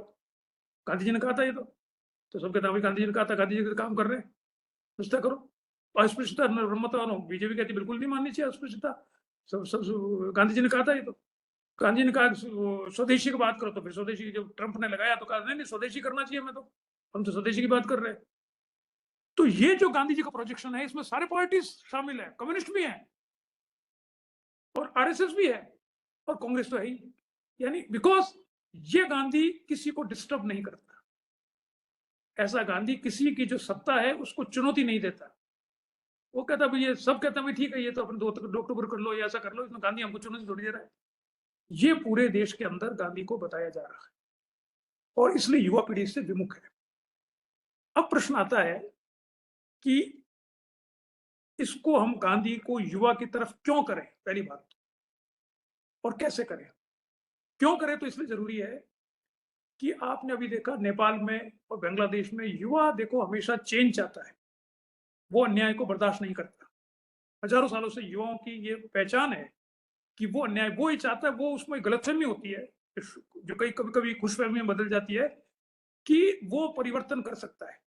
गांधी जी ने कहा था ये तो सब कहते हैं गांधी जी ने कहा था, गांधी जी काम कर रहे हैं, स्वच्छता करो। अस्पृश्यता बीजेपी कहती बिल्कुल नहीं माननी चाहिए अस्पृश्यता, सब गांधी जी ने कहा था ये तो। गांधी ने कहा स्वदेशी की बात करो, तो फिर स्वदेशी जब ट्रंप ने लगाया तो कहा नहीं स्वदेशी करना चाहिए, मैं तो हम तो स्वदेशी की बात कर रहे हैं। तो ये जो गांधी जी का प्रोजेक्शन है, इसमें सारे पार्टी शामिल है, कम्युनिस्ट भी है और RSS भी है और कांग्रेस तो है ही, यानी बिकॉज ये गांधी किसी को डिस्टर्ब नहीं करता। ऐसा गांधी किसी की जो सत्ता है उसको चुनौती नहीं देता। वो कहता भाई ये सब कहता भाई ठीक है, ये तो अपन 2 अक्टूबर कर लो या ऐसा कर लो, इसमें गांधी हमको चुनौती थोड़ी दे रहा है। ये पूरे देश के अंदर गांधी को बताया जा रहा है, और इसलिए युवा पीढ़ी से विमुख है। अब प्रश्न आता है कि इसको हम गांधी को युवा की तरफ क्यों करें, पहली बात, और कैसे करें। क्यों करें तो इसलिए जरूरी है कि आपने अभी देखा नेपाल में और बांग्लादेश में युवा देखो हमेशा चेंज चाहता है, वो अन्याय को बर्दाश्त नहीं करता। हजारों सालों से युवाओं की ये पहचान है कि वो अन्याय वो ही चाहता है, वो उसमें गलतफहमी होती है जो कभी कभी खुशफहमी में बदल जाती है कि वो परिवर्तन कर सकता है।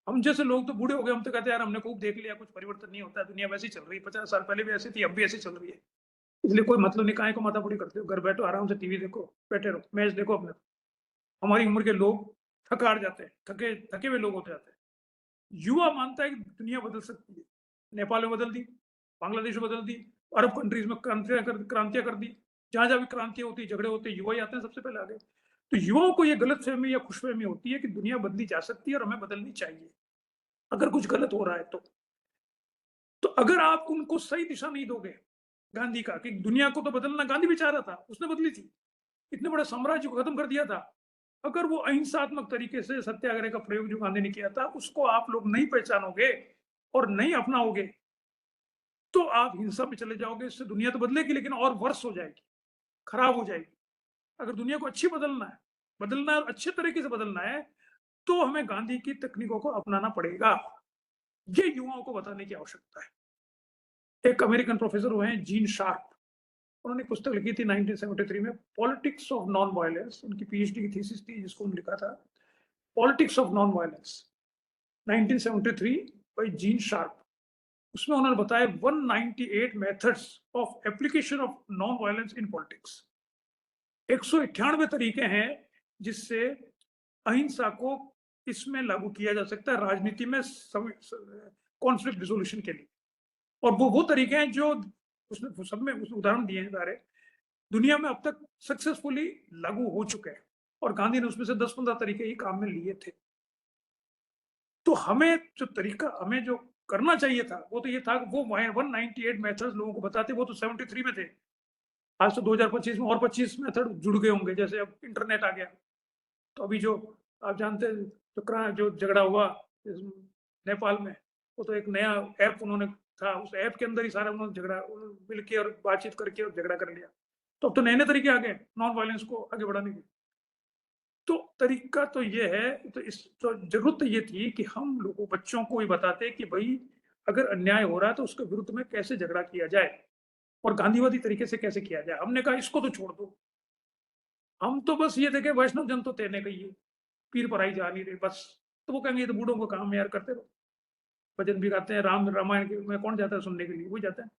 हम जैसे लोग तो बूढ़े हो गए, हम तो कहते हैं यार हमने खूब देख लिया, कुछ परिवर्तन नहीं होता, दुनिया वैसी चल रही है, 50 साल पहले भी ऐसी थी, अब भी ऐसी चल रही है, इसलिए कोई मतलब नहीं, काहे को माथापड़ी करते हो, घर बैठो आराम से टीवी देखो, बैठे रहो, मैच देखो अपने। हमारी उम्र के लोग थकार जाते हैं, थके हुए लोग होते जाते हैं। युवा मानता है कि दुनिया बदल सकती है। नेपाल में बदल दी, बांग्लादेश में बदल दी, अरब कंट्रीज में क्रांतियां कर दी, जहां जहां भी क्रांतियां होती, झगड़े होते, युवा ही आते हैं सबसे पहले आगे। तो युवाओं को यह गलतफहमी या खुशफहमी होती है कि दुनिया बदली जा सकती है और हमें बदलनी चाहिए अगर कुछ गलत हो रहा है तो अगर आप उनको सही दिशा नहीं दोगे गांधी का, कि दुनिया को तो बदलना गांधी भी चाह रहा था, उसने बदली थी, इतने बड़े साम्राज्य को खत्म कर दिया था। अगर वो अहिंसात्मक तरीके से सत्याग्रह का प्रयोग जो गांधी ने किया था उसको आप लोग नहीं पहचानोगे और नहीं अपनाओगे, तो आप हिंसा में चले जाओगे। इससे दुनिया तो बदलेगी लेकिन और वर्ष हो जाएगी, खराब हो जाएगी। अगर दुनिया को अच्छी बदलना है बदलना है और अच्छे तरीके से बदलना है तो हमें गांधी की तकनीकों को अपनाना पड़ेगा। ये युवाओं को बताने की आवश्यकता है। एक अमेरिकन प्रोफेसर हुए हैं जीन शार्प, उन्होंने पुस्तक लिखी थी 1973 में, पॉलिटिक्स ऑफ नॉन वायलेंस। उनकी पीएचडी की थीसिस थी जिसको उन्होंने लिखा था politics of non violence 1973 by Gene Sharp. उसमें उन्होंने बताया 198 methods of application of non violence in politics. 198 तरीके हैं जिससे अहिंसा को इसमें लागू किया जा सकता है राजनीति में कॉन्फ्लिक्ट रिजोल्यूशन के लिए। और वो तरीके हैं जो उसने सब में उसने उदाहरण दिए हैं सारे, दुनिया में अब तक सक्सेसफुली लागू हो चुके हैं और गांधी ने उसमें से 10-15 तरीके ही काम में लिए थे। तो हमें जो तरीका हमें जो करना चाहिए था वो तो ये था कि वो 198 मेथड्स लोगों को बताते, वो तो 73 में थे। आज तो 2025 में और 25 मेथड जुड़ गए होंगे, जैसे अब इंटरनेट आ गया। तो अभी जो आप जानते हैं जो झगड़ा हुआ नेपाल में, वो तो एक नया ऐप उन्होंने था, उस ऐप के अंदर ही सारा उन्होंने झगड़ा मिल के और बातचीत करके और झगड़ा कर लिया। तो अब तो नए तरीके आ गए नॉन वायलेंस को आगे बढ़ाने के। तो तरीका तो ये है, तो इस तो जरूरत ये थी कि हम लोगों बच्चों को ही बताते कि भाई अगर अन्याय हो रहा है तो उसके विरुद्ध में कैसे झगड़ा किया जाए और गांधीवादी तरीके से कैसे किया जाए। हमने कहा इसको तो छोड़ दो, हम तो बस ये देखे वैष्णव जन तो तेने कही है, पीर पर आई जा नहीं रही बस। तो वो कहेंगे ये तो बूढ़ों को काम यार करते रहो, भजन भी गाते हैं, रामायण में कौन जाता है सुनने के लिए, वही जाता है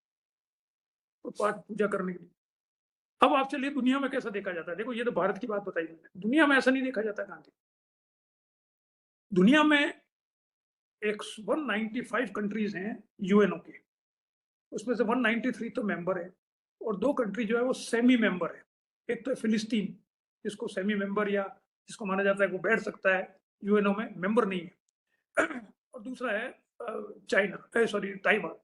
तो पाठ पूजा करने के लिए। अब आप चलिए दुनिया में कैसा देखा जाता है। देखो ये तो भारत की बात बताई मैंने, दुनिया में ऐसा नहीं देखा जाता गांधी। दुनिया में 195 कंट्रीज हैं यूएनओ के, उसमें से 193 तो मेंबर है और 2 कंट्री जो है वो सेमी मेंबर है। एक तो फिलिस्तीन, जिसको सेमी मेंबर या जिसको माना जाता है वो बैठ सकता है, यूएनओ में मेंबर नहीं है। और दूसरा है चाइना, सॉरी ताइवान।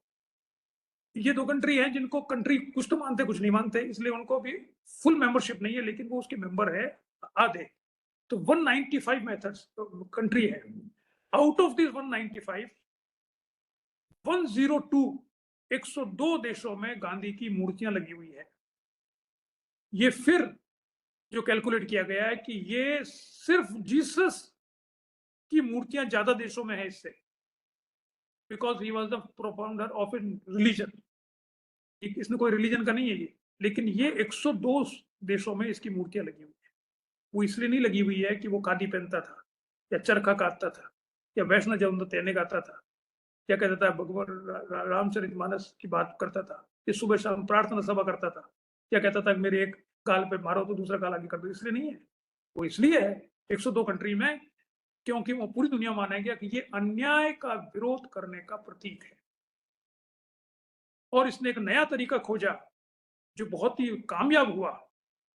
ये 2 कंट्री हैं जिनको कंट्री कुछ तो मानते कुछ नहीं मानते, इसलिए उनको भी फुल मेंबरशिप नहीं है, लेकिन वो उसके मेंबर है आधे। तो 195 मेथड्स कंट्री है। आउट ऑफ दिस 195 102 देशों में गांधी की मूर्तियां लगी हुई है। ये फिर जो कैलकुलेट किया गया है कि ये सिर्फ जीसस की मूर्तियां ज्यादा देशों में है इससे, because he was the profounder of a religion. इसमें कोई रिलीजन का नहीं है ये, लेकिन ये 102 देशों में इसकी मूर्तियां लगी हुई है। वो इसलिए नहीं लगी हुई है कि वो खादी पहनता था या चरखा काटता था या वैष्णव जन तेने गाता था, क्या कहता था भगवान रामचरितमानस की बात करता था, कि सुबह शाम प्रार्थना सभा करता था, क्या कहता था मेरे एक गाल पे मारो तो दूसरा गाल आगे कर दो। इसलिए नहीं है, वो इसलिए है 102 कंट्री में क्योंकि वो पूरी दुनिया माना गया कि ये अन्याय का विरोध करने का प्रतीक है। और इसने एक नया तरीका खोजा जो बहुत ही कामयाब हुआ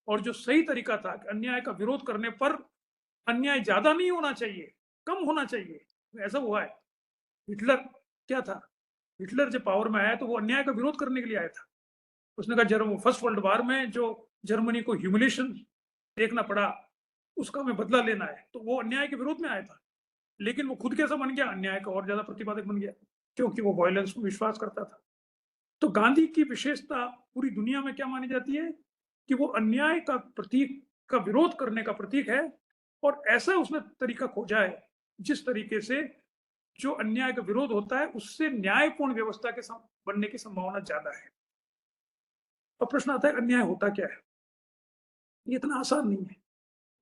और जो सही तरीका था कि अन्याय का विरोध करने पर अन्याय ज्यादा नहीं होना चाहिए, कम होना चाहिए। ऐसा हुआ है। हिटलर क्या था, हिटलर जब पावर में आया तो वो अन्याय का विरोध करने के लिए आया था। उसने कहा फर्स्ट वर्ल्ड वॉर में जो जर्मनी को ह्यूमिलेशन देखना पड़ा उसका हमें बदला लेना है, तो वो अन्याय के विरोध में आया था। लेकिन वो खुद कैसा बन गया, अन्याय का और ज्यादा प्रतिपादक बन गया, क्योंकि वो वायलेंस को विश्वास करता था। तो गांधी की विशेषता पूरी दुनिया में क्या मानी जाती है कि वो अन्याय का प्रतीक का विरोध करने का प्रतीक है। और ऐसा उसने तरीका खोजा है जिस तरीके से जो अन्याय का विरोध होता है उससे न्यायपूर्ण व्यवस्था के बनने की संभावना ज्यादा है। अब प्रश्न आता है अन्याय होता क्या है। ये इतना आसान नहीं है।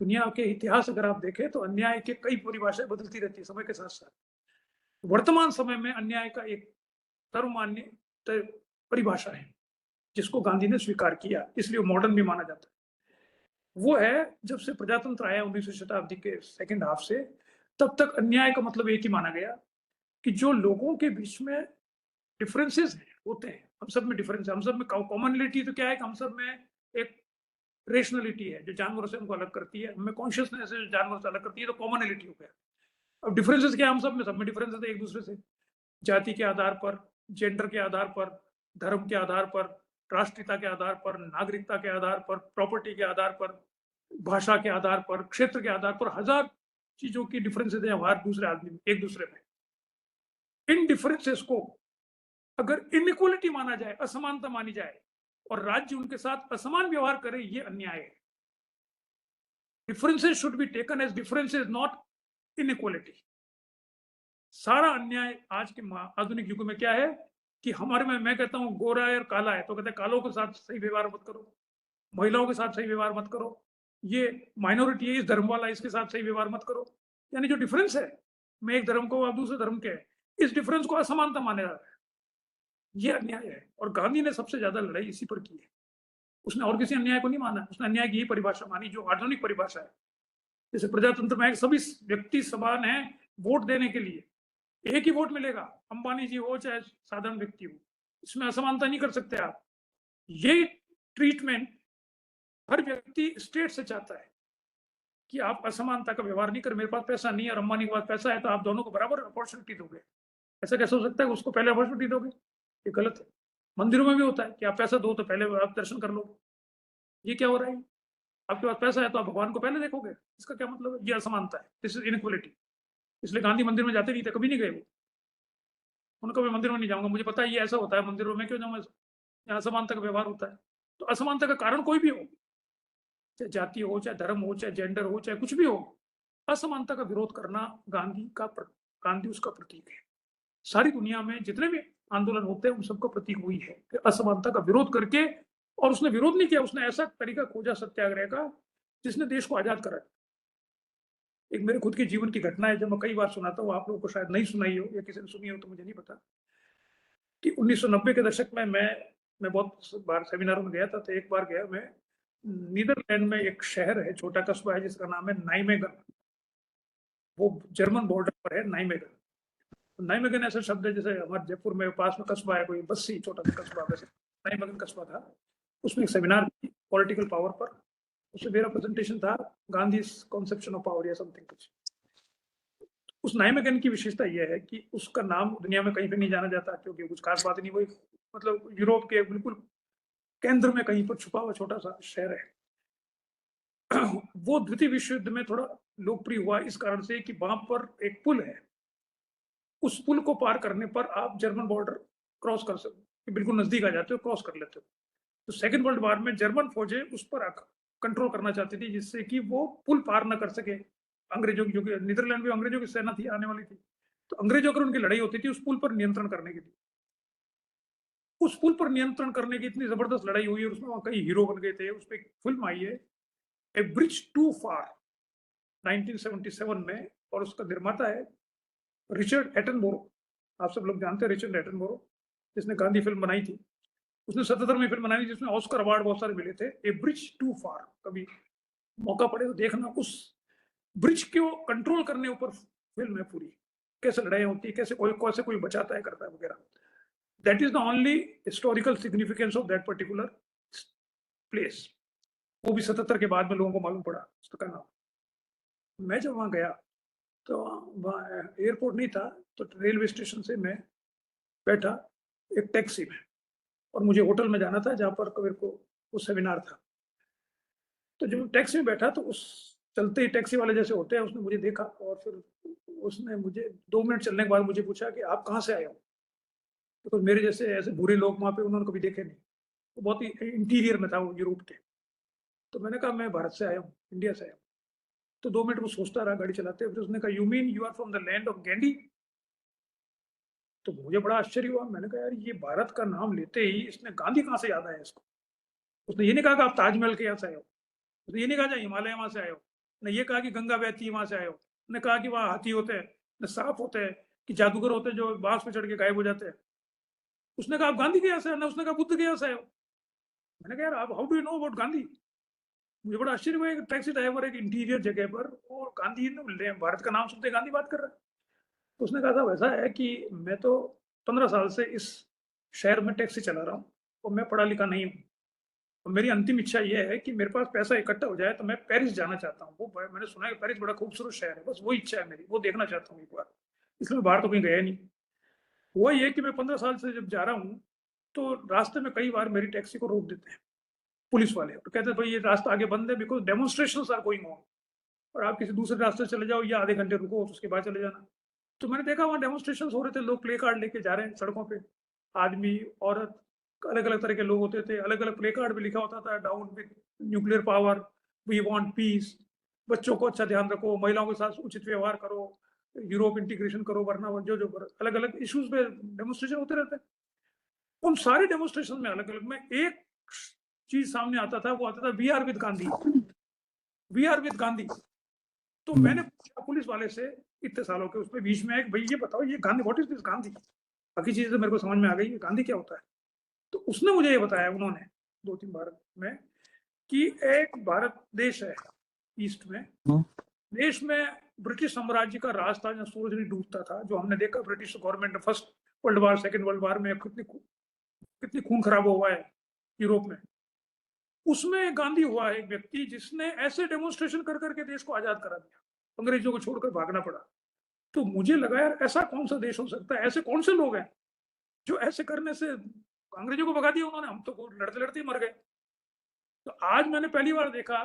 दुनिया के इतिहास अगर आप देखें तो अन्याय के कई परिभाषाएं बदलती रहती है समय के साथ साथ। वर्तमान समय में अन्याय का एक सर्वमान्य परिभाषा है जिसको गांधी ने स्वीकार किया, इसलिए मॉडर्न भी माना जाता है। वो है जब से प्रजातंत्र आया 19वीं शताब्दी के सेकेंड हाफ से, तब तक अन्याय का मतलब एक ही माना गया कि जो लोगों के बीच में डिफरेंसेस होते हैं, हम सब में डिफरेंस है, हम सब में कॉमनलिटी तो क्या है कि हम सब में एक रेशनलिटी है जो जानवरों से हमको अलग करती है, हमें कॉन्शियसनेस है जो जानवरों से अलग करती है, तो कॉमनलिटी हो गया। अब डिफरेंसेस क्या है, हम सब में डिफरेंसेस है एक दूसरे से, जाति के आधार पर, जेंडर के आधार पर, धर्म के आधार पर, राष्ट्रीयता के आधार पर, नागरिकता के आधार पर, प्रॉपर्टी के आधार पर, भाषा के आधार पर, क्षेत्र के आधार पर, हजार चीजों की डिफरेंसेस है हर दूसरे आदमी एक दूसरे में। इन डिफरेंसेस को अगर इनइक्वालिटी माना जाए, असमानता मानी जाए और राज्य उनके साथ असमान व्यवहार करे, ये अन्याय है। differences should be taken as differences, not inequality. सारा अन्याय आज के आधुनिक युग में क्या है कि हमारे में, मैं कहता हूं गोरा है और काला है, तो कहते हैं कालों के साथ सही व्यवहार मत करो, महिलाओं के साथ सही व्यवहार मत करो, ये माइनॉरिटी है, इस धर्म वाला, इसके साथ सही व्यवहार मत करो। यानी जो डिफरेंस है, मैं एक धर्म को, आप दूसरे धर्म के, इस डिफरेंस को असमानता माना जा रहा है। ये अन्याय है, और गांधी ने सबसे ज्यादा लड़ाई इसी पर की है। उसने और किसी अन्याय को नहीं माना, उसने अन्याय की ही परिभाषा मानी जो आधुनिक परिभाषा है। जैसे प्रजातंत्र में सभी व्यक्ति समान है वोट देने के लिए, एक ही वोट मिलेगा, अंबानी जी हो चाहे साधारण व्यक्ति हो, इसमें असमानता नहीं कर सकते आप। ये ट्रीटमेंट हर व्यक्ति स्टेट से चाहता है कि आप असमानता का व्यवहार नहीं करें। मेरे पास पैसा नहीं है और अंबानी के पास पैसा है, तो आप दोनों को बराबर अपॉर्चुनिटी दोगे। ऐसा कैसे हो सकता है? उसको पहले अपॉर्चुनिटी दोगे, ये गलत है। मंदिरों में भी होता है कि आप पैसा दो तो पहले आप दर्शन कर लो। ये क्या हो रहा है? आपके पास पैसा है तो आप भगवान को पहले देखोगे, इसका क्या मतलब है? ये असमानता है, दिस इज इनइक्वालिटी। इसलिए गांधी मंदिर में जाते नहीं थे, कभी नहीं गए वो। उनको मैं मंदिर में नहीं जाऊंगा, मुझे पता है ये ऐसा होता है, मंदिरों में क्यों जाऊंगा, यहाँ असमानता का व्यवहार होता है। तो असमानता का कारण कोई भी हो, चाहे जाति हो, चाहे धर्म हो, चाहे जेंडर हो, चाहे कुछ भी हो, असमानता का विरोध करना गांधी उसका प्रतीक है। सारी दुनिया में जितने भी आंदोलन होते हैं उन सबका प्रतीक वही है कि असमानता का विरोध करके, और उसने विरोध नहीं किया, उसने ऐसा तरीका खोजा सत्याग्रह का जिसने देश को आजाद करा। एक मेरे खुद के जीवन की घटना है जो मैं कई बार सुनाता हूँ, आप लोगों को शायद नहीं सुनाई हो या किसी ने सुनी हो तो मुझे नहीं पता, कि 1990 के दशक में मैं बहुत बार सेमिनारों में गया था। तो एक बार गया मैं, नीदरलैंड में एक शहर है, छोटा कस्बा है जिसका नाम है नाइमेगन। वो जर्मन बॉर्डर पर है नाइमेगन। नाइमेगन ऐसा शब्द है जैसे हमारे जयपुर में पास में कस्बा है कोई बस्सी, छोटा सा कस्बा, वैसे नाइमेगन कस्बा था। उसमें एक सेमिनार पॉलिटिकल पावर पर, उसमें मेरा प्रेजेंटेशन था गांधी कॉन्सेप्शन ऑफ पावर या समथिंग कुछ। उस नाइमेगन की विशेषता यह है कि उसका नाम दुनिया में कहीं पे नहीं जाना जाता क्योंकि कुछ खास बात नहीं, वो मतलब यूरोप के बिल्कुल केंद्र में कहीं पर छुपा हुआ छोटा सा शहर है। वो द्वितीय विश्व युद्ध में थोड़ा लोकप्रिय हुआ इस कारण से कि वहां पर एक पुल है, उस पुल को पार करने पर आप जर्मन बॉर्डर क्रॉस कर सकते, बिल्कुल नजदीक आ जाते हो, क्रॉस कर लेते हो। तो सेकेंड वर्ल्ड वॉर में जर्मन फौजें उस पर कंट्रोल करना चाहती थी जिससे कि वो पुल पार न कर सके अंग्रेजों की, जो कि नीदरलैंड में अंग्रेजों की सेना थी आने वाली थी। तो अंग्रेजों पर उनकी लड़ाई होती थी उस पुल पर नियंत्रण करने के लिए। उस पुल पर नियंत्रण करने की इतनी जबरदस्त लड़ाई हुई और उसमें वहां कई हीरो बन गए थे। उस पर एक फिल्म आई है, ए ब्रिज टू फार, 1977 में, और उसका निर्माता है रिचर्ड एटनबोरो। आप सब लोग जानते हैं रिचर्ड एटनबोरो, जिसने गांधी फिल्म बनाई थी। उसने 77 फिल्म बनाई जिसमें ऑस्कर अवार्ड बहुत सारे मिले थे। ए ब्रिज टू फार, कभी मौका पड़े तो देखना। उस ब्रिज को कंट्रोल करने ऊपर फिल्म है पूरी, कैसे लड़ाई होती है, कैसे कोई बचाता है, करता है वगैरह। That is the only historical significance of that particular place. वो भी 77 के बाद में लोगों को मालूम पड़ा उसका नाम। मैं जब वहां गया तो वहाँ एयरपोर्ट नहीं था, तो रेलवे स्टेशन से मैं बैठा एक टैक्सी में, और मुझे होटल में जाना था जहाँ पर मेरे को वो सेमिनार था। तो जब टैक्सी में बैठा तो उस चलते ही टैक्सी वाले जैसे होते हैं, उसने मुझे देखा और फिर उसने मुझे 2 मिनट चलने के बाद मुझे पूछा कि आप कहाँ से आए हो। तो मेरे जैसे ऐसे बुरे लोग वहाँ पे उन्होंने कभी देखे नहीं, तो बहुत ही इंटीरियर में था वो यूरोप के। तो मैंने कहा मैं भारत से आया हूँ, इंडिया से आया हूँ। तो 2 मिनट वो सोचता रहा गाड़ी चलाते, फिर उसने कहा you mean you are from the land of Gandhi. तो मुझे बड़ा आश्चर्य हुआ। मैंने कहा यार ये भारत का नाम लेते ही इसने गांधी कहाँ से याद आया इसको। उसने ये नहीं कहा कि आप ताजमहल के यहाँ से आए हो, उसने ये नहीं कहा हिमालय वहां से आए हो, ने ये कहा कि गंगा बहती वहां से आए हो, ने कहा कि वहाँ हाथी होते हैं, न सांप होते हैं, कि जादूगर होते हैं जो बांस पे चढ़ के गायब हो जाते हैं। उसने कहा आप गांधी के यहाँ से, ना उसने कहा बुद्ध के यहाँ से आए हो। मैंने कहा यार आप how do you know about Gandhi. मुझे बड़ा आश्चर्य हुआ, एक टैक्सी ड्राइवर एक इंटीरियर जगह पर और गांधी ने भारत का नाम सुनते गांधी बात कर रहा है। तो उसने कहा था वैसा है कि मैं तो 15 साल से इस शहर में टैक्सी चला रहा हूँ और मैं पढ़ा लिखा नहीं हूँ, और मेरी अंतिम इच्छा यह है कि मेरे पास पैसा इकट्ठा हो जाए तो मैं पेरिस जाना चाहता हूँ। वो मैंने सुना है कि पेरिस बड़ा खूबसूरत शहर है, बस वो इच्छा है मेरी, वो देखना चाहता हूँ एक बार, इसलिए मैं बाहर तो कहीं गया नहीं। हुआ ये कि मैं 15 साल से जब जा रहा हूँ तो रास्ते में कई बार मेरी टैक्सी को रोक देते हैं पुलिस वाले, और कहते हैं भाई ये रास्ता आगे बंद है because demonstrations are going on, और आप किसी दूसरे रास्ते से चले जाओ या आधे घंटे रुको तो उसके बाद चले जाना। तो मैंने देखा वहाँ डेमोन्स्ट्रेशन हो रहे थे, लोग प्ले कार्ड लेके जा रहे हैं सड़कों पे, आदमी औरत, अलग अलग तरह के लोग होते थे, अलग अलग प्ले कार्ड भी लिखा होता था, down with nuclear power, we want peace, बच्चों को अच्छा ध्यान रखो, महिलाओं के साथ उचित व्यवहार करो, यूरोप इंटीग्रेशन करो, वरना वो जो जो अलग अलग इश्यूज पे डेमोन्स्ट्रेशन होते रहते हैं। उन सारे डेमोन्स्ट्रेशन में अलग अलग में एक चीज सामने आता था, वो आता था we are with Gandhi, we are with Gandhi. तो मैंने पूछा पुलिस वाले से इतने सालों के, उसमें बीच में एक, भाई ये बताओ ये Gandhi, what is this Gandhi? बाकी चीजें तो मेरे को समझ में आ गई, ये गांधी क्या होता है? तो उसने मुझे ये बताया, उन्होंने 2-3 बार में, कि एक भारत देश है ईस्ट में, देश में ब्रिटिश साम्राज्य का राज था, जहाँ सूरज नहीं डूबता था, जो हमने देखा ब्रिटिश गवर्नमेंट ने first world war, second world war में कितनी खून खराब हुआ है यूरोप में। उसमें गांधी हुआ है एक व्यक्ति जिसने ऐसे डेमोन्स्ट्रेशन कर करके देश को आजाद करा दिया, अंग्रेजों को छोड़कर भागना पड़ा। तो मुझे लगा यार ऐसा कौन सा देश हो सकता है, ऐसे कौन से लोग हैं जो ऐसे करने से अंग्रेजों को भगा दिया उन्होंने, हम तो लड़ते लड़ते ही मर गए। तो आज मैंने पहली बार देखा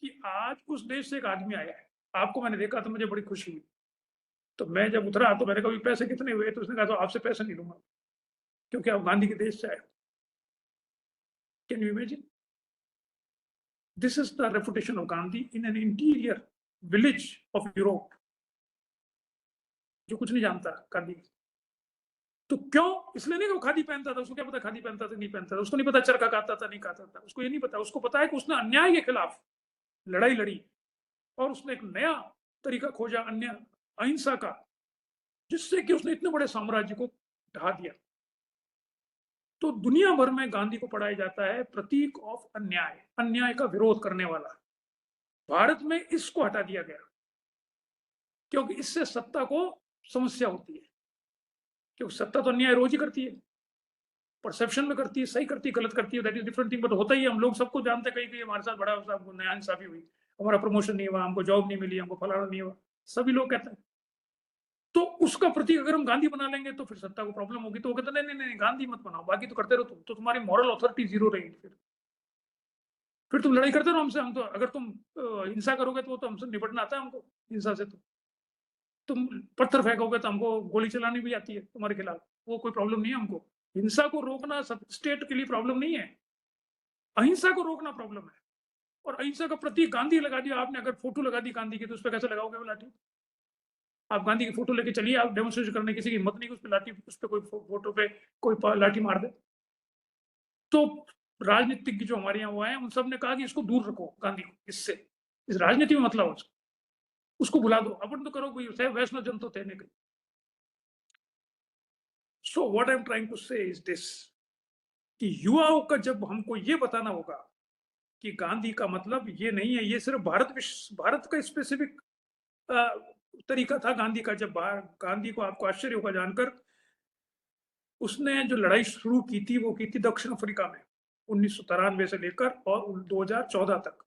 कि आज उस देश से एक आदमी आया है, आपको मैंने देखा तो मुझे बड़ी खुशी हुई। तो मैं जब उतरा तो मैंने कहा पैसे कितने हुए? तो उसने कहा तो आपसे पैसे नहीं लूंगा क्योंकि आप गांधी के देश से आए। Can you imagine? This is the reputation of Gandhi in an interior village of Europe, जो कुछ नहीं जानता गांधी। तो क्यों? इसलिए नहीं कि वो खादी पहनता था, उसको क्या पता खादी पहनता था नहीं पहनता था, उसको नहीं पता चरखा काटता था नहीं काटता था, उसको ये नहीं पता। उसको पता है कि उसने अन्याय के खिलाफ लड़ाई लड़ी और उसने एक नया तरीका खोजा अन्य अहिंसा का, जिससे कि उसने इतने बड़े साम्राज्य को ढा दिया। तो दुनिया भर में गांधी को पढ़ाया जाता है प्रतीक ऑफ अन्याय, अन्याय का विरोध करने वाला। भारत में इसको हटा दिया गया क्योंकि इससे सत्ता को समस्या होती है, क्योंकि सत्ता तो अन्याय रोज ही करती है, परसेप्शन में करती है, सही करती है गलत करती है, that is different thing. But होता ही है, हम लोग सबको जानते हैं, कहीं हमारे साथ बड़ा नया इंसाफी हुई, हमारा प्रमोशन नहीं हुआ, हमको जॉब नहीं मिली, हमको फलाना नहीं हुआ, सभी लोग कहते हैं। तो उसका प्रतीक अगर हम गांधी बना लेंगे तो फिर सत्ता को प्रॉब्लम होगी। तो वो कहते नहीं नहीं नहीं गांधी मत बनाओ, बाकी तो करते रहो तुम, तो तुम्हारी मॉरल अथॉरिटी जीरो रहेगी। फिर तुम लड़ाई करते रहो हमसे, हम तो अगर तुम हिंसा करोगे तो हमसे निपटना आता है हमको हिंसा से। तो तुम पत्थर फेंकोगे तो हमको गोली चलानी भी आती है तुम्हारे खिलाफ, वो कोई प्रॉब्लम नहीं है हमको। हिंसा को रोकना स्टेट के लिए प्रॉब्लम नहीं है, अहिंसा को रोकना प्रॉब्लम है। और अहिंसा का प्रतीक गांधी लगा दिया आपने, अगर फोटो लगा दी गांधी की तो उस पर कैसे लगाओगे वो लाठी? आप गांधी की फोटो लेके चलिए, आप डेमोन्स्ट्रेशन करने, किसी की हिम्मत नहीं उस पर लाठी, उस पर कोई फोटो पे कोई लाठी मार दे। तो राजनीतिज्ञ जो हमारे यहाँ हुआ है उन सब ने कहा कि इसको दूर रखो गांधी को, इससे इस राजनीति में मतलब उसको भुला दो, अपन तो करो कोई वैष्णव जन तो थे नहीं। So what I am trying to say is this, कि युवाओं का जब हमको ये बताना होगा कि गांधी का मतलब ये नहीं है, ये सिर्फ भारत का स्पेसिफिक तरीका था गांधी का। जब गांधी को, आपको आश्चर्य होगा जानकर, उसने जो लड़ाई शुरू की थी वो की थी दक्षिण अफ्रीका में 1993 से लेकर और 2014 तक।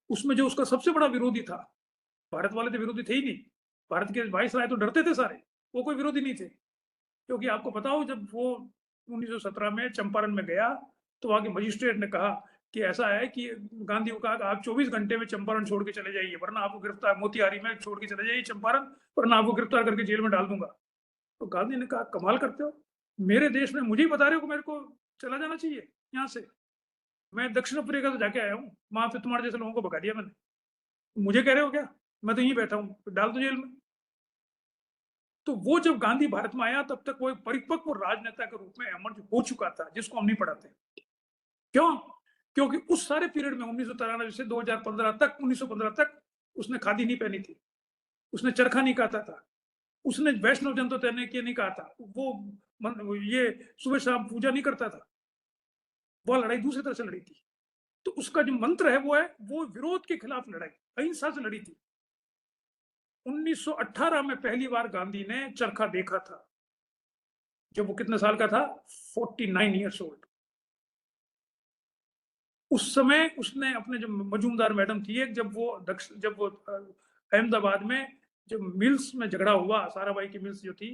उसमें जो उसका सबसे बड़ा विरोधी था, भारत वाले तो विरोधी थे ही नहीं, भारत के वाइसराय तो डरते थे सारे, वो कोई विरोधी नहीं थे। क्योंकि आपको पता हो जब वो 1917 में चंपारण में गया तो वहां के मजिस्ट्रेट ने कहा कि ऐसा है कि गांधी को कहा कि आप 24 घंटे में चंपारण छोड़ के चले जाइए, वरना आपको गिरफ्तार, मोतिहारी में छोड़ के चले जाइए चंपारण, वरना आपको गिरफ्तार करके जेल में डाल दूंगा। तो गांधी ने कहा कमाल करते हो, मेरे देश में मुझे ही बता रहे हो कि मेरे को चला जाना चाहिए यहाँ से, मैं दक्षिण अफ्रीका से जाके आया हूँ, वहां पे तुम्हारे जैसे लोगों को भगा दिया मैंने, मुझे कह रहे हो क्या? मैं तो यहीं बैठा हूँ, डाल दो जेल में। तो वो जब गांधी भारत में आया तब तक वो एक परिपक्व राजनेता के रूप में एमर्ज हो चुका था, जिसको हम नहीं पढ़ाते। क्यों? क्योंकि उस सारे पीरियड में 1993 से 2015 तक, 1915 तक उसने खादी नहीं पहनी थी, उसने चरखा नहीं काटा था, उसने वैष्णव जन तो तैरने के नहीं कहा था, वो ये सुबह शाम पूजा नहीं करता था, वो लड़ाई दूसरी तरह से लड़ी थी। तो उसका जो मंत्र है वो विरोध के खिलाफ लड़ाई, अहिंसा से लड़ी थी। 1918 में पहली बार गांधी ने चरखा देखा था, जब वो कितने साल का था? 49 ईयर्स ओल्ड। उस समय उसने अपने जो मजूमदार मैडम थी, जब वो अहमदाबाद में जब मिल्स में झगड़ा हुआ, साराभाई की मिल्स जो थी,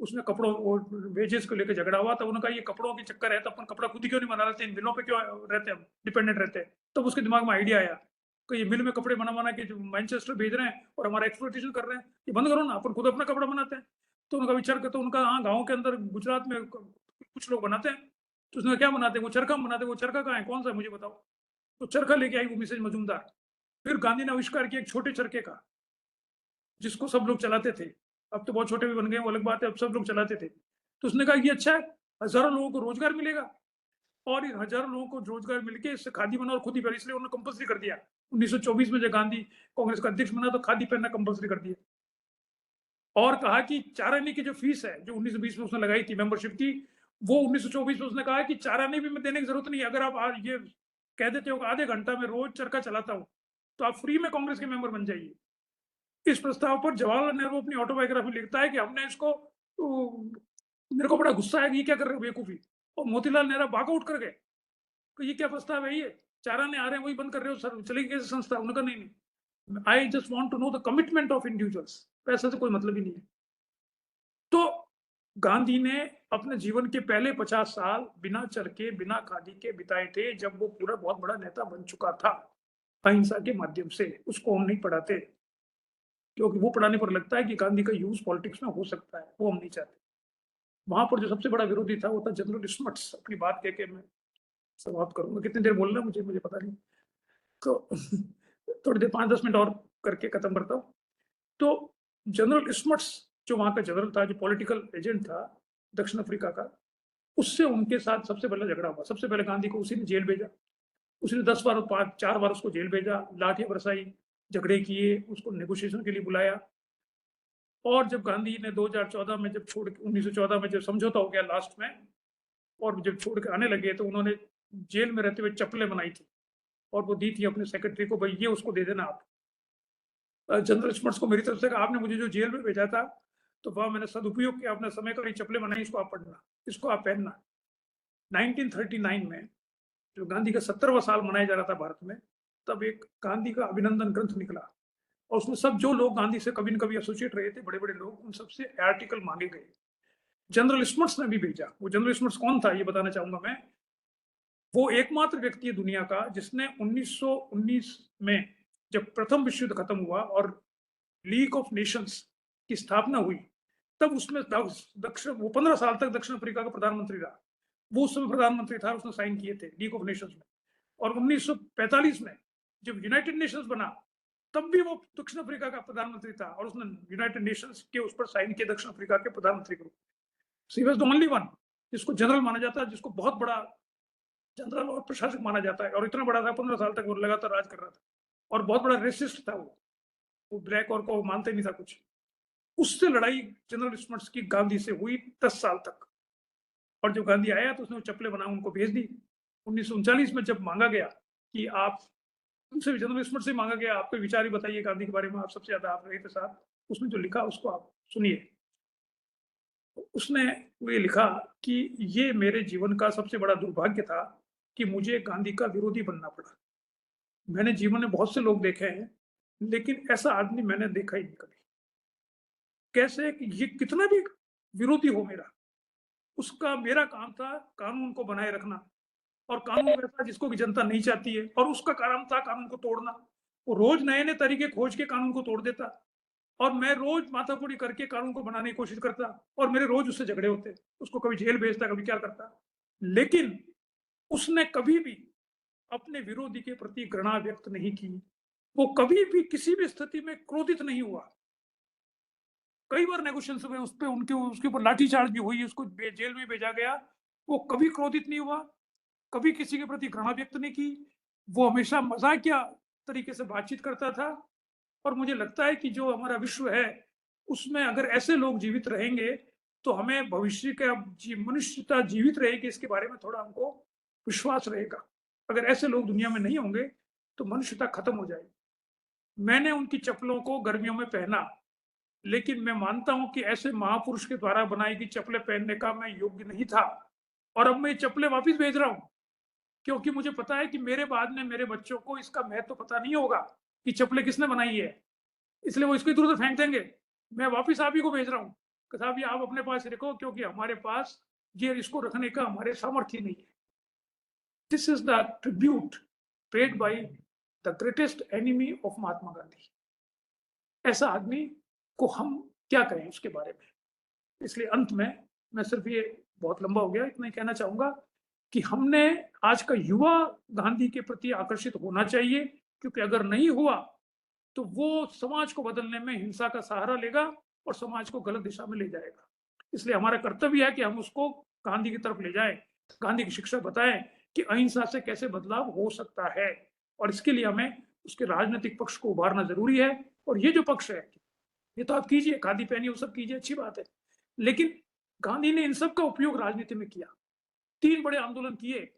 उसमें कपड़ों और वेजेस को लेकर झगड़ा हुआ, तब उन्होंने कहा ये कपड़ों के चक्कर है तो अपन कपड़ा खुद ही क्यों नहीं बना लेते, इन मिलों पे क्यों रहते हैं, डिपेंडेंट रहते हैं। तब उसके दिमाग में आइडिया आया कि ये मिल में कपड़े बना के जो मैनचेस्टर भेज रहे हैं और हमारा एक्सप्लॉइटेशन कर रहे हैं, ये बंद करो ना, अपन खुद अपना कपड़ा बनाते हैं। तो उनका विचार करते, उनका हाँ गाँव के अंदर गुजरात में कुछ लोग बनाते हैं, तो उसने क्या बनाते हैं, वो चरखा बनाते हैं, वो चरखा कहाँ है, कौन सा है मुझे बताओ। तो चरखा लेके आई वो मिसेज मजूमदार, फिर गांधी ने आविष्कार किया एक छोटे चरखे का, जिसको सब लोग चलाते थे। अब तो बहुत छोटे भी बन गए, वो अलग बात है, अब सब लोग चलाते थे। तो उसने कहा ये अच्छा है, हजारों लोगों को रोजगार मिलेगा, और इन हजारों लोगों को रोजगार मिलके इससे खादी बना और खुद ही पहना, इसलिए उन्होंने कंपल्सरी कर दिया। 1924 में जब गांधी कांग्रेस का अध्यक्ष बना तो खादी पहनना कंपल्सरी कर दिया, और कहा कि चारानी की जो फीस है जो 1920 में उसने लगाई थी मेंबरशिप की, वो 1924 में उसने कहा कि चारानी भी देने की जरूरत नहीं है, अगर आप आज ये कह देते हो कि आधे घंटा में रोज चरखा चलाता हूं तो आप फ्री में कांग्रेस के मेंबर बन जाइए। इस प्रस्ताव पर जवाहरलाल नेहरू अपनी ऑटोबायोग्राफी लिखता है कि हमने इसको मेरे को बड़ा गुस्सा है कि ये क्या कर रहे हो बेवकूफी, और मोतीलाल नेहरू वॉक आउट कर गए तो ये क्या प्रस्ताव है, ये चाराने आ रहे हैं वही बंद कर रहे हो सर, चलेगी कैसे संस्था? उन्होंने कहा नहीं, I just want to know the commitment of individuals, पैसे से कोई मतलब ही नहीं है। तो गांधी ने अपने जीवन के पहले 50 साल बिना चरखे बिना खादी के बिताए थे, जब वो पूरा बहुत बड़ा नेता बन चुका था अहिंसा के माध्यम से। उसको हम नहीं पढ़ाते, क्योंकि वो पढ़ाने पर लगता है कि गांधी का यूज पॉलिटिक्स में हो सकता है, वो हम नहीं चाहते। वहां पर जो सबसे बड़ा विरोधी था वो था जनरल स्मट्स। अपनी बात कह के मैं समाप्त करूंगा, कितनी देर बोलना मुझे पता नहीं, तो थोड़ी देर 5-10 मिनट और करके खत्म करता हूँ। तो जनरल स्मट्स जो वहां का जनरल था, जो पॉलिटिकल एजेंट था दक्षिण अफ्रीका का, उससे उनके साथ सबसे पहले झगड़ा हुआ। सबसे पहले गांधी को उसी ने जेल भेजा, उसने 10 बार 4 बार उसको जेल भेजा, लाठियां बरसाई, झगड़े किए, उसको नेगोशिएशन के लिए बुलाया। और जब गांधी ने 2014 में जब 1914 में जब समझौता हो गया लास्ट में, और जब छोड़ के आने लगे तो उन्होंने जेल में रहते हुए चप्पलें बनाई थी और वो दी थी अपने सेक्रेटरी को, भाई ये उसको दे देना आप। जनरल स्मट्स को मेरी तरफ से आपने मुझे जो जेल में भेजा था तो वह मैंने सदुपयोग किया अपने समय का, ये चप्पलें बनाई, इसको आप पढ़ना, इसको आप पहनना। 1939 में जो गांधी का 70वां साल मनाया जा रहा था भारत में, तब एक गांधी का अभिनंदन ग्रंथ निकला, और उसमें सब जो लोग गांधी से कभी न कभी एसोसिएट रहे थे, बड़े बड़े लोग, उन सबसे आर्टिकल मांगे गए। जनरल स्मट्स ने भी भेजा। वो जनरल स्मट्स कौन था ये बताना चाहूंगा मैं। वो एकमात्र व्यक्ति है दुनिया का जिसने 1919 में जब प्रथम विश्व युद्ध खत्म हुआ और लीग ऑफ नेशंस की स्थापना हुई, तब उसमें वो 15 साल तक दक्षिण अफ्रीका का प्रधानमंत्री रहा। वो उस समय प्रधानमंत्री था, उसने साइन किए थे लीग ऑफ नेशंस में। और 1945 में जब यूनाइटेड नेशंस बना, तब भी वो दक्षिण अफ्रीका का प्रधानमंत्री था, और उसने यूनाइटेड नेशंस के उस पर साइन किए दक्षिण अफ्रीका के प्रधानमंत्री को। He was the only one जिसको जनरल माना जाता है, जिसको बहुत बड़ा जनरल और प्रशासक माना जाता है, और इतना बड़ा था, 15 साल तक वो लगातार राज कर रहा था, और बहुत बड़ा रेसिस्ट था वो ब्लैक और को मानते नहीं था कुछ। उससे लड़ाई जनरल स्मट्स की गांधी से हुई 10 साल तक, और जब गांधी आया तो उसने वो चप्पलें बना उनको भेज दी। 1939 में जब मांगा गया कि आप उनसे भी, जनरल स्मट्स से मांगा गया, आपके विचार ही बताइए गांधी के बारे में, आप सबसे ज्यादा आप रहे थे साथ, उसने जो लिखा उसको आप सुनिए। उसने ये लिखा कि ये मेरे जीवन का सबसे बड़ा दुर्भाग्य था कि मुझे गांधी का विरोधी बनना पड़ा। मैंने जीवन में बहुत से लोग देखे हैं, लेकिन ऐसा आदमी मैंने देखा ही नहीं कभी। कैसे कि ये कितना भी विरोधी हो मेरा, उसका मेरा काम था कानून को बनाए रखना, और कानून वैसा जिसको की जनता नहीं चाहती है, और उसका काम था कानून को तोड़ना। वो रोज नए नए तरीके खोज के कानून को तोड़ देता, और मैं रोज माथापुड़ी करके कानून को बनाने की कोशिश करता, और मेरे रोज उससे झगड़े होते, उसको कभी जेल भेजता, कभी क्या करता। लेकिन उसने कभी भी अपने विरोधी के प्रति घृणा व्यक्त नहीं की। वो कभी भी किसी भी स्थिति में क्रोधित नहीं हुआ। कई बार नेगोशिएशन में उस पे उसके ऊपर लाठीचार्ज भी हुई, उसको जेल में भेजा गया। वो कभी क्रोधित नहीं हुआ, कभी किसी के प्रति घृणा व्यक्त नहीं की। वो हमेशा मजाकिया तरीके से बातचीत करता था। और मुझे लगता है कि जो हमारा विश्व है उसमें अगर ऐसे लोग जीवित रहेंगे तो हमें भविष्य का मनुष्यता जीवित रहेगी, इसके बारे में थोड़ा हमको विश्वास रहेगा। अगर ऐसे लोग दुनिया में नहीं होंगे तो मनुष्यता खत्म हो जाएगी। मैंने उनकी चप्पलों को गर्मियों में पहना, लेकिन मैं मानता हूं कि ऐसे महापुरुष के द्वारा बनाई गई चप्पलें पहनने का मैं योग्य नहीं था, और अब मैं ये चप्पलें वापस भेज रहा हूं, क्योंकि मुझे पता है कि मेरे बाद में मेरे बच्चों को इसका महत्व पता नहीं होगा कि चप्पलें किसने बनाई है, इसलिए वो इसको इधर उधर फेंक देंगे। मैं वापस आप ही को भेज रहा हूँ कि साहब ये आप अपने पास रखो, क्योंकि हमारे पास ये इसको रखने का हमारे सामर्थ्य नहीं है। This is the tribute paid by the greatest enemy of Mahatma Gandhi. ऐसा आदमी को हम क्या कहें उसके बारे में। इसलिए अंत में मैं सिर्फ ये, बहुत लंबा हो गया, इतना ही कहना चाहूंगा कि हमने आज का युवा गांधी के प्रति आकर्षित होना चाहिए, क्योंकि अगर नहीं हुआ तो वो समाज को बदलने में हिंसा का सहारा लेगा और समाज को गलत दिशा में ले जाएगा। इसलिए हमारा कर्तव्य है कि हम उसको गांधी की तरफ ले जाएं, गांधी की शिक्षा बताएं कि अहिंसा से कैसे बदलाव हो सकता है, और इसके लिए हमें उसके राजनीतिक पक्ष को उभारना जरूरी है। और ये जो पक्ष है, ये तो आप कीजिए, खादी पहनिए, वो सब कीजिए, अच्छी बात है, लेकिन गांधी ने इन सब का उपयोग राजनीति में किया। 3 बड़े आंदोलन किए,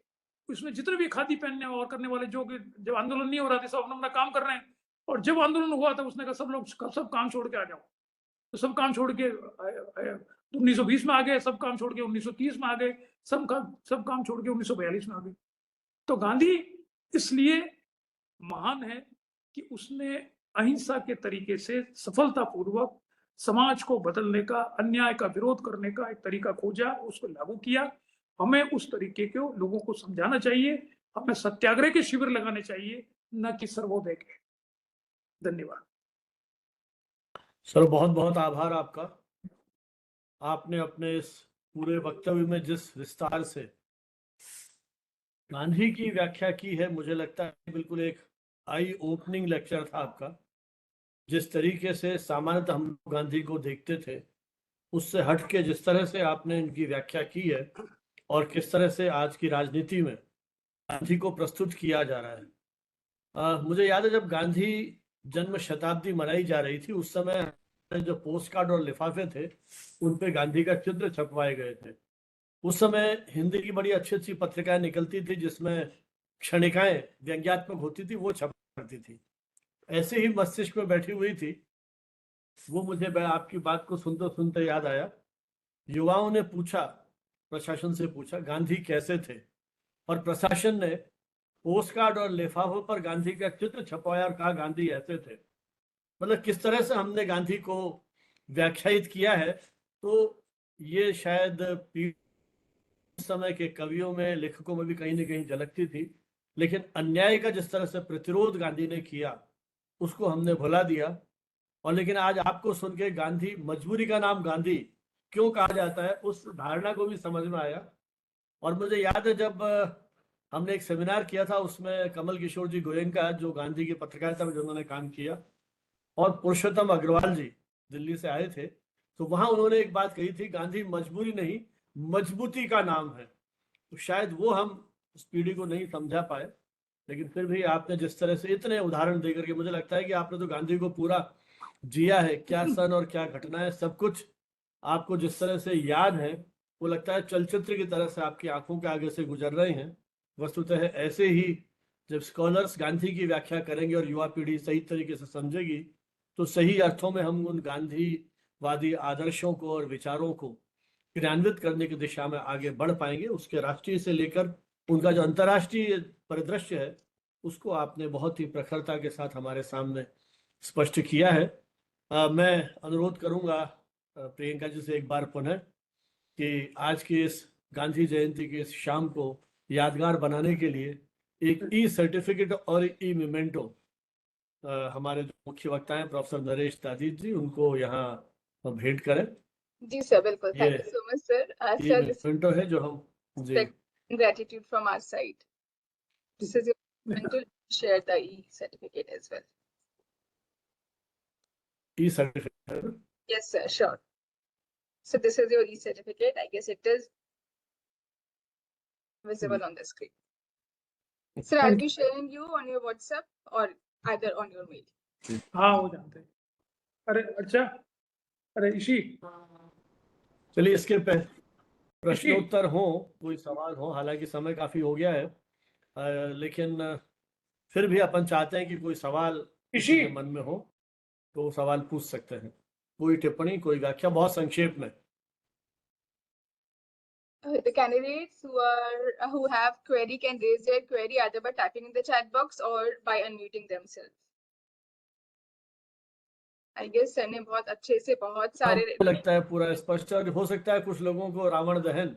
उसमें जितने भी खादी पहनने और करने वाले, जो कि जब आंदोलन नहीं हो रहा था सब अपना काम कर रहे हैं, और जब आंदोलन हुआ था उसने कहा सब लोग सब काम छोड़ के आ जाओ, तो सब काम छोड़ के 1920 में आ गए, सब काम छोड़ के 1930 में आ गए, सब काम छोड़ के 1942 में आ गए। तो गांधी इसलिए महान है कि उसने अहिंसा के तरीके से सफलतापूर्वक समाज को बदलने का, अन्याय का विरोध करने का एक तरीका खोजा, उसको लागू किया। हमें उस तरीके को लोगों को समझाना चाहिए, हमें सत्याग्रह के शिविर लगाने चाहिए, न कि सर्वोदय के। धन्यवाद सर, बहुत बहुत आभार आपका। आपने अपने इस पूरे वक्तव्य में जिस विस्तार से गांधी की व्याख्या की है, मुझे लगता है बिल्कुल एक आई ओपनिंग लेक्चर था आपका। जिस तरीके से सामान्यतः हम गांधी को देखते थे, उससे हट के जिस तरह से आपने इनकी व्याख्या की है और किस तरह से आज की राजनीति में गांधी को प्रस्तुत किया जा रहा है। मुझे याद है जब गांधी जन्म शताब्दी मनाई जा रही थी, उस समय जो पोस्ट कार्ड और लिफाफे थे उन पे गांधी का चित्र छपवाए गए थे। उस समय हिंदी की बड़ी अच्छी अच्छी पत्रिकाएं निकलती थी जिसमें क्षणिकाएं व्यंग्यात्मक होती थी, वो छपा करती थी। ऐसे ही मस्तिष्क में बैठी हुई थी वो। मुझे आपकी बात को सुनते सुनते याद आया, युवाओं ने पूछा, प्रशासन से पूछा गांधी कैसे थे, और प्रशासन ने पोस्ट कार्ड और लिफाफों पर गांधी का चित्र छपवाया और कहा गांधी ऐसे थे। मतलब किस तरह से हमने गांधी को व्याख्यायित किया है, तो ये शायद समय के कवियों में, लेखकों में भी कहीं ना कहीं झलकती थी। लेकिन अन्याय का जिस तरह से प्रतिरोध गांधी ने किया, उसको हमने भुला दिया। और लेकिन आज आपको सुन के गांधी, मजबूरी का नाम गांधी क्यों कहा जाता है, उस धारणा को भी समझ में आया। और मुझे याद है जब हमने एक सेमिनार किया था, उसमें कमल किशोर जी गोयनका, जो गांधी की पत्रकारिता में जिन्होंने काम किया, और पुरुषोत्तम अग्रवाल जी दिल्ली से आए थे, तो वहां उन्होंने एक बात कही थी, गांधी मजबूरी नहीं मजबूती का नाम है। तो शायद वो हम उस पीढ़ी को नहीं समझा पाए, लेकिन फिर भी आपने जिस तरह से इतने उदाहरण देकर के, मुझे लगता है कि आपने तो गांधी को पूरा जिया है। क्या सन और क्या घटना है, सब कुछ आपको जिस तरह से याद है, वो लगता है चलचित्र की तरह से आपकी आंखों के आगे से गुजर रहे हैं। वस्तुतः ऐसे ही जब स्कॉलर्स गांधी की व्याख्या करेंगे और युवा पीढ़ी सही तरीके से समझेगी, तो सही अर्थों में हम उन गांधीवादी आदर्शों को और विचारों को क्रियान्वित करने की दिशा में आगे बढ़ पाएंगे। उसके राष्ट्रीय से लेकर उनका जो अंतर्राष्ट्रीय परिदृश्य है, उसको आपने बहुत ही प्रखरता के साथ हमारे सामने स्पष्ट किया है। मैं अनुरोध करूंगा प्रियंका जी से एक बार पुनः कि आज की इस गांधी जयंती की इस शाम को यादगार बनाने के लिए एक ई सर्टिफिकेट और ई मेमेंटो हमारे जो मुख्य वक्ता हैं प्रोफेसर नरेश दादी जी, उनको यहाँ भेंट करें। जी सर, बिल्कुल। Thank you so much sir. ये मेमेंटो है जो हम जी gratitude from our side. This is your mental share the e-certificate as well. E-certificate. Yes sir, sure. So this is your e-certificate. I guess it is visible on the screen. Sir, I'll be sharing you on your WhatsApp or either on your mail. हाँ, हो जानते हैं। अरे अच्छा, अरे इशी, चलिए इसके पे प्रश्नोत्तर हो, कोई सवाल हो, हालांकि समय काफी हो गया है, लेकिन फिर भी अपन चाहते हैं कि कोई सवाल किसी के मन में हो तो वो सवाल पूछ सकते हैं। कोई टिप्पणी, कोई व्याख्या, बहुत संक्षेप में। The candidates who have query can raise their query either by typing in the chat box or by unmuting themselves. I guess sir ने बहुत अच्छे से बहुत सारे लगता है पूरा स्पष्ट है। हो सकता है कुछ लोगों को रावण दहन,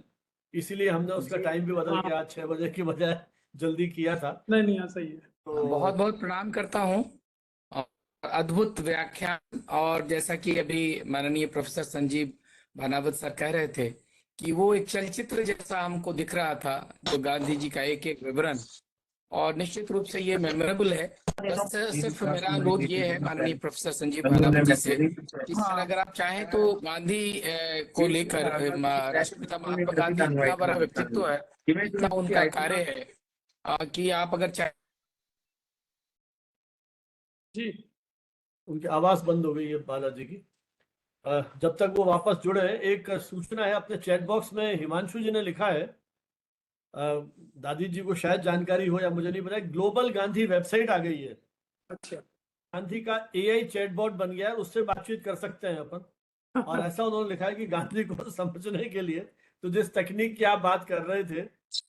इसीलिए हमने उसका टाइम भी बदल के आज 6 बजे की बजाय जल्दी किया था। नहीं सही है। तो बहुत बहुत प्रणाम करता हूँ। अद्भुत व्याख्यान, और जैसा कि अभी माननीय प्रोफेसर संजीव भानावत सर कह रहे थे कि वो एक चलचित्र जैसा हमको दिख रहा था, जो गांधी जी का एक एक विवरण, और निश्चित रूप से ये मेमोरेबल है। बस सिर्फ मेरा अनुरोध ये है माननीय प्रोफेसर संजीव भानावत जी से कि सर अगर आप चाहें तो गांधी को लेकर राष्ट्रपिता महात्मा गांधी इतना बड़ा व्यक्तित्व है, इतना उनका कार्य है कि आप अगर चाहे। जी उनकी आवाज बंद हो गई है बालाजी की। जब तक वो वापस जुड़े, एक सूचना है अपने चैट बॉक्स में, हिमांशु जी ने लिखा है, दादी जी को शायद जानकारी हो या मुझे नहीं पता, ग्लोबल गांधी वेबसाइट आ गई है। अच्छा। गांधी का एआई चैटबॉट बन गया है, उससे बातचीत कर सकते हैं अपन। और ऐसा उन्होंने लिखा है कि गांधी को समझने के लिए तो जिस तकनीक की आप बात कर रहे थे,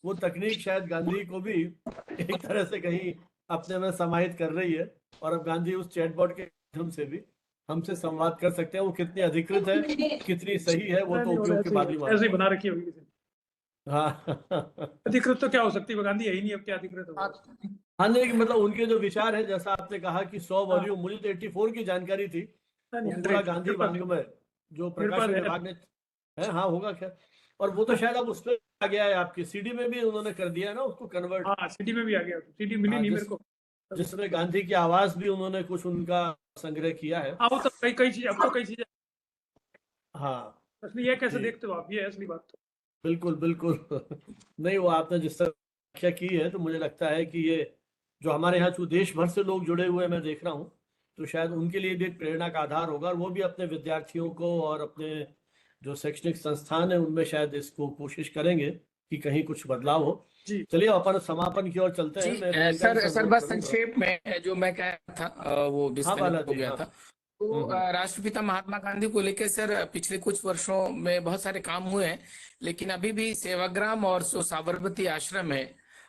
वो तकनीक शायद गांधी को भी एक तरह से कहीं अपने में समाहित कर रही है, और अब गांधी उस चैटबॉट के माध्यम से भी हमसे संवाद कर सकते हैं। वो कितनी अधिकृत है, कितनी सही है, वो तो उपयोग के बाद ही ऐसे ही मालूम बना रखी होगी किसी ने। हाँ अधिकृत तो क्या हो सकती है, वो गांधी है ही नहीं, अब क्या अधिकृत होगा। हाँ, नहीं मतलब उनके जो विचार है, जैसा आपने कहा कि 100 वॉल्यूम, मुझे तो 84 की जानकारी थी, वो पूरा गांधी वांग्मय जो प्रकाशन विभाग ने है। हाँ होगा खैर। और वो तो शायद अब उस पर आ गया है, आपकी सीडी में भी उन्होंने कर दिया है ना उसको कन्वर्ट। हाँ सीडी में भी आ गया, सीडी मिली नहीं मेरे को। जिसमें गांधी की आवाज भी उन्होंने कुछ उनका संग्रह किया है। हाँ वो तो कई चीज, अब तो कई चीजें। हाँ असली ये कैसे जी। देखते हो आप, ये है असली बात तो। बिल्कुल बिल्कुल नहीं, वो आपने जिस तरह व्याख्या की है, तो मुझे लगता है कि ये जो हमारे यहाँ जो देश भर से लोग जुड़े हुए हैं, मैं देख रहा हूँ, तो शायद उनके लिए भी एक प्रेरणा का आधार होगा, और वो भी अपने विद्यार्थियों को और अपने जो शैक्षणिक संस्थान है उनमें शायद इसको कोशिश करेंगे कि कहीं कुछ बदलाव हो। जी चलिए अपन समापन की ओर चलते हैं। मैं प्रियंका जी से सर अनुरोध बस करूंगा। संक्षेप में जो मैं कह रहा था वो हाँ डिस्कनेक्ट हो बालाजी, गया हाँ। था। तो राष्ट्रपिता महात्मा गांधी को लेकर सर पिछले कुछ वर्षों में बहुत सारे काम हुए हैं, लेकिन अभी भी सेवाग्राम और साबरमती आश्रम है।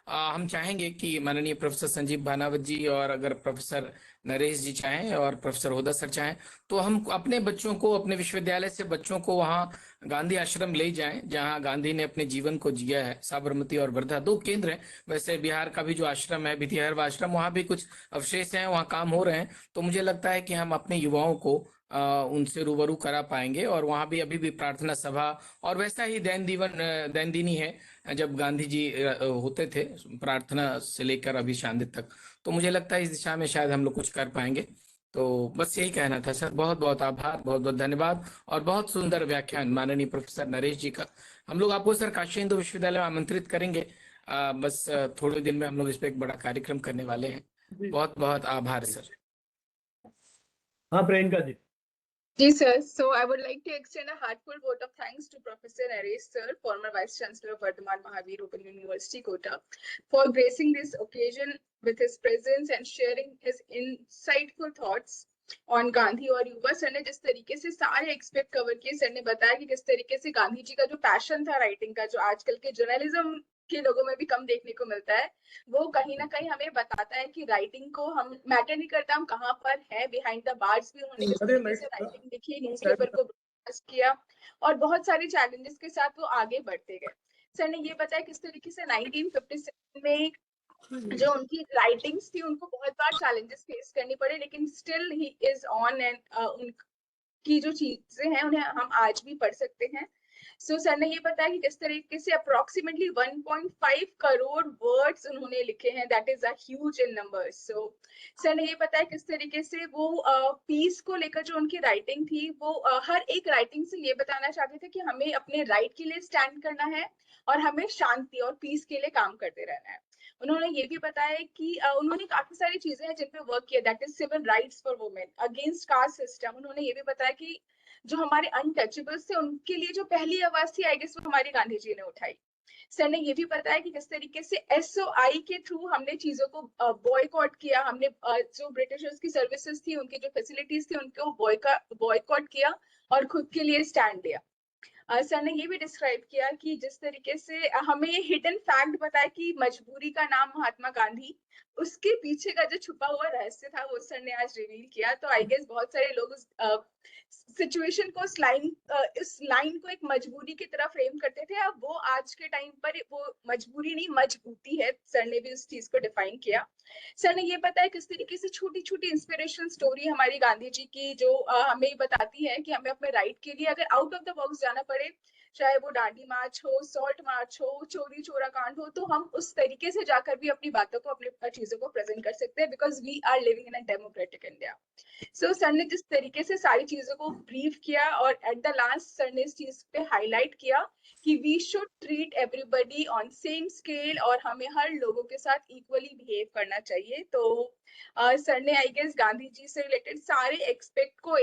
हम चाहेंगे कि माननीय प्रोफेसर संजीव भानावत जी और अगर प्रोफेसर नरेश जी चाहें और प्रोफेसर होदा सर चाहें तो हम अपने बच्चों को, अपने विश्वविद्यालय से बच्चों को वहाँ गांधी आश्रम ले जाएं जहाँ गांधी ने अपने जीवन को जिया है। साबरमती और वर्धा 2 केंद्र हैं। वैसे बिहार का भी जो आश्रम है विधिहर आश्रम, वहाँ भी कुछ अवशेष हैं, वहाँ काम हो रहे हैं। तो मुझे लगता है कि हम अपने युवाओं को उनसे रूबरू करा पाएंगे। और वहाँ भी अभी भी प्रार्थना सभा और वैसा ही दैन दिनी है जब गांधी जी होते थे, प्रार्थना से लेकर अभी शांति तक। तो मुझे लगता है इस दिशा में शायद हम लोग कुछ कर पाएंगे। तो बस यही कहना था सर। बहुत बहुत आभार, बहुत बहुत धन्यवाद और बहुत सुंदर व्याख्यान माननीय प्रोफेसर नरेश जी का। हम लोग आपको सर काशी हिंदू विश्वविद्यालय में आमंत्रित करेंगे। बस थोड़े दिन में हम लोग इस पे एक बड़ा कार्यक्रम करने वाले हैं। बहुत बहुत आभार सर। हाँ Priyanka ji. Yes, sir. So I would like to extend a heartfelt vote of thanks to Professor Naresh sir, former Vice Chancellor of Vardhaman Mahavir Open University, Kota, for gracing this occasion with his presence and sharing his insightful thoughts on Gandhi और युवा। Sir ने जिस तरीके से सारे expect cover किए, sir ने बताया कि किस तरीके से गांधी जी का जो पैशन था राइटिंग का, जो आजकल के जर्नलिज्म के लोगों में भी कम देखने को मिलता है, वो कहीं ना कहीं हमें बताता है कि राइटिंग को हम मैटर नहीं करता हम कहाँ पर है, बिहाइंड द बार्स भी उन्होंने किस तरीके से राइटिंग लिखी, न्यूज़पेपर को ब्रॉडकास्ट किया और बहुत सारे चैलेंजेस के साथ वो आगे बढ़ते गए। सर ने ये बताया किस तरीके से 1957 में जो उनकी राइटिंग्स थी उनको बहुत बार चैलेंजेस फेस करनी पड़े, लेकिन still he is on and उनकी जो चीजें हैं उन्हें हम आज भी पढ़ सकते हैं। सो सर ने ये बताया कि किस तरीके से अप्रोक्सीमेटली 1.5 करोड़ वर्ड्स उन्होंने लिखे हैं, that is a huge in numbers. So sir ने ये बताया किस तरीके से वो पीस को लेकर जो उनकी राइटिंग थी वो हर एक राइटिंग से ये बताना चाहते थे कि हमें अपने राइट के लिए स्टैंड करना है और हमें शांति और पीस के लिए काम करते रहना है। उन्होंने ये भी बताया कि उन्होंने काफी सारी चीजें हैं जिन पे वर्क किया, that is civil rights for women, against caste system. उन्होंने ये भी बताया कि जो हमारे अनटचेबल्स थे उनके लिए जो पहली आवाज थी आई गेस वो हमारी गांधी जी ने उठाई। सर ने ये भी बताया कि किस तरीके से SOI के थ्रू हमने चीजों को बॉयकॉट किया, हमने जो ब्रिटिशर्स की सर्विसेज थी उनकी जो फैसिलिटीज थी उनको बॉयकॉट किया और खुद के लिए स्टैंड लिया। सर ने ये भी डिस्क्राइब किया कि जिस तरीके से हमें ये हिडन फैक्ट बताया कि मजबूरी का नाम महात्मा गांधी, उसके पीछे का जो छुपा हुआ रहस्य था वो सर ने आज रिवील किया। तो आई गेस बहुत सारे लोग उस सिचुएशन को, इस लाइन को एक मजबूरी की तरह फ्रेम करते थे, अब वो आज के टाइम पर वो मजबूरी नहीं मजबूती है। सर ने भी उस चीज को डिफाइन किया। सर ने ये बताया किस तरीके से छोटी छोटी इंस्पिरेशनल स्टोरी हमारी गांधी जी की जो हमें बताती है कि हमें अपने राइट के लिए अगर आउट ऑफ द बॉक्स जाना पड़े, चाहे वो डांडी मार्च हो, सॉल्ट मार्च हो, चोरी चोरा कांड हो, तो हम उस तरीके से जाकर भी अपनी बातों को, अपनी चीजों को प्रेजेंट कर सकते हैं, because we are living in a democratic India. So sir ने जिस तरीके से सारी चीजों को ब्रीफ किया और एट द लास्ट सर ने इस चीज पे हाईलाइट किया कि we should treat everybody on same scale और हमें हर लोगों के साथ इक्वली बिहेव करना चाहिए। तो सर ने आई गेस गांधी जी से रिलेटेड सारे एक्सपेक्ट को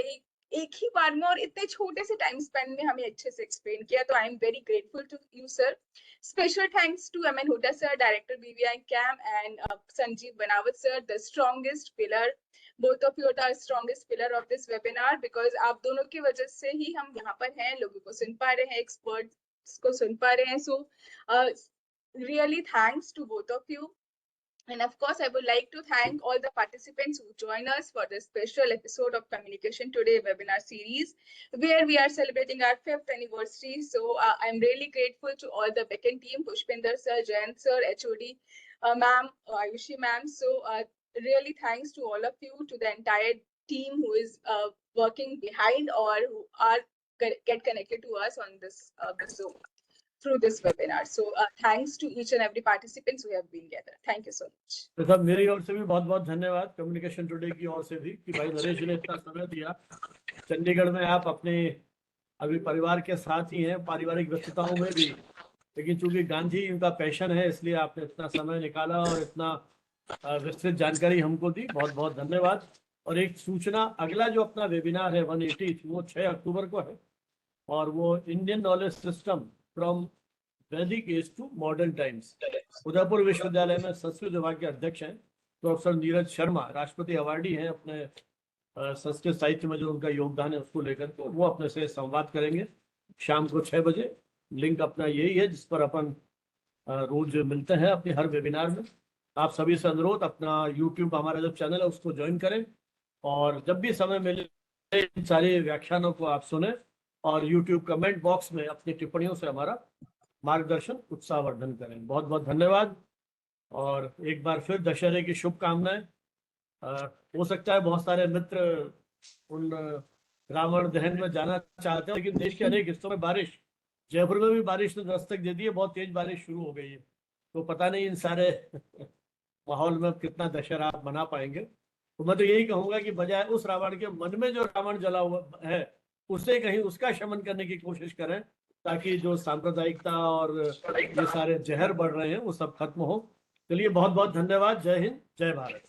एक ही बार में और इतने छोटे से टाइम स्पेन में हमें अच्छे से एक्सप्लेन किया। तो I am very grateful to you sir. Special thanks to Aman Huda sir, Director BVI CAM, and Sanjeev Banawat sir, the strongest pillar. Both of you are the strongest pillar of this webinar because आप दोनों की वजह से ही हम यहाँ पर हैं, लोगों को सुन पा रहे हैं, experts को सुन पा रहे हैं। So really thanks to both of you. And of course, I would like to thank all the participants who join us for this special episode of Communication Today webinar series, where we are celebrating our 5th anniversary. So I'm really grateful to all the backend team, Pushpinder sir, Jayant sir, HOD ma'am, Ayushi ma'am. So really thanks to all of you, to the entire team who is working behind or who are get connected to us on this Zoom through this webinar. So thanks to each and every participants who have been gathered. Thank you so much. तो सब मेरी ओर से भी बहुत बहुत धन्यवाद communication today की ओर से भी कि भाई नरेश जी ने इतना समय दिया। चंडीगढ़ में आप अपने अभी परिवार के साथ ही हैं, पारिवारिक व्यस्तताओं में भी, लेकिन चूंकि गांधी उनका पैशन है इसलिए आपने इतना समय निकाला और इतना विस्तृत जानकारी हमको दी। बहुत बहुत धन्यवाद। और एक सूचना, अगला जो अपना वेबिनार है 180 वो 6 अक्टूबर को है और वो Indian knowledge system from Vedic age to modern times. Udaipur विश्वविद्यालय में संस्कृत विभाग के अध्यक्ष हैं प्रोफेसर नीरज शर्मा, राष्ट्रपति अवार्डी हैं अपने संस्कृत साहित्य में जो उनका योगदान है उसको लेकर के, वो अपने से संवाद करेंगे शाम को 6 बजे। लिंक अपना यही है जिस पर अपन रोज मिलते हैं अपने हर वेबिनार में। आप सभी से अनुरोध, अपना यूट्यूब हमारा जो चैनल है उसको ज्वाइन करें और जब भी समय मिले इन सारे व्याख्यानों को आप सुने और यूट्यूब कमेंट बॉक्स में अपनी टिप्पणियों से हमारा मार्गदर्शन, उत्साहवर्धन करें। बहुत बहुत धन्यवाद और एक बार फिर दशहरे की शुभकामनाएं। हो सकता है बहुत सारे मित्र उन रावण दहन में जाना चाहते हैं, लेकिन देश के अनेक हिस्सों में बारिश, जयपुर में भी बारिश ने दस्तक दे दी है, बहुत तेज बारिश शुरू हो गई है, तो पता नहीं इन सारे माहौल में कितना दशहरा आप मना पाएंगे। तो मैं तो यही कहूंगा कि बजाय उस रावण के मन में जो रावण जला हुआ है उससे कहीं उसका शमन करने की कोशिश करें, ताकि जो सांप्रदायिकता और ये सारे जहर बढ़ रहे हैं वो सब खत्म हो। चलिए बहुत बहुत धन्यवाद। जय हिंद, जय भारत।